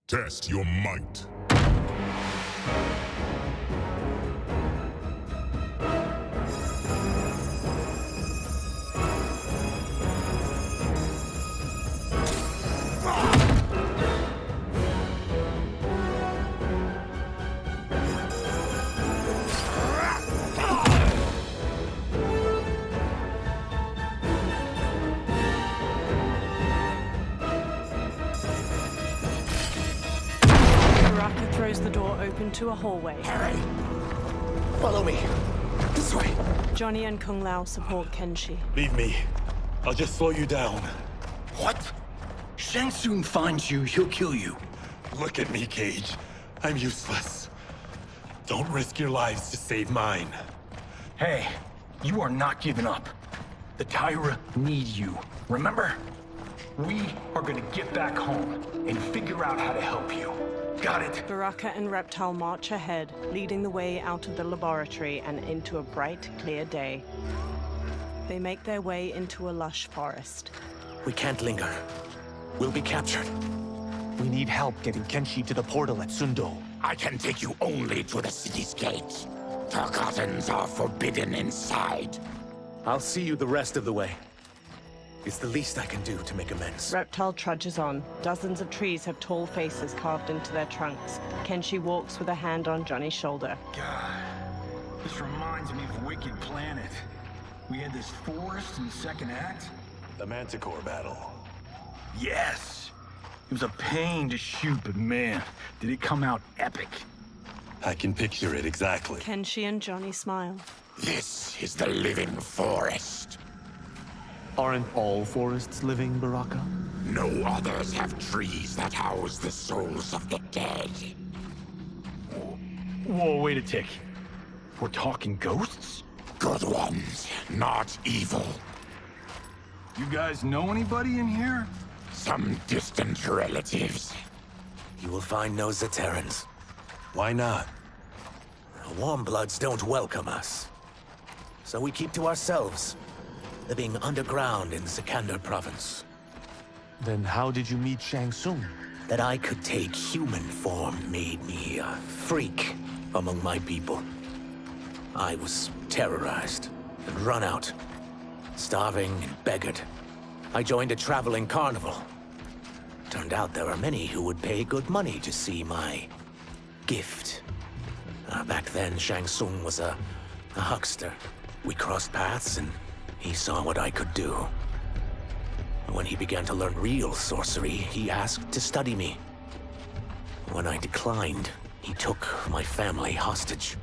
Test your might. Baraka throws the door open to a hallway. Harry! Follow me. This way. Johnny and Kung Lao support Kenshi. Leave me. I'll just slow you down. What? Shang Tsung finds you, he'll kill you. Look at me, Cage. I'm useless. Don't risk your lives to save mine. Hey, you are not giving up. The Tyra need you, remember? We are gonna get back home and figure out how to help you. Got it? Baraka and Reptile march ahead, leading the way out of the laboratory and into a bright, clear day. They make their way into a lush forest. We can't linger. We'll be captured. We need help getting Kenshi to the portal at Sundo. I can take you only to the city's gate. Tarkatans are forbidden inside. I'll see you the rest of the way. It's the least I can do to make amends. Reptile trudges on. Dozens of trees have tall faces carved into their trunks. Kenshi walks with a hand on Johnny's shoulder. God, this reminds me of Wicked Planet. We had this forest in the second act. The Manticore battle. Yes! It was a pain to shoot, but man, did it come out epic. I can picture it exactly. Kenshi and Johnny smile. This is the living forest. Aren't all forests living, Baraka? No others have trees that house the souls of the dead. Whoa, wait a tick. We're talking ghosts? Good ones, not evil. You guys know anybody in here? Some distant relatives. You will find no Zaterrans. Why not? The Warmbloods don't welcome us. So we keep to ourselves, living underground in Sikander province. Then how did you meet Shang Tsung? That I could take human form made me a freak among my people. I was terrorized, and run out. Starving and beggared, I joined a traveling carnival. Turned out there are many who would pay good money to see my gift. Back then, Shang Tsung was a huckster. We crossed paths and he saw what I could do. When he began to learn real sorcery, he asked to study me. When I declined, he took my family hostage.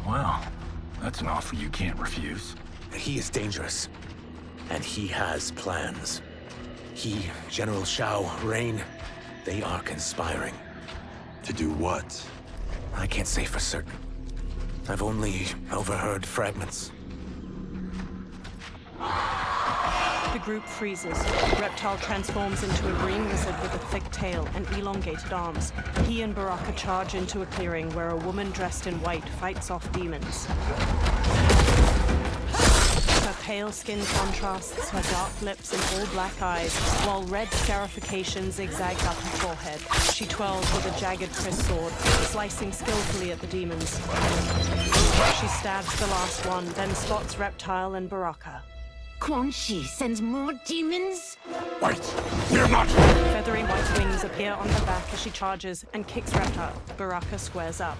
Well, that's an offer you can't refuse. He is dangerous, and he has plans. He, General Shao, Rain, they are conspiring. To do what? I can't say for certain. I've only overheard fragments. The group freezes. Reptile transforms into a green lizard with a thick tail and elongated arms. He and Baraka charge into a clearing where a woman dressed in white fights off demons. Her pale skin contrasts her dark lips and all black eyes, while red scarification zigzags up her forehead. She twirls with a jagged crisp sword, slicing skillfully at the demons. She stabs the last one, then spots Reptile and Baraka. Quan Chi sends more demons? Wait, we're not... Feathery white wings appear on her back as she charges and kicks Reptile. Baraka squares up.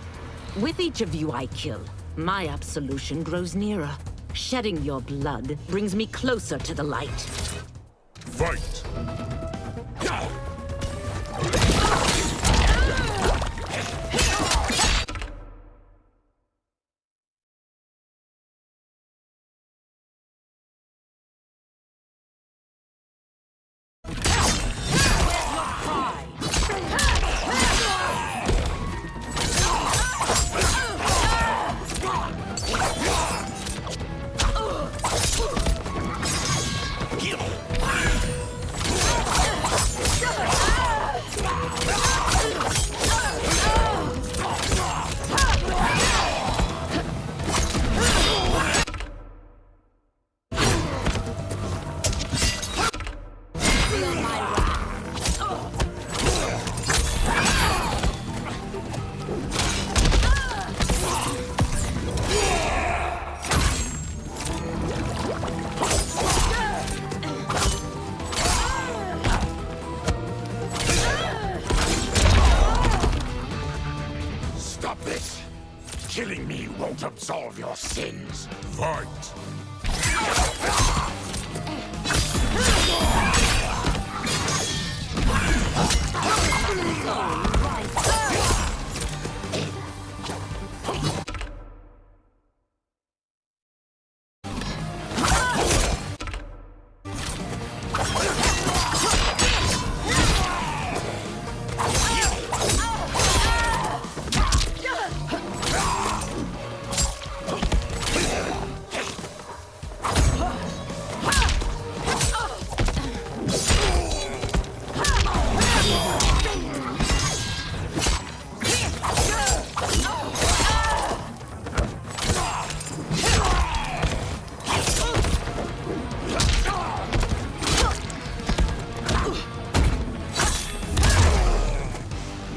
With each of you I kill, my absolution grows nearer. Shedding your blood brings me closer to the light. Fight! Killing me won't absolve your sins. Fight!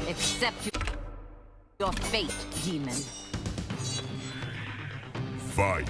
Accept your fate, demon. Fight!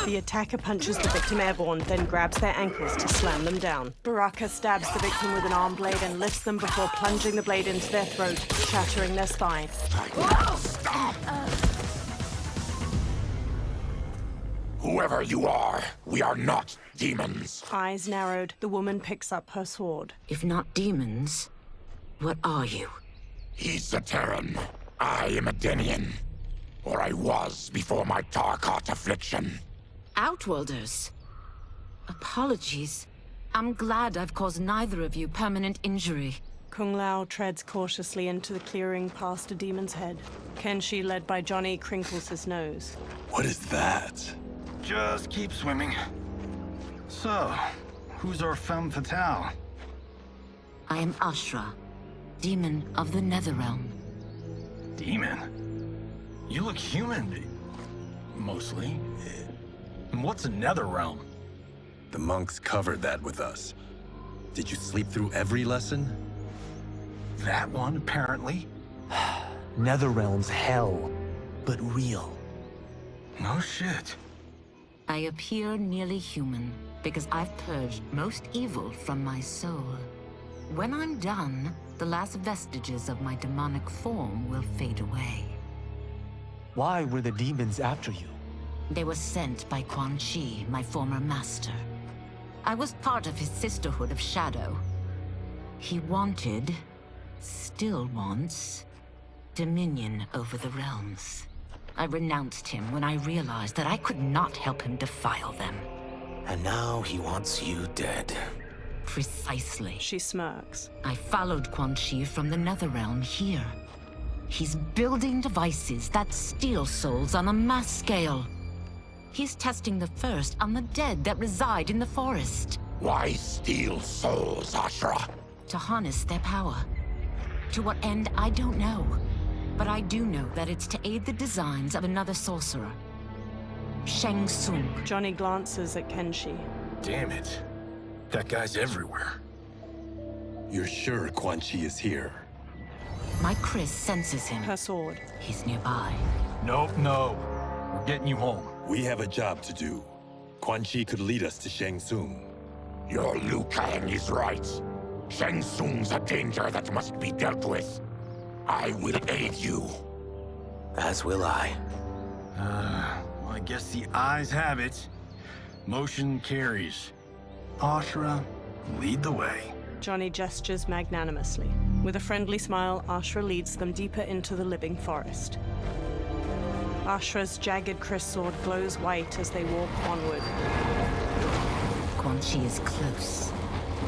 The attacker punches the victim airborne, then grabs their ankles to slam them down. Baraka stabs the victim with an arm blade and lifts them before plunging the blade into their throat, shattering their spine. Whoever you are, we are not demons. Eyes narrowed, the woman picks up her sword. If not demons, what are you? He's a Terran. I am a Denian. Or I was before my Tarkat affliction. Outworlders. Apologies. I'm glad I've caused neither of you permanent injury. Kung Lao treads cautiously into the clearing past a demon's head. Kenshi, led by Johnny, crinkles his nose. What is that? Just keep swimming. So, who's our femme fatale? I am Ashra, demon of the Netherrealm. Demon? You look human. Mostly. And what's a Netherrealm? The monks covered that with us. Did you sleep through every lesson? That one, apparently. Netherrealm's hell, but real. No shit. I appear nearly human because I've purged most evil from my soul. When I'm done, the last vestiges of my demonic form will fade away. Why were the demons after you? They were sent by Quan Chi, my former master. I was part of his Sisterhood of Shadow. He wanted, still wants, dominion over the realms. I renounced him when I realized that I could not help him defile them. And now he wants you dead. Precisely. She smirks. I followed Quan Chi from the Netherrealm here. He's building devices that steal souls on a mass scale. He's testing the first on the dead that reside in the forest. Why steal souls, Ashra? To harness their power. To what end, I don't know. But I do know that it's to aid the designs of another sorcerer. Shang Tsung. Johnny glances at Kenshi. Damn it. That guy's everywhere. You're sure Quan Chi is here? My Chris senses him. Her sword. He's nearby. Nope, no. We're getting you home. We have a job to do. Quan Chi could lead us to Shang Tsung. Your Liu Kang is right. Shang Tsung's a danger that must be dealt with. I will aid you. As will I. Well, I guess the eyes have it. Motion carries. Ashra, lead the way. Johnny gestures magnanimously. With a friendly smile, Ashra leads them deeper into the living forest. Ashra's jagged Chris sword glows white as they walk onward. Quan Chi is close.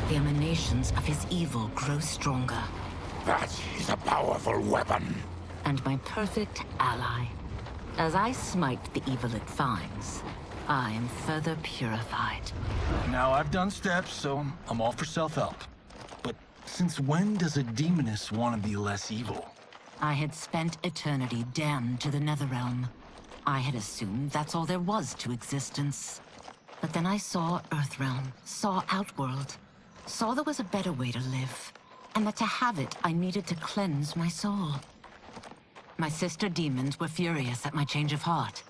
The emanations of his evil grow stronger. That is a powerful weapon. And my perfect ally. As I smite the evil it finds, I am further purified. Now I've done steps, so I'm all for self-help. But since when does a demoness want to be less evil? I had spent eternity damned to the Netherrealm. I had assumed that's all there was to existence. But then I saw Earthrealm, saw Outworld, saw there was a better way to live, and that to have it, I needed to cleanse my soul. My sister demons were furious at my change of heart.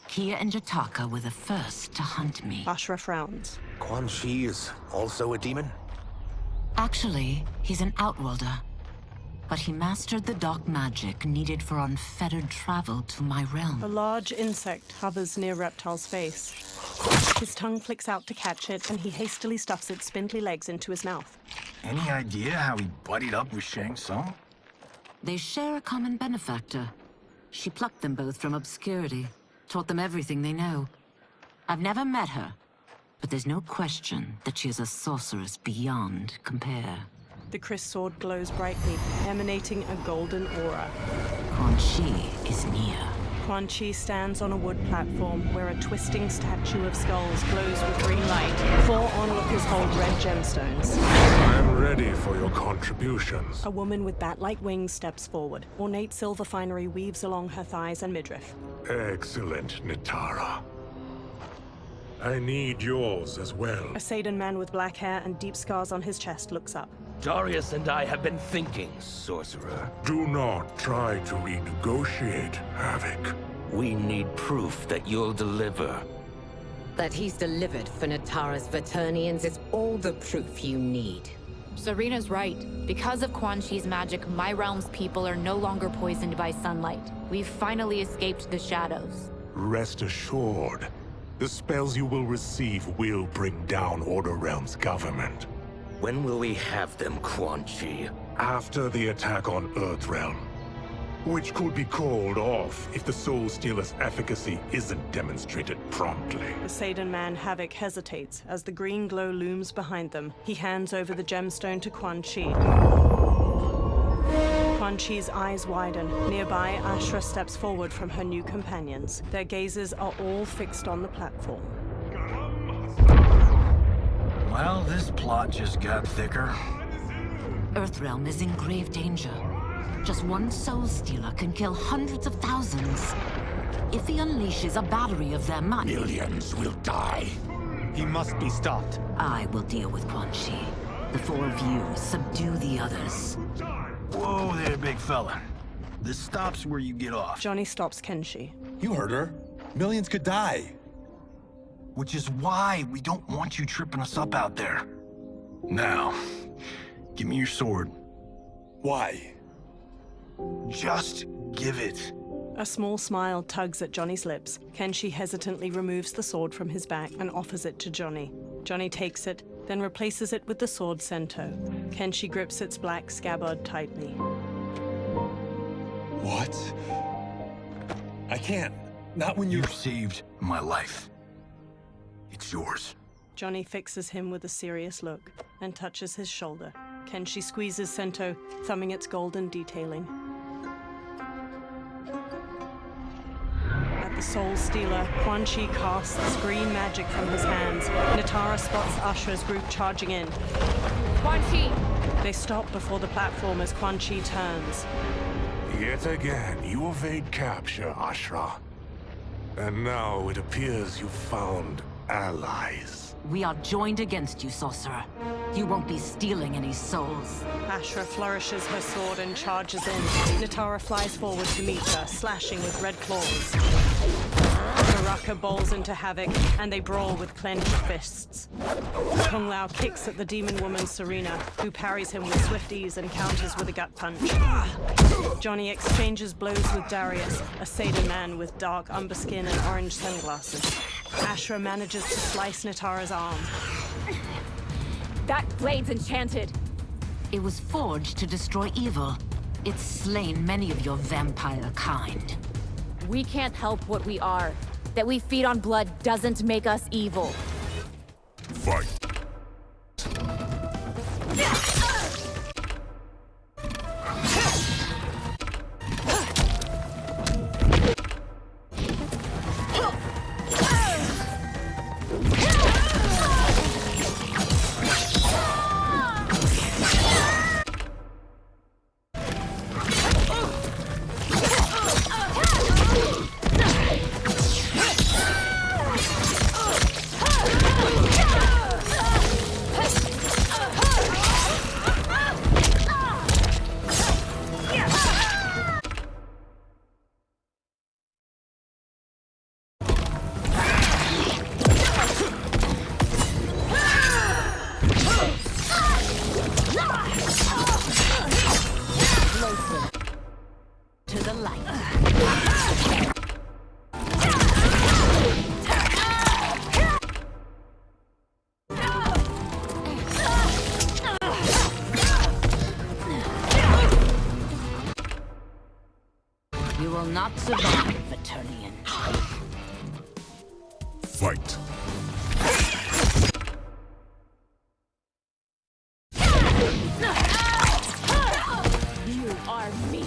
Kia and Jataka were the first to hunt me. Ashra frowns. Quan Chi is also a demon? Actually, he's an Outworlder. But he mastered the dark magic needed for unfettered travel to my realm. A large insect hovers near Reptile's face. His tongue flicks out to catch it, and he hastily stuffs its spindly legs into his mouth. Any idea how he buddied up with Shang Tsung? They share a common benefactor. She plucked them both from obscurity, taught them everything they know. I've never met her, but there's no question that she is a sorceress beyond compare. The Chris sword glows brightly, emanating a golden aura. Quan Chi is near. Quan Chi stands on a wood platform where a twisting statue of skulls glows with green light. 4 onlookers hold red gemstones. I am ready for your contributions. A woman with bat-like wings steps forward. Ornate silver finery weaves along her thighs and midriff. Excellent, Nitara. I need yours as well. A Saidan man with black hair and deep scars on his chest looks up. Darius and I have been thinking, sorcerer. Do not try to renegotiate, Havoc. We need proof that you'll deliver. That he's delivered for Natara's Vaternians is all the proof you need. Serena's right. Because of Quan Chi's magic, my realm's people are no longer poisoned by sunlight. We've finally escaped the shadows. Rest assured, the spells you will receive will bring down Order Realm's government. When will we have them, Quan Chi? After the attack on Earthrealm. which could be called off if the Soul Stealer's efficacy isn't demonstrated promptly. The Saidan man Havoc hesitates as the green glow looms behind them. He hands over the gemstone to Quan Chi. Quan Chi's eyes widen. Nearby, Ashra steps forward from her new companions. Their gazes are all fixed on the platform. Well, this plot just got thicker. Earthrealm is in grave danger. Just one Soul Stealer can kill hundreds of thousands. If he unleashes a battery of them, millions will die. He must be stopped. I will deal with Quan Chi. The four of you subdue the others. Whoa there, big fella. This stops where you get off. Johnny stops Kenshi. You heard her. Millions could die. Which is why we don't want you tripping us up out there. Now, give me your sword. Why? Just give it. A small smile tugs at Johnny's lips. Kenshi hesitantly removes the sword from his back and offers it to Johnny. Johnny takes it, then replaces it with the sword Sento. Kenshi grips its black scabbard tightly. What? I can't. Not when You've saved my life. It's yours. Johnny fixes him with a serious look and touches his shoulder. Kenshi squeezes Sento, thumbing its golden detailing. At the Soul Stealer, Quan Chi casts green magic from his hands. Natara spots Ashra's group charging in. Quan Chi! They stop before the platform as Quan Chi turns. Yet again, you evade capture, Ashra. And now it appears you've found allies. We are joined against you, sorcerer. You won't be stealing any souls. Ashra flourishes her sword and charges in. Natara flies forward to meet her, slashing with red claws. Baraka bowls into Havoc, and they brawl with clenched fists. Kung Lao kicks at the demon woman Serena, who parries him with swift ease and counters with a gut punch. Johnny exchanges blows with Darius, a Saidan man with dark umber skin and orange sunglasses. Ashra manages to slice Natara's arm. That blade's enchanted. It was forged to destroy evil. It's slain many of your vampire kind. We can't help what we are. That we feed on blood doesn't make us evil. Fight. You will not survive, Eternian. Fight. You are me.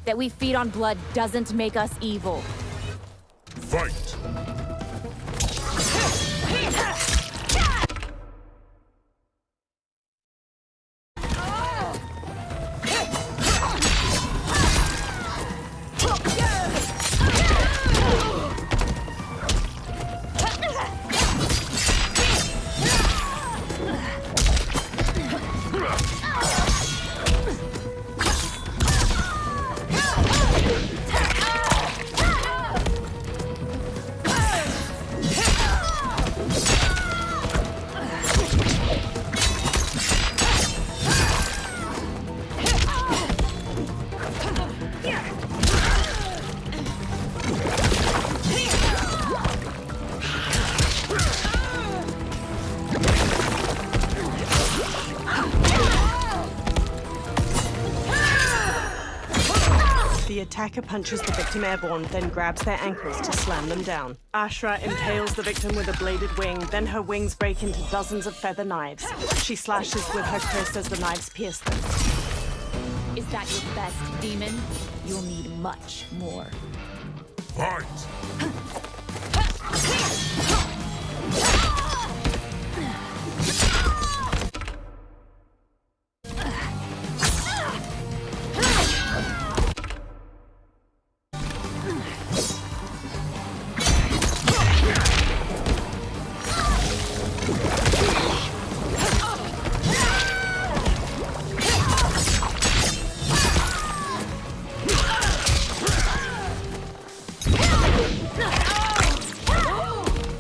That we feed on blood doesn't make us evil. Fight! The attacker punches the victim airborne, then grabs their ankles to slam them down. Ashra impales the victim with a bladed wing, then her wings break into dozens of feather knives. She slashes with her kris as the knives pierce them. Is that your best, demon? You'll need much more. Fight!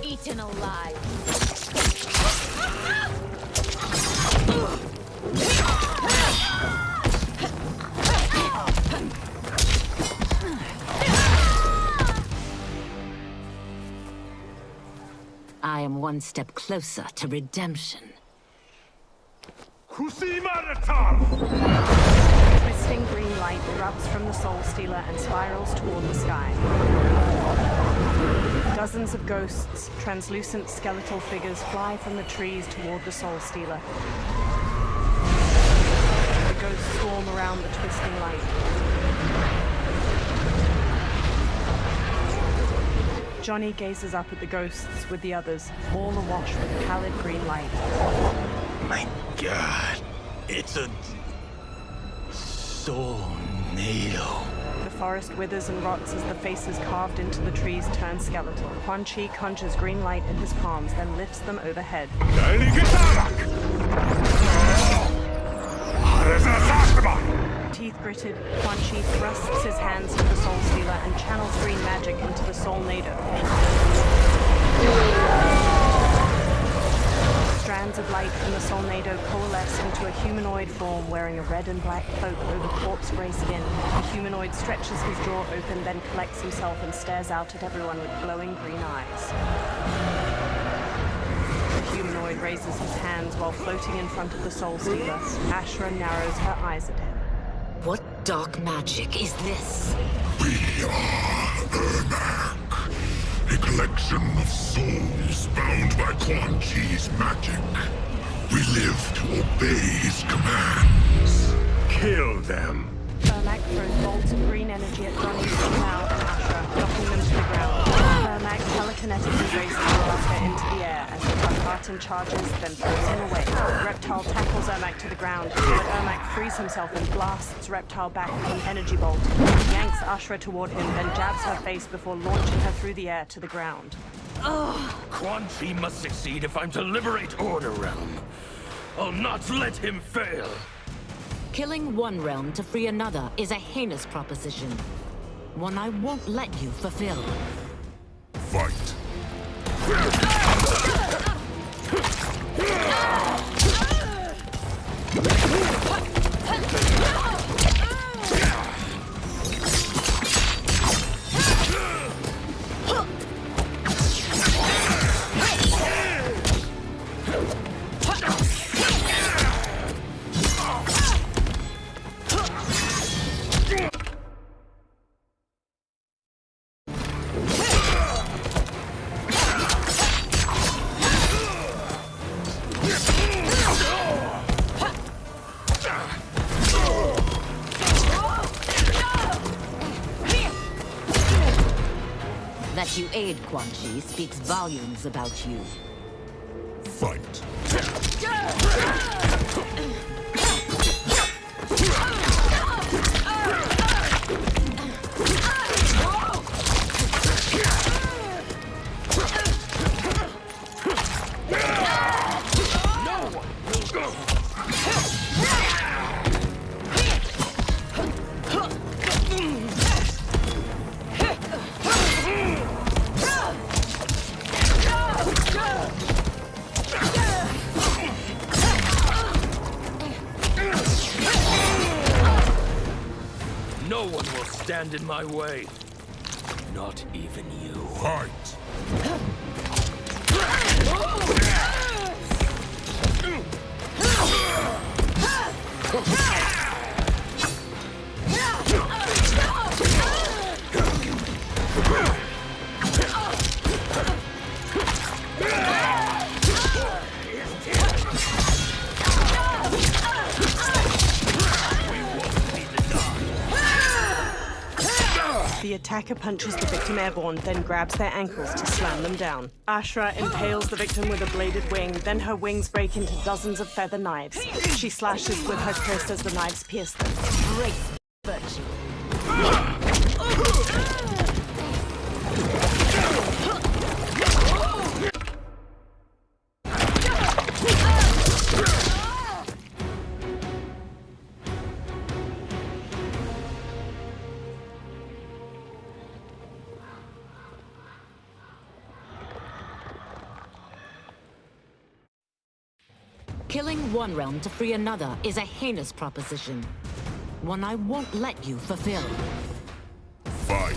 Eaten alive. I am one step closer to redemption. Twisting green light erupts from the Soul Stealer and spirals toward the sky. Dozens of ghosts, translucent skeletal figures, fly from the trees toward the Soul Stealer. The ghosts swarm around the twisting light. Johnny gazes up at the ghosts with the others, all awash with pallid green light. My God, it's a tornado. The forest withers and rots as the faces carved into the trees turn skeletal. Quan Chi conjures green light in his palms, then lifts them overhead. Teeth gritted, Quan Chi thrusts his hands to the Soul Stealer and channels green magic into the Soulnado. Strands of light from the Soulnado coalesce into a humanoid form wearing a red and black cloak over corpse gray skin. The humanoid stretches his jaw open, then collects himself and stares out at everyone with glowing green eyes. The humanoid raises his hands while floating in front of the Soul Stealer. Ashra narrows her eyes at him. What dark magic is this? We are Ermac, a collection of souls bound by Quan Chi's magic. We live to obey his commands. Kill them. Ermac throws bolts of green energy at Johnny, Mao, and Ashra, knocking them to the ground. Ermac telekinetically raises Ermac into the air as the Tarkatan charges, then throws him away. Reptile tackles Ermac to the ground, but Ermac frees himself and blasts Reptile back with an energy bolt. He yanks Ashra toward him, then jabs her face before launching her through the air to the ground. Quan Chi must succeed if I'm to liberate Order Realm. I'll not let him fail. Killing one realm to free another is a heinous proposition. One I won't let you fulfill. Fight. That you aid Quan Chi speaks volumes about you. Fight. No one will stand in my way. Not even you. Fight! The attacker punches the victim airborne, then grabs their ankles to slam them down. Ashra impales the victim with a bladed wing, then her wings break into dozens of feather knives. She slashes with her kiss as the knives pierce them. Embrace virtue. Killing one realm to free another is a heinous proposition. One I won't let you fulfill. Fight!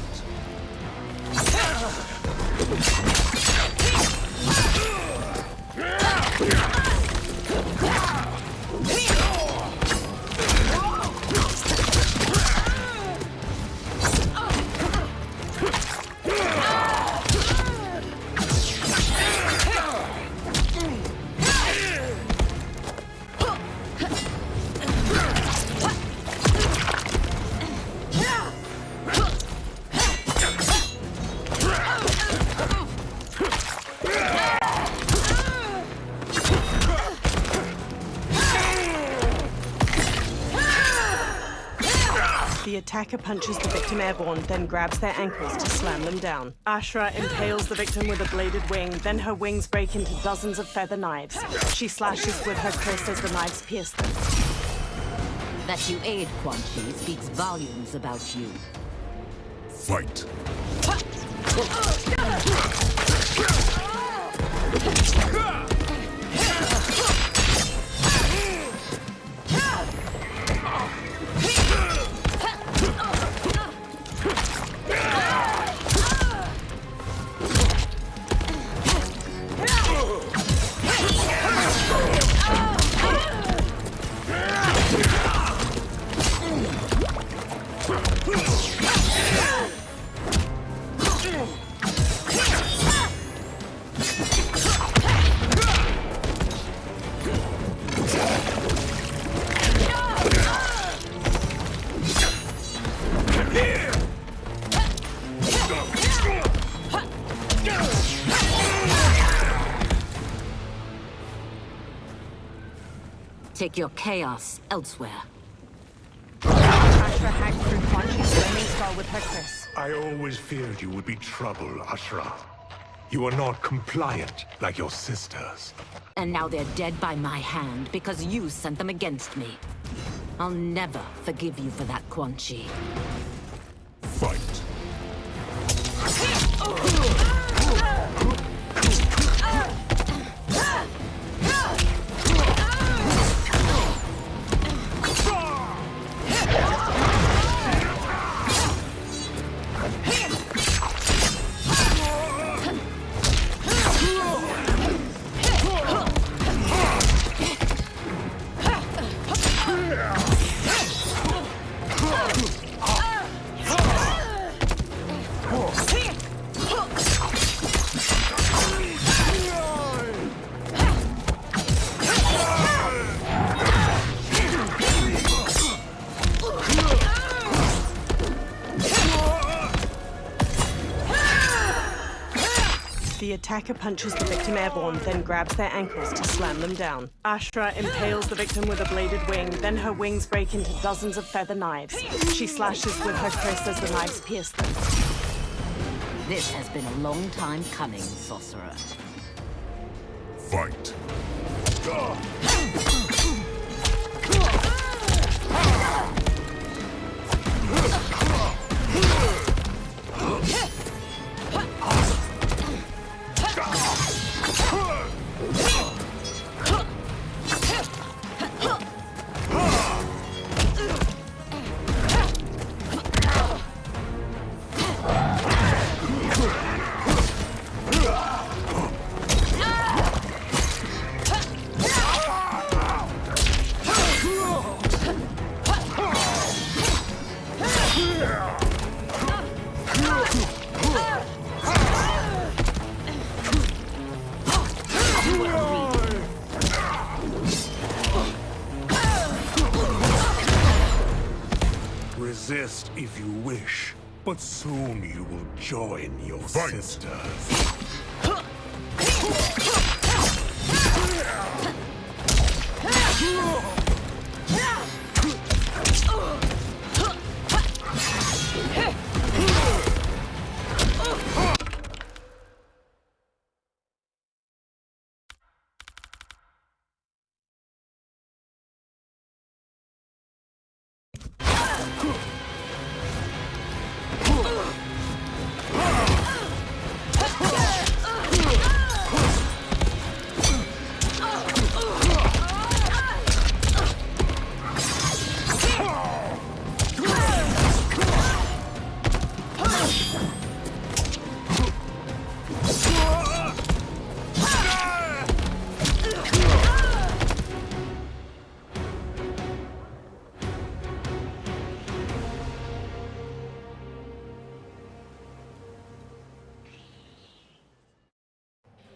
The attacker punches the victim airborne, then grabs their ankles to slam them down. Ashra impales the victim with a bladed wing, then her wings break into dozens of feather knives. She slashes with her kiss as the knives pierce them. That you aid Quan Chi speaks volumes about you. Fight! Take your chaos elsewhere. Ashra hacked through Quan Chi's flaming skull with her kiss. I always feared you would be trouble, Ashra. You are not compliant like your sisters. And now they're dead by my hand because you sent them against me. I'll never forgive you for that, Quan Chi. Fight! The attacker punches the victim airborne, then grabs their ankles to slam them down. Ashra impales the victim with a bladed wing, then her wings break into dozens of feather knives. She slashes with her kris as the knives pierce them. This has been a long time coming, sorcerer. Fight. Resist if you wish, but soon you will join your sisters.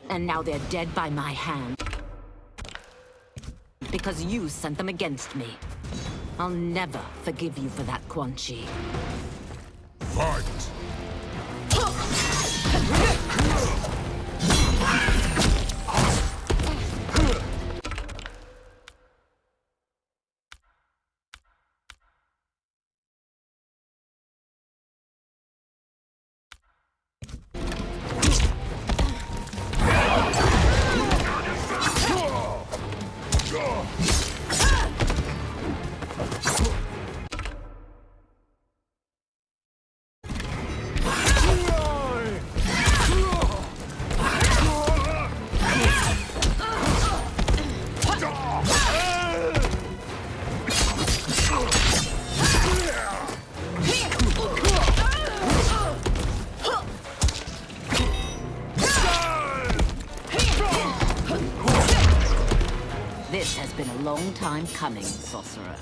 And now they're dead by my hand. Because you sent them against me. I'll never forgive you for that, Quan Chi. Fight! This has been a long time coming, sorcerer.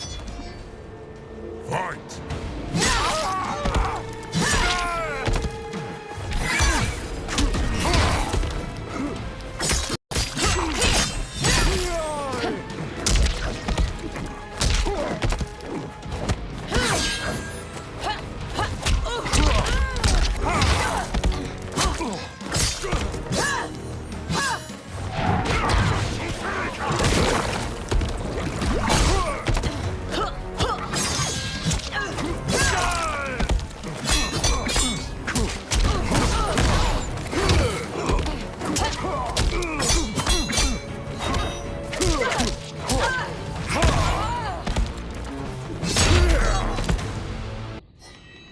Fight!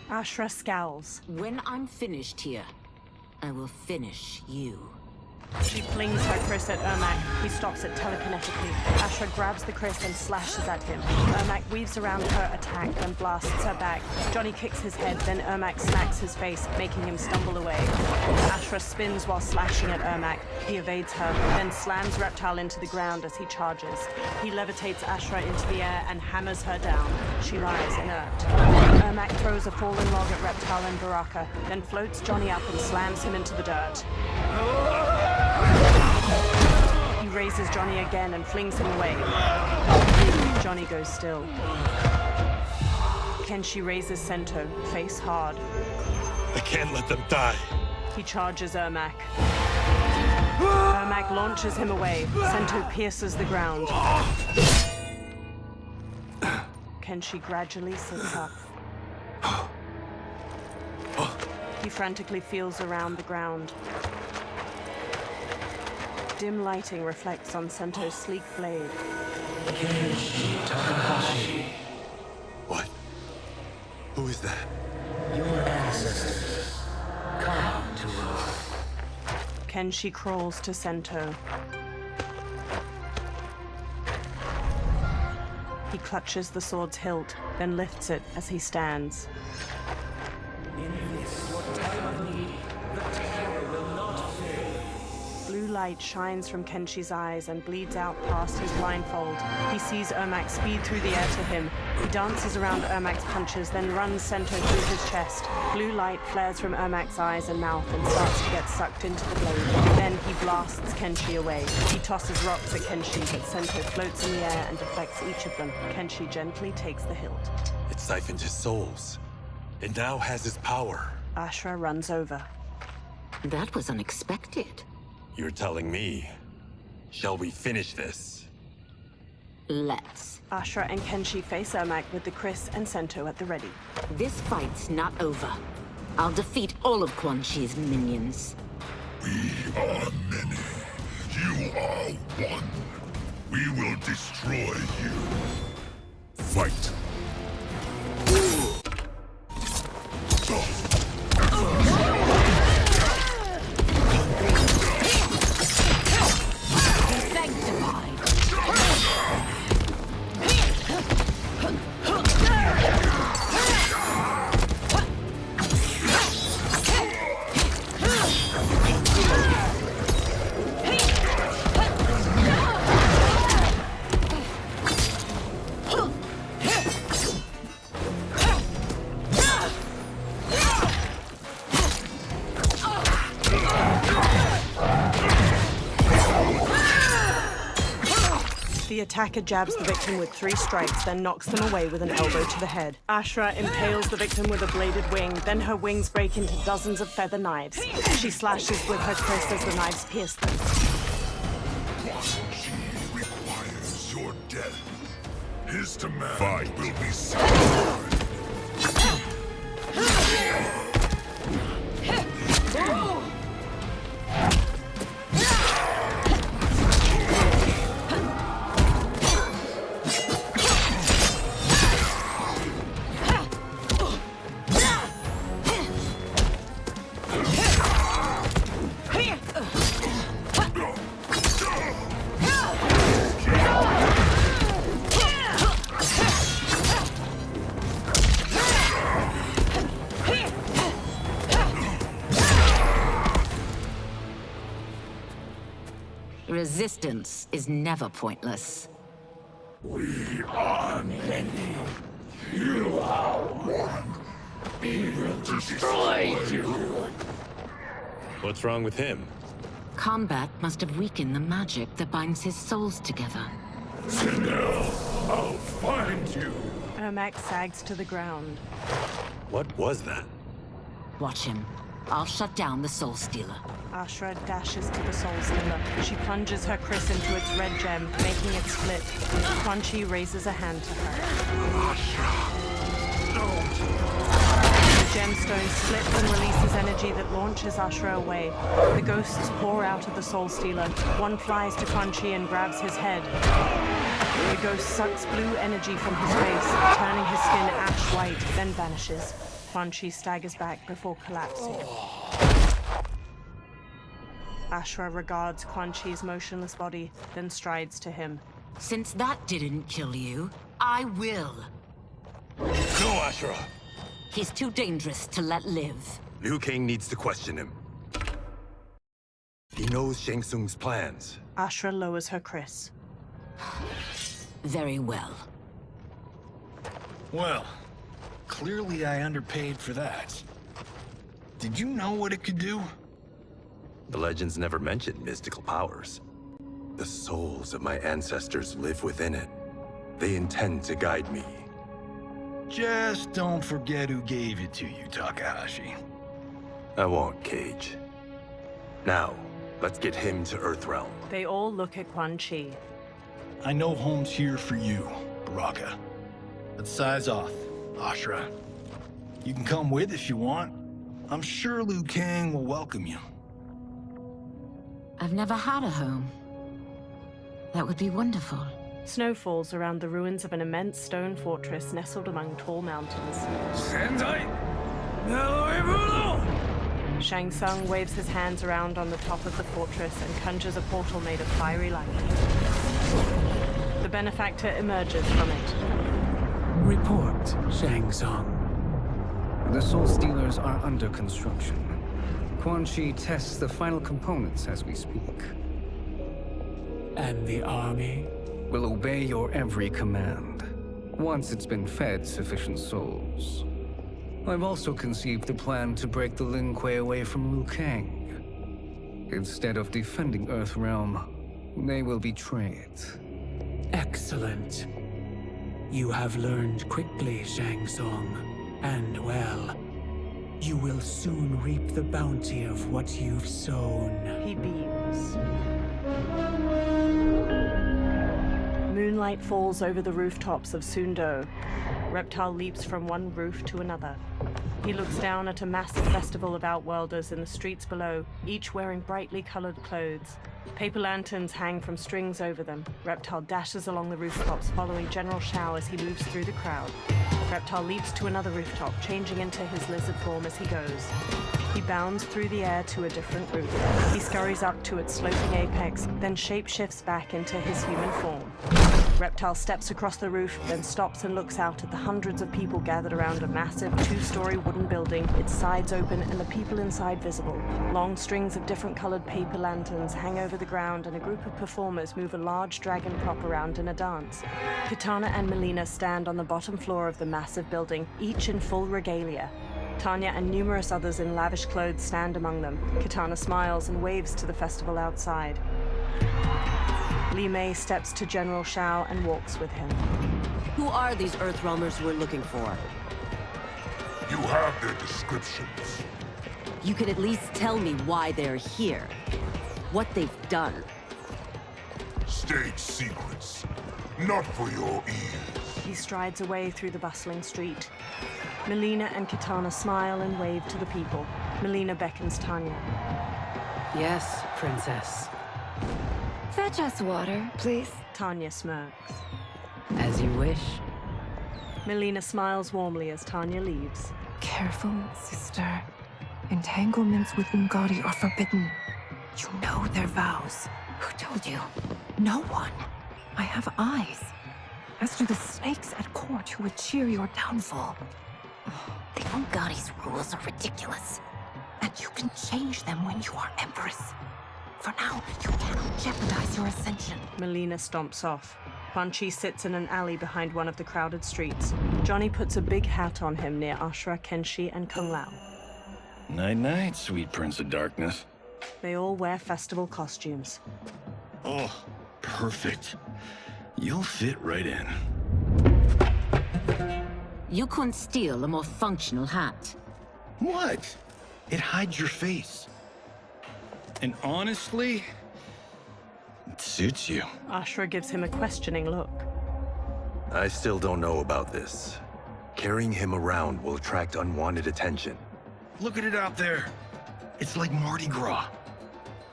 Ashra scowls. When I'm finished here, I will finish you. She flings her kris at Ermac. He stops it telekinetically. Ashra grabs the kris and slashes at him. Ermac weaves around her attack and blasts her back. Johnny kicks his head, then Ermac smacks his face, making him stumble away. Ashra spins while slashing at Ermac. He evades her, then slams Reptile into the ground as he charges. He levitates Ashra into the air and hammers her down. She lies inert. Ermac throws a fallen log at Reptile and Baraka, then floats Johnny up and slams him into the dirt. He raises Johnny again and flings him away. Johnny goes still. Kenshi raises Sento, face hard. I can't let them die. He charges Ermac. Ermac launches him away. Sento pierces the ground. Kenshi gradually sits up. He frantically feels around the ground. Dim lighting reflects on Sento's sleek blade. What? Who is that? Your ancestors. Come to Earth. Kenshi crawls to Sento. He clutches the sword's hilt, then lifts it as he stands. In this, your time of need, the terror will not fail. Blue light shines from Kenshi's eyes and bleeds out past his blindfold. He sees Ermac speed through the air to him. He dances around Ermac's punches, then runs Sento through his chest. Blue light flares from Ermac's eyes and mouth and starts to get sucked into the blade. Then he blasts Kenshi away. He tosses rocks at Kenshi, but Sento floats in the air and deflects each of them. Kenshi gently takes the hilt. It siphoned his souls. It now has his power. Ashra runs over. That was unexpected. You're telling me. Shall we finish this? Let's. Ashra and Kenshi face Ermac with the Chris and Sento at the ready. This fight's not over. I'll defeat all of Quan Chi's minions. We are many. You are one. We will destroy you. Fight. The attacker jabs the victim with 3 strikes, then knocks them away with an elbow to the head. Ashra impales the victim with a bladed wing, then her wings break into dozens of feather knives. She slashes with her Chris as the knives pierce them. She requires your death. His demand will be satisfied. Resistance is never pointless. We are many. You are one. We will destroy you. What's wrong with him? Kombat must have weakened the magic that binds his souls together. Sindel, I'll find you. Ermac sags to the ground. What was that? Watch him. I'll shut down the Soul Stealer. Ashra dashes to the Soul Stealer. She plunges her Chris into its red gem, making it split. Quan Chi raises a hand to her. The gemstone splits and releases energy that launches Ashra away. The ghosts pour out of the Soul Stealer. One flies to Quan Chi and grabs his head. The ghost sucks blue energy from his face, turning his skin ash white, then vanishes. Quan Chi staggers back before collapsing. Ashra regards Quan Chi's motionless body, then strides to him. Since that didn't kill you, I will. No, Ashra! He's too dangerous to let live. Liu Kang needs to question him. He knows Shang Tsung's plans. Ashra lowers her Chris. Very well. Well, clearly I underpaid for that. Did you know what it could do? The legends never mentioned mystical powers. The souls of my ancestors live within it. They intend to guide me. Just don't forget who gave it to you, Takahashi. I won't, Cage. Now, Let's get him to Earthrealm. They all look at Quan Chi. I know home's here for you, Baraka. But size off, Ashra. You can come with if you want. I'm sure Liu Kang will welcome you. I've never had a home. That would be wonderful. Snow falls around the ruins of an immense stone fortress nestled among tall mountains. Shang Tsung waves his hands around on the top of the fortress and conjures a portal made of fiery light. The benefactor emerges from it. Report, Shang Tsung. The Soul Stealers are under construction. Quan Chi tests the final components as we speak. And the army? Will obey your every command, once it's been fed sufficient souls. I've also conceived a plan to break the Lin Kuei away from Liu Kang. Instead of defending Earthrealm, they will betray it. Excellent. You have learned quickly, Shang Tsung, and well. You will soon reap the bounty of what you've sown. He beams. Moonlight falls over the rooftops of Sundo. Reptile leaps from one roof to another. He looks down at a massive festival of Outworlders in the streets below, each wearing brightly colored clothes. Paper lanterns hang from strings over them. Reptile dashes along the rooftops, following General Shao as he moves through the crowd. Reptile leaps to another rooftop, changing into his lizard form as he goes. He bounds through the air to a different roof. He scurries up to its sloping apex, then shapeshifts back into his human form. Reptile steps across the roof, then stops and looks out at the hundreds of people gathered around a massive two-story wooden building, its sides open and the people inside visible. Long strings of different colored paper lanterns hang over the ground, and a group of performers move a large dragon prop around in a dance. Kitana and Melina stand on the bottom floor of the massive building, each in full regalia. Tanya and numerous others in lavish clothes stand among them. Kitana smiles and waves to the festival outside. Li Mei steps to General Shao and walks with him. Who are these Earthrealmers we're looking for? You have their descriptions. You could at least tell me why they're here. What they've done. State secrets. Not for your ears. He strides away through the bustling street. Melina and Kitana smile and wave to the people. Melina beckons Tanya. Yes, Princess. Fetch us water, please. Tanya smirks. As you wish. Melina smiles warmly as Tanya leaves. Careful, sister. Entanglements with Ungadi are forbidden. You know their vows. Who told you? No one. I have eyes. As do the snakes at court who would cheer your downfall. The Ungadi's rules are ridiculous. And you can change them when you are Empress. For now, you cannot jeopardize your ascension. Melina stomps off. Quan Chi sits in an alley behind one of the crowded streets. Johnny puts a big hat on him near Ashra, Kenshi, and Kung Lao. Night-night, sweet Prince of Darkness. They all wear festival costumes. Oh, perfect. You'll fit right in. You couldn't steal a more functional hat. What? It hides your face. And honestly, it suits you. Ashra gives him a questioning look. I still don't know about this. Carrying him around will attract unwanted attention. Look at it out there. It's like Mardi Gras.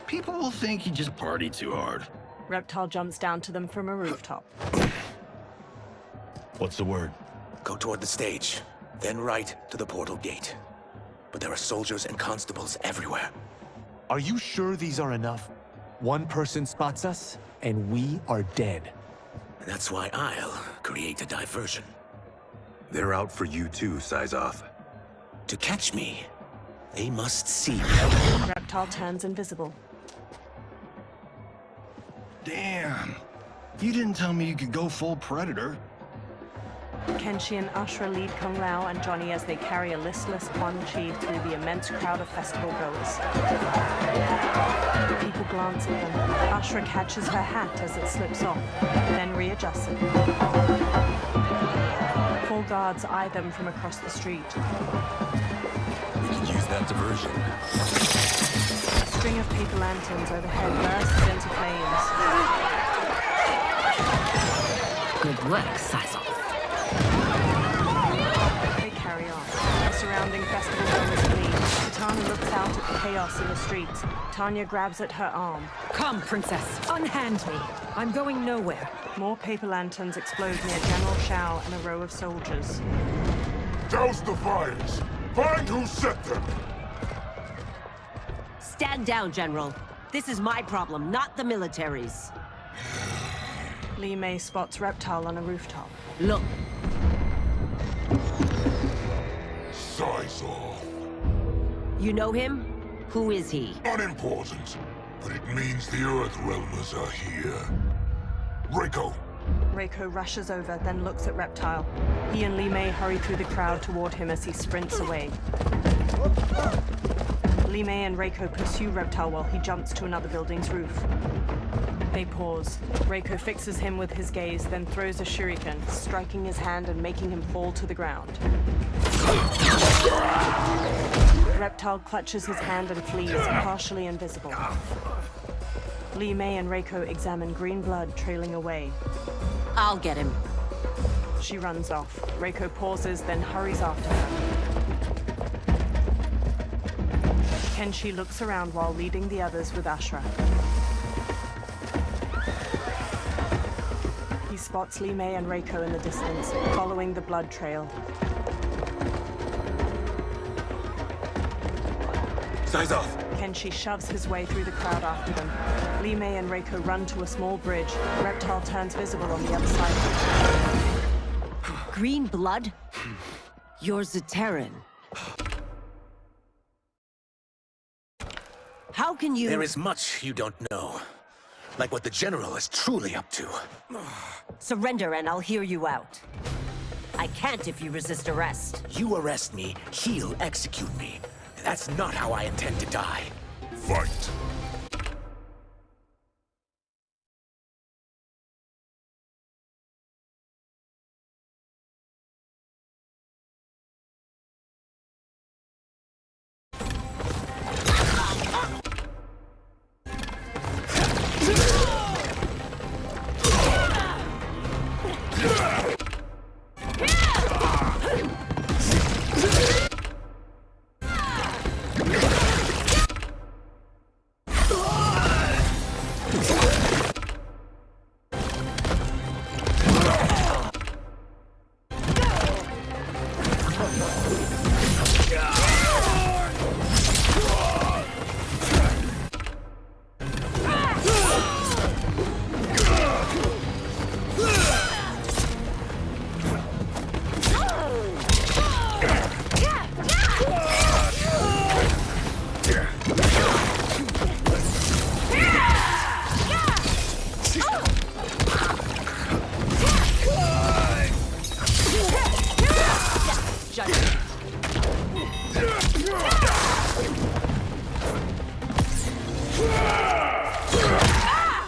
People will think you just party too hard. Reptile jumps down to them from a rooftop. What's the word? Go toward the stage, then right to the portal gate. But there are soldiers and constables everywhere. Are you sure these are enough? One person spots us, and we are dead. That's why I'll create a diversion. They're out for you too, Syzoth. To catch me, they must see me. Reptile turns invisible. Damn. You didn't tell me you could go full Predator. Kenshi and Ashra lead Kung Lao and Johnny as they carry a listless Quan Chi through the immense crowd of festival goers. People glance at them. Ashra catches her hat as it slips off, then readjusts it. Four guards eye them from across the street. We can use that diversion. string of paper lanterns overhead bursts into flames. Good work, Cyzal. They carry on. The surrounding festival grounds flee. Kitana looks out at the chaos in the streets. Tanya grabs at her arm. Come, princess. Unhand me. I'm going nowhere. More paper lanterns explode near General Shao and a row of soldiers. Douse the fires! Find who set them! Stand down, General. This is my problem, not the military's. Li Mei spots Reptile on a rooftop. Look. Cyzal. You know him? Who is he? Unimportant, but it means the Earthrealmers are here. Reiko. Reiko rushes over, then looks at Reptile. He and Li Mei hurry through the crowd toward him as he sprints away. Li Mei and Reiko pursue Reptile while he jumps to another building's roof. They pause. Reiko fixes him with his gaze, then throws a shuriken, striking his hand and making him fall to the ground. Reptile clutches his hand and flees, partially invisible. Li Mei and Reiko examine green blood trailing away. I'll get him. She runs off. Reiko pauses, then hurries after her. Kenshi looks around while leading the others with Ashra. He spots Li Mei and Reiko in the distance, following the blood trail. Size off! Kenshi shoves his way through the crowd after them. Li Mei and Reiko run to a small bridge. Reptile turns visible on the other side of the bridge. Green blood? You're Zaterran. How can you— There is much you don't know. Like what the General is truly up to. Surrender and I'll hear you out. I can't if you resist arrest. You arrest me, he'll execute me. That's not how I intend to die. Fight!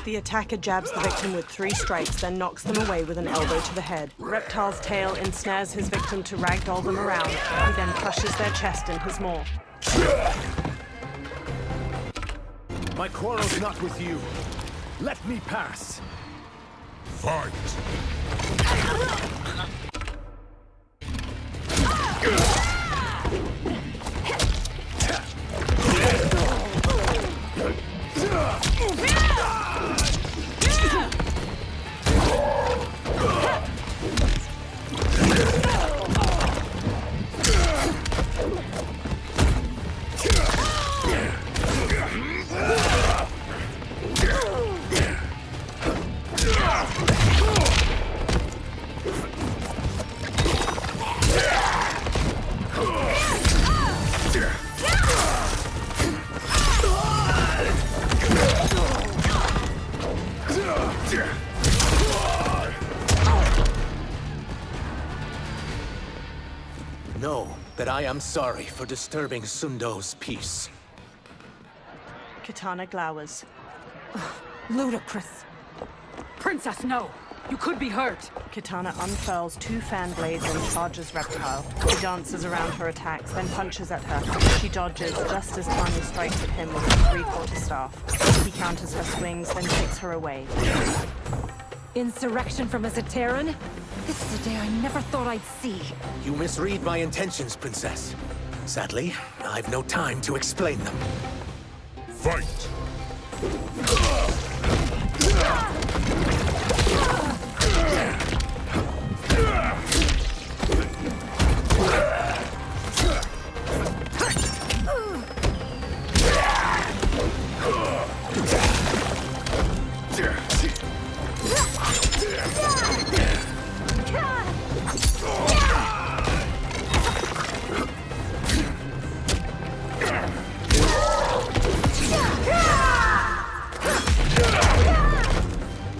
The attacker jabs the victim with 3 strikes, then knocks them away with an elbow to the head. Reptile's tail ensnares his victim to ragdoll them around. He then crushes their chest in his maw. My quarrel's not with you. Let me pass. Fight! Know that I am sorry for disturbing Sundo's peace. Kitana glowers. Ludicrous. Princess, no! You could be hurt. Kitana unfurls 2 fan blades and charges Reptile. He dances around her attacks, then punches at her. She dodges just as Tanya strikes at him with a 3/4 staff. He counters her swings, then kicks her away. Insurrection from a Zaterran? This is a day I never thought I'd see. You misread my intentions, Princess. Sadly, I've no time to explain them. Fight!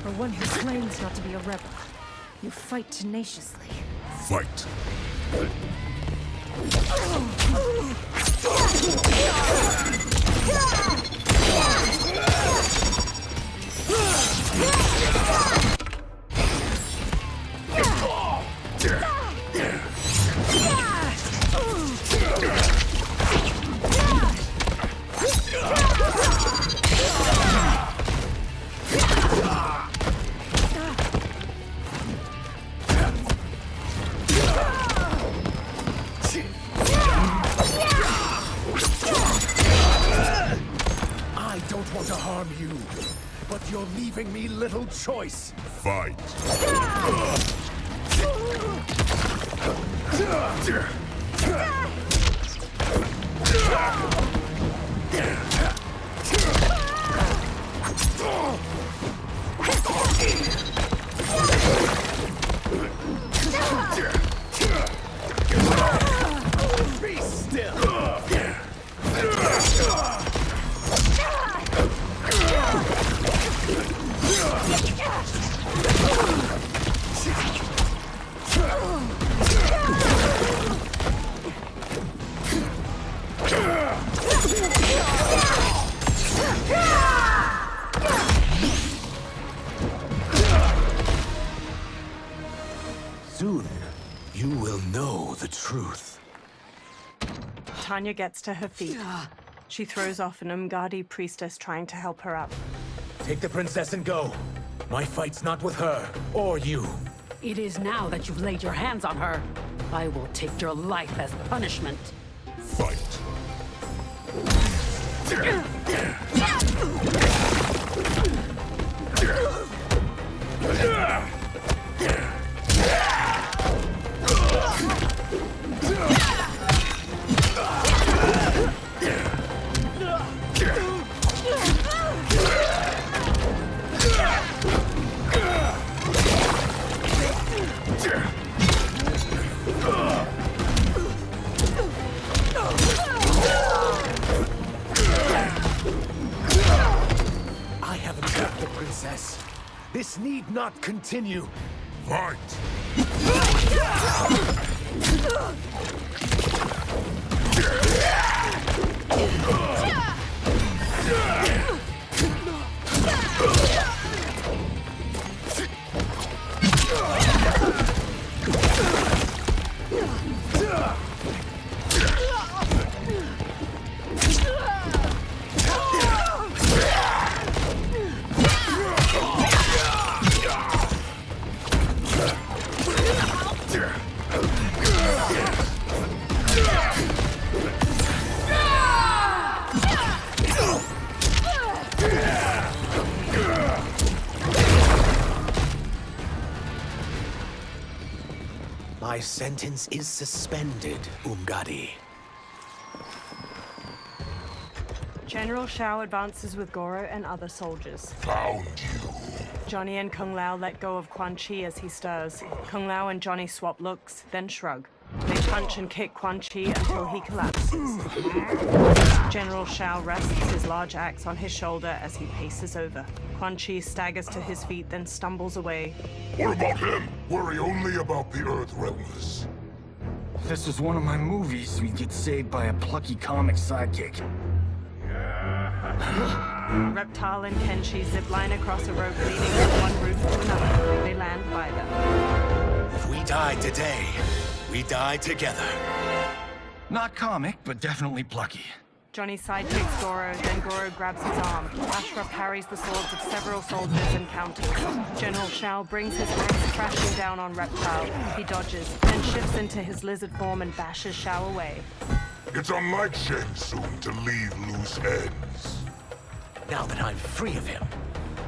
For one who claims not to be a rebel, you fight tenaciously. Fight! I don't want to harm you, but you're leaving me little choice. Fight! Be still! Soon, you will know the truth. Tanya gets to her feet. She throws off an Umgadi priestess trying to help her up. Take the princess and go. My fight's not with her, or you. It is now that you've laid your hands on her. I will take your life as punishment. Fight! I haven't got the princess. This need not continue. Fight! My sentence is suspended, Umgadi. General Shao advances with Goro and other soldiers. Found you. Johnny and Kung Lao let go of Quan Chi as he stirs. Kung Lao and Johnny swap looks, then shrug. They punch and kick Quan Chi until he collapses. General Shao rests his large axe on his shoulder as he paces over. Quan Chi staggers to his feet, then stumbles away. What about him? Worry only about the Earth Realmers. This is one of my movies. We get saved by a plucky comic sidekick. Reptile and Kenshi zipline across a rope leading from one roof to another. They land by them. If we die today, we die together. Not comic, but definitely plucky. Johnny sidekicks Goro, then Goro grabs his arm. Ashra parries the swords of several soldiers and counters. General Shao brings his axe crashing down on Reptile. He dodges, then shifts into his lizard form and bashes Shao away. It's unlike Shang Tsung to leave loose ends. Now that I'm free of him,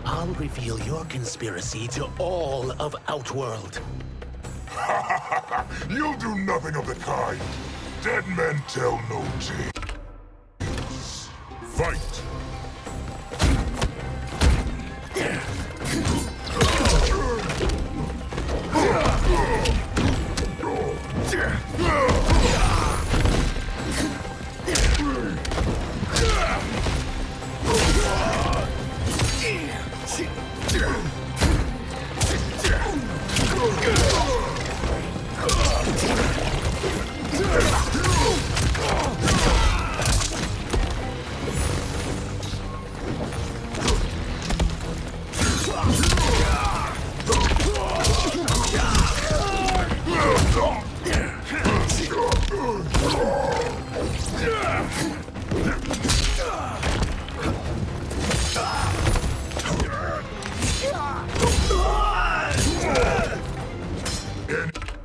I'll reveal your conspiracy to all of Outworld. You'll do nothing of the kind. Dead men tell no tales. Fight!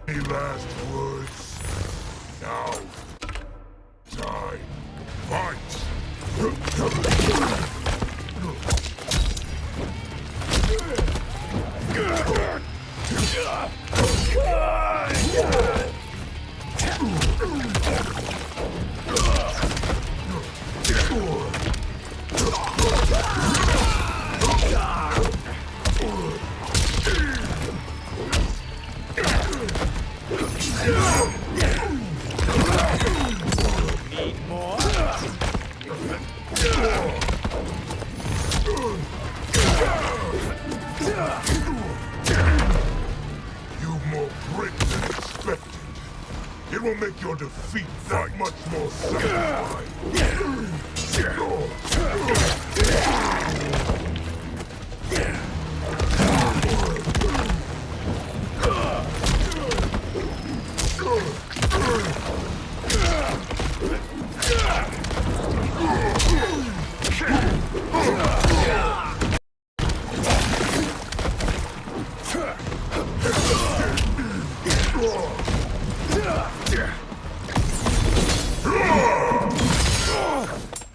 Any last words? Now. Time. Fight! Need more? You've more grit than expected. It will make your defeat that much more satisfying.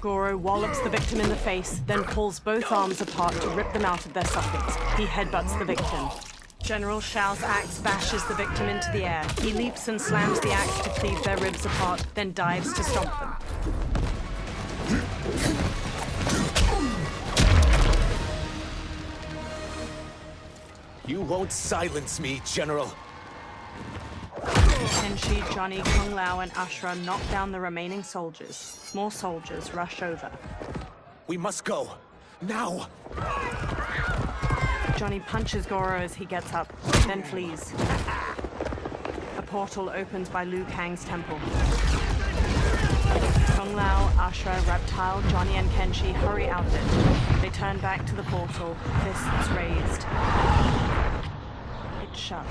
Goro wallops the victim in the face, then pulls both arms apart to rip them out of their sockets. He headbutts the victim. General Shao's axe bashes the victim into the air. He leaps and slams the axe to cleave their ribs apart, then dives to stomp them. You won't silence me, General. Kenshi, Johnny, Kung Lao, and Ashra knock down the remaining soldiers. More soldiers rush over. We must go. Now! Johnny punches Goro as he gets up, then flees. A portal opens by Liu Kang's temple. Kung Lao, Ashra, Reptile, Johnny, and Kenshi hurry out it. They turn back to the portal, fists raised. It shuts.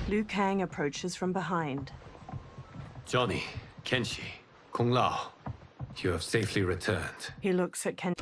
Liu Kang approaches from behind. Johnny, Kenshi, Kung Lao, you have safely returned. He looks at Kenshi.